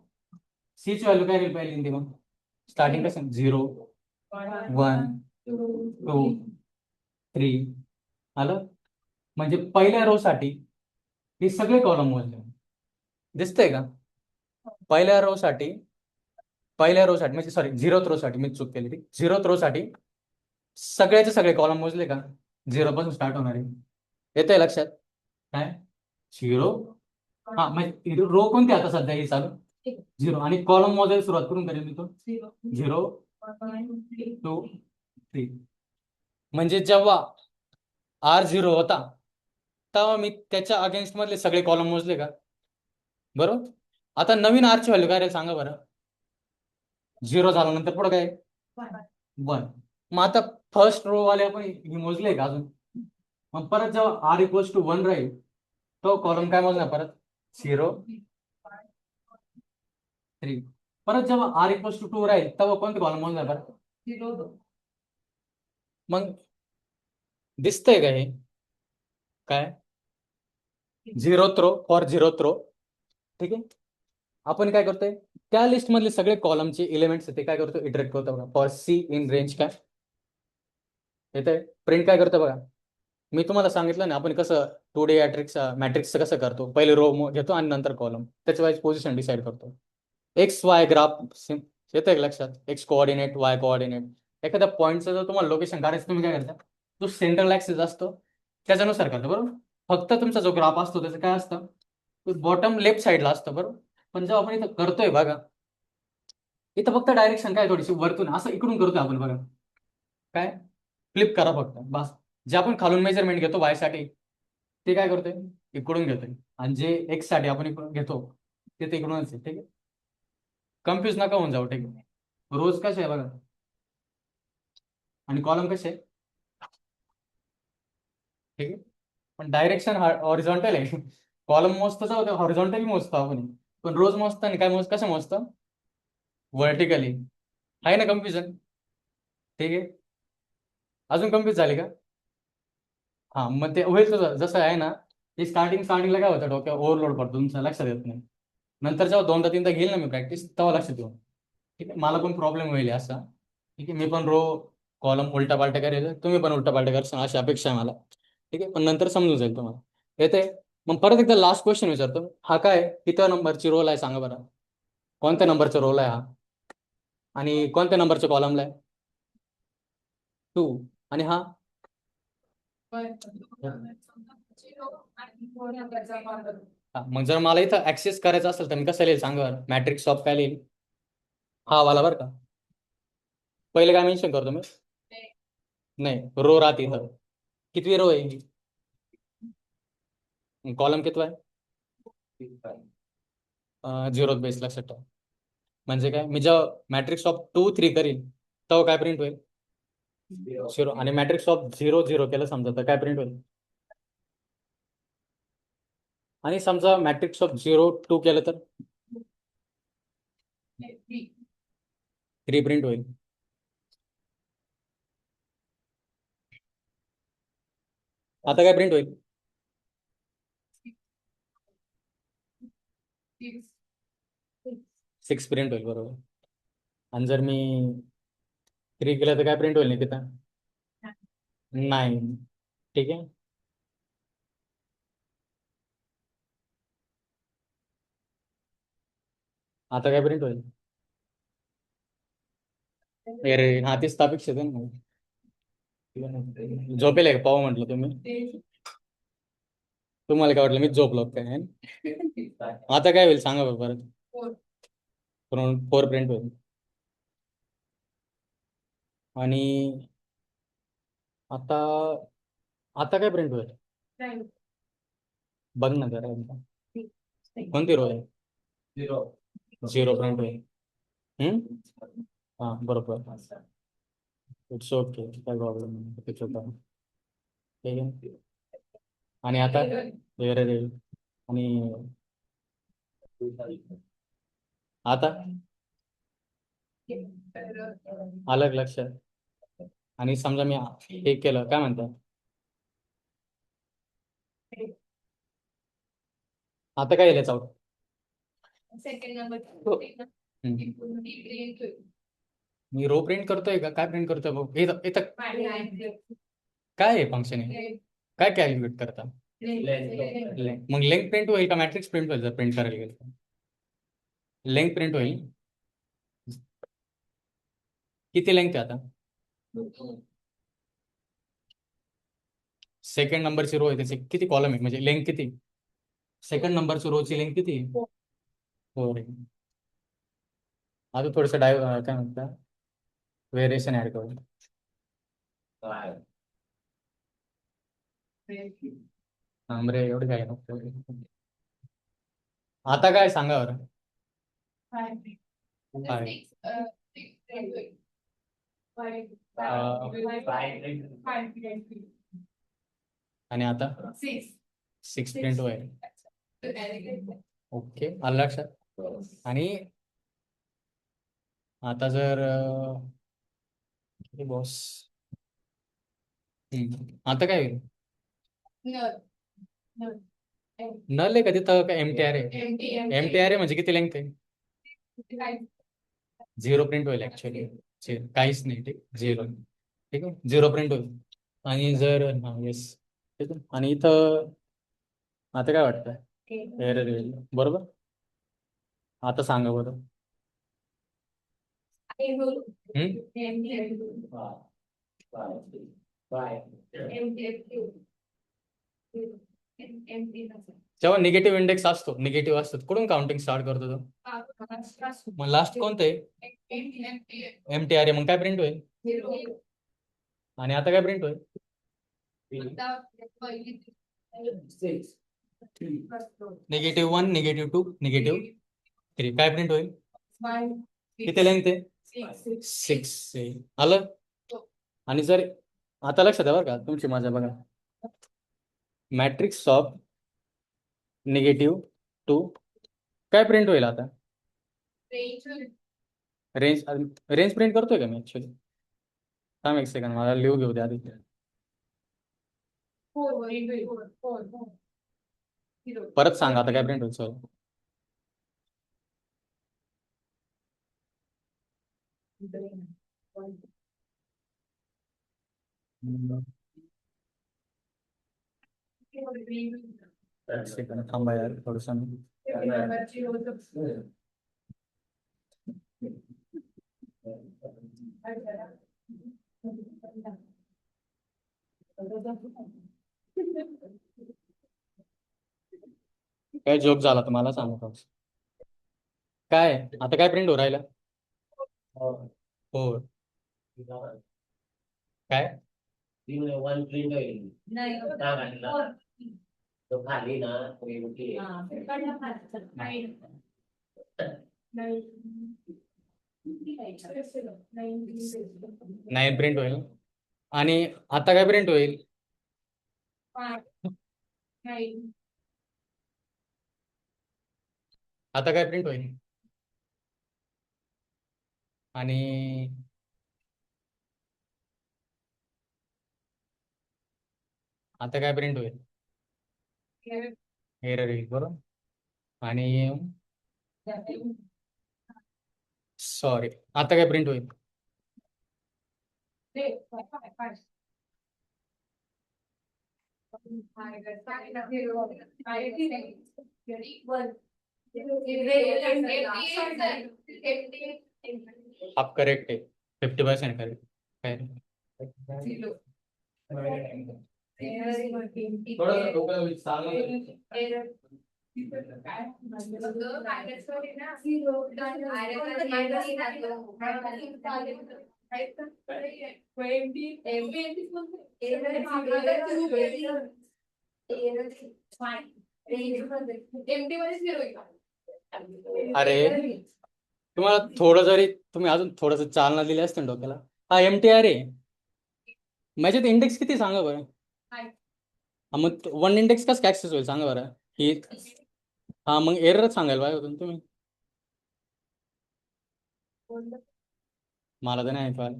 C ची व्हॅल्यू काय राहील पहिल्यांदी? मग स्टार्टिंग कसं 0 1 2 3 आलं. म्हणजे पहिल्या रो साठी हे सगळे कॉलम मोजले, दिसतंय का? पहिल्या रो साठी म्हणजे सॉरी 0th रो साठी मी चूक केली, ठीक. 0th रो साठी सगळ्याचे सगळे कॉलम मोजले का 0 पासून स्टार्ट होणार आहे. येतंय लक्षात? काय 0 हा, म्हणजे रो कोणती आता सध्या ही चालू 0, आणि कॉलम मोजायला सुरुवात करून करेल मी तो 0 2 3. म्हणजे जेव्हा R0 होता तेव्हा मी त्याच्या अगेन्स्ट मधले सगळे कॉलम मोजले का? बरोबर. आता नवीन आरची व्हॅल्यू काय राहील सांगा बरं. 0 झाल्यानंतर पुढे काय 1. मग आता फर्स्ट रो वाले आपण हे मोजले का अजून? मग परत जेव्हा R=1 राहील तो कॉलम काय मोजणार परत 0 3. परत जेव्हा R=2 राहील तेव्हा कोणते कॉलम मोजणार परत 0. मग दिसतंय का हे काय 0th row for 0th row, ठीक आहे. आपण काय करतोय त्या लिस्ट मधले सगळे कॉलमचे एलिमेंट्स ते काय करतो इटरेट करतो बघा. फॉर सी इन रेंज काय येतंय प्रिंट काय करतो बघा. मी तुम्हाला सांगितलं ना आपण कसं 2D मॅट्रिक्सचं कसं करतो, पहिले रो घेतो आणि नंतर कॉलम, त्याच्या वाईज पोझिशन डिसाईड करतो. एक्स वाय ग्राफ येतं का लक्षात? X coordinate, Y coordinate. एखाद्या पॉईंटचं जर तुम्हाला लोकेशन काढायचं, तुम्ही काय करता, जो सेंट्रल ऍक्सिस असतो त्याच्यानुसार करतो, बरोबर. फक्त तुमचा जो ग्राफ असतो त्याचं काय असतं, बॉटम लेफ्ट साईडला असतं, बरोबर. पण जेव्हा आपण इथं करतोय बघा, इथं फक्त डायरेक्शन काय थोडीशी वरतून असं इकडून करतोय आपण बघा, काय फ्लिप करा फक्त बस. जे आपण खालून मेजरमेंट घेतो वाय साठी, ते काय करतोय, इकडून घेतोय. आणि जे एक्स साठी आपण इकडून घेतो ते इकडूनच आहे, ठीक आहे. कन्फ्यूज नका होऊन जाऊ, ठीक आहे. रोज कसे आहे बघा आणि कॉलम कसे आहे, ठीक आहे. पण डायरेक्शन हॉरिझॉन्टल आहे. कॉलम मोजतो जाऊ हॉरिझॉन्टली मोजतो आपण, पण रोज मोजताना काय कसं मोजतं, व्हर्टिकली. आहे ना कन्फ्युजन, ठीक आहे. अजून कन्फ्यूज झाले का? हा, मग ते होईल तुझं जसं आहे ना, ते स्टार्टिंगला काय होतं, डोक्यावर ओव्हरलोड पडतो तुमचं, लक्षात येत नाही. नंतर जेव्हा दोनदा तीनदा घेईल ना मी प्रॅक्टिस, तेव्हा लक्षात येऊ, ठीक आहे. मला पण प्रॉब्लेम होईल असा, ठीक आहे. मी पण कॉलम उलटा पालटा करेल, तुम्ही पण उलटा पालटा करसान अशी अपेक्षा आहे मला, ठीक आहे. पण नंतर समजून जाईल तुम्हाला, येते. मग परत एकदा लास्ट क्वेश्चन विचारतो, हा काय किती नंबरची रोल आहे सांगा बरं, कोणत्या नंबरचा रोल आहे हा, आणि कोणत्या नंबरच्या कॉलमला आहे, 2. आणि हा हा, मग जर मला इथं ऍक्सेस करायचं असेल तर मी कसं लिहिल सांगा बरं, मॅट्रिक्स ऑफ काय लिहिल, हा वाला बरं का. पहिले काय मेन्शन करतो मी, नाही रो राहते इथं, कितवी रो आहे, कॉलम कितवा आहे, 0 बेस, लक्षात ठेवा. म्हणजे काय, मी जेव्हा मॅट्रिक्स ऑफ 2 3 करील तेव्हा काय प्रिंट होईल, 0. आणि मॅट्रिक्स ऑफ 0 0 केलं समजा तर काय प्रिंट होईल, आणि समजा मॅट्रिक्स ऑफ 0 2 केलं तर 3 प्रिंट होईल. आता काय प्रिंट होईल, 6 प्रिंट होईल, बरोबर. आणि जर मी 3 केलं तर काय प्रिंट होईल नाही तिथं, 9, ठीक आहे. आता काय प्रिंट होईल, अरे हा तेच तर अपेक्षित आहे ना. झोपेल आहे का पाहू म्हटलं तुम्ही, तुम्हाला काय वाटलं मी झोपलो काय है? आता काय होईल सांगा बरं परत, 4 प्रिंट होईल. आणि आता आता काय प्रिंट होईल, बघ ना जरा एकदा. कोणती रो आहे, 0 प्रिंट होईल. हा बरोबर, इट्स ओके, काय प्रॉब्लेम नाही, ठीक आहे. आणि आता वेरे रे, आणि आता अलग लक्षात. आणि समजा मी हे केलं काय म्हणतात, आता काय येईल आउट, सेकंड नंबर मी रो प्रिंट करतोय का काय प्रिंट करतोय बघ, इथं इथं काय आहे फंक्शन आहे, काय कॅल्क्युलेट करता, मग लेंथ प्रिंट होईल का मॅट्रिक्स प्रिंट होईल जर प्रिंट करायला गेलं, लेंथ प्रिंट होईल. किती लेंथ आहे आता, सेकंड नंबरची रो आहे त्याचे किती कॉलम आहे, म्हणजे लेंथ किती, सेकंड नंबरची रोची लेंथ किती आहे, 4 आहे. आता थोडंसं काय म्हणतात व्हेरिएशन ऍड करू, रे एवढं काय नको. आता काय सांगा बरं, काय? आणि आता 6 प्रिंट होईल, ओके आलं लक्षात. आणि आता जर बॉस, आता काय होईल, नल आहे का तिथं काय एमटीआर आहे, एमटीआर आहे म्हणजे किती लेंथ आहे, 0 प्रिंट होईल ऍक्च्युअली, काहीच नाही, ठीक 0, ठीक आहे 0 प्रिंट होईल. आणि जर हा येस, ठीक आहे. आणि इथं आता काय वाटतं एरर येईल बरोबर. आता सांगा बरं. जेव्हा निगेटिव्ह इंडेक्स असतो निगेटिव्ह असतो कुठून काउंटिंग स्टार्ट करतो तो मग लास्ट कोणतं आहे MTR आहे मग काय प्रिंट होईल आणि आता काय प्रिंट होईल -1 -2 -3 काय प्रिंट होईल किती लेंथ आहे 6 आलं. आणि जर आता लक्षात आहे बरं का तुमची माझ्या बघा मॅट्रिक्स ऑफ -2 काय प्रिंट होईल आता रेंज रेंज प्रिंट करतोय का मी ऍक्च्युली थांब एक सेकंड मला लिहू घेऊ द्या आधी. परत सांगा आता काय प्रिंट होईल सर एक सेकंड थांबा यार थोडस काय जोक झाला तुम्हाला सांगू थोडस काय आता काय प्रिंट हो राहिला हो काय 1 प्रिंट होईल नाही का घातला? तो खाली ना प्रिंट केली. नाही प्रिंट होईल आणि आता काय प्रिंट होईल आता काय प्रिंट होईल आणि आता काय प्रिंट होईल एरर येईल बरोबर आणि सॉरी आता काय प्रिंट होईल आप करेक्ट आहे 50% करेक्ट काय थोडं डोकं चाललं अरे तुम्हाला थोडं जरी तुम्ही अजून थोडंसं चालना दिली असते ना डोक्याला हा MTR आहे माझ्यात इंडेक्स किती सांगा बरं मग 1 इंडेक्स कसं ऍक्सेस होईल सांगा बरं ही हा मग एररच सांगायला पाहिजे होतं ना तुम्ही मला तर नाही ऐकायला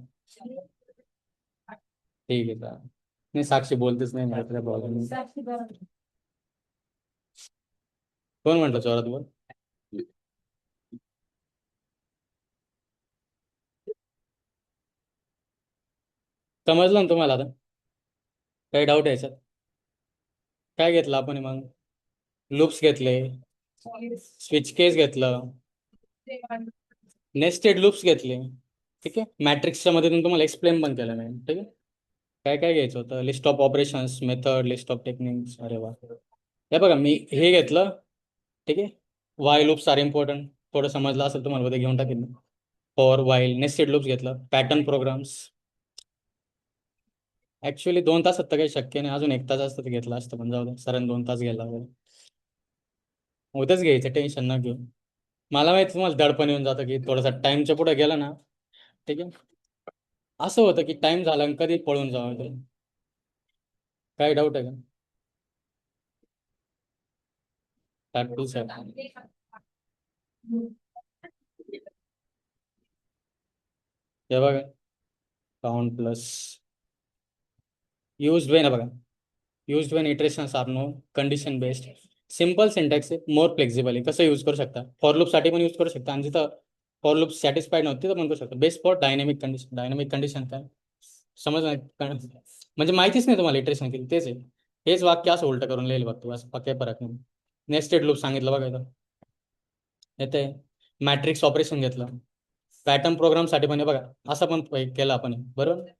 ठीक आहे चालेल नाही साक्षी बोलतेच नाही मला त्याचा प्रॉब्लेम कोण म्हटलं चोरात बोल समजलं ना तुम्हाला आता काही डाऊट आहे याच्यात काय घेतलं आपण मग लूप्स घेतले स्विच केस घेतलं नेस्टेड लूप्स घेतले ठीक आहे मॅट्रिक्सच्या मध्ये तुम्हाला एक्सप्लेन पण केलं नाही ठीक आहे काय काय घ्यायचं होतं list of operations method list of techniques अरे वा हे बघा मी हे घेतलं ठीक आहे वाय लूप्स आर इम्पॉर्टंट थोडं समजलं असेल तुम्हाला उद्या घेऊन टाकेल फॉर वाईल नेस्टेड लूप्स घेतलं पॅटर्न प्रोग्राम्स ऍक्च्युली 2 तासात तर काही शक्य नाही अजून 1 तास असतं तर घेतलं असतं पण जाऊ दे सरांनी 2 तास गेला उद्याच घ्यायचं टेन्शन न घेऊ मला माहिती तुम्हाला दडपण येऊन जातं की थोडासा टाइमच्या पुढे गेला ना ठीक आहे असं होतं की टाइम झाला आणि कधी पळून जावं ते काय डाऊट आहे का टू सर हे बघा काउंट प्लस युज्ड वेन बघा used when iterations are no condition based simple syntax आहे मोर फ्लेक्झिबल आहे कसं यूज करू शकता फॉर लूपसाठी पण यूज करू शकता आणि जिथं फॉर लूप सॅटिस्फाईड नव्हती तर पण करू शकता बेस्ट फॉर डायनेमिक कंडिशन काय समजलं म्हणजे माहितीच नाही तुम्हाला इटरेशन केली तेच आहे हेच वाक्य असं उलट करून लिहिलं बघ तू, असं काही फरक नाही. नेस्टेड लूप सांगितलं बघा इथं येते. मॅट्रिक्स ऑपरेशन घेतलं. पॅटर्न प्रोग्रामसाठी पण हे बघा असं पण केलं आपण हे, बरोबर.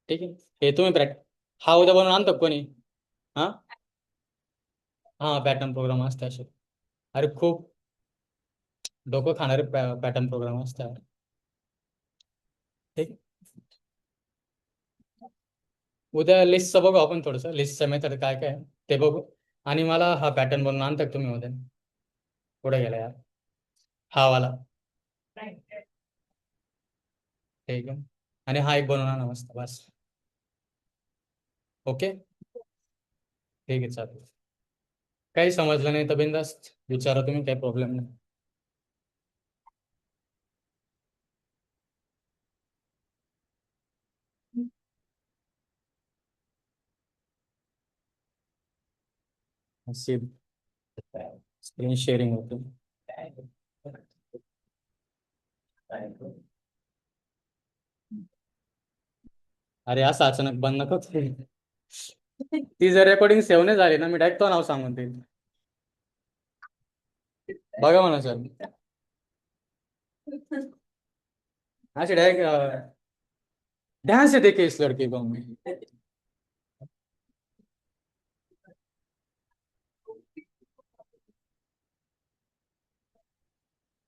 ठीक आहे. हे तुम्ही हा उद्या बनवून आणतो का कोणी? हा हा पॅटर्न प्रोग्राम असते असे. अरे खूप डोकं खाणारे पॅटर्न प्रोग्राम असतात. ठीक. उद्या लिस्टचं बघू आपण थोडंसं, लिस्टचं मेथड काय काय आहे ते बघू. आणि मला हा पॅटर्न बनवून आणता का तुम्ही उद्या? कुठे गेला यार हा वाला? ठीक आहे. आणि हा एक बनवून आणा मस्त बस. ओके ठीक आहे चालेल. काही समजलं नाही तर बिंदास्त विचारा तुम्ही, काही प्रॉब्लेम नाही. स्क्रीन शेअरिंग होते. अरे असं अचानक बंद नको करू. ती जर रेकॉर्डिंग सेव्ह नाही झाली ना, मी डायरेक्ट तो नाव सांगून देईल. बघा म्हणा सर, असे डायरेक्ट डांस है देखे इस लड़के को.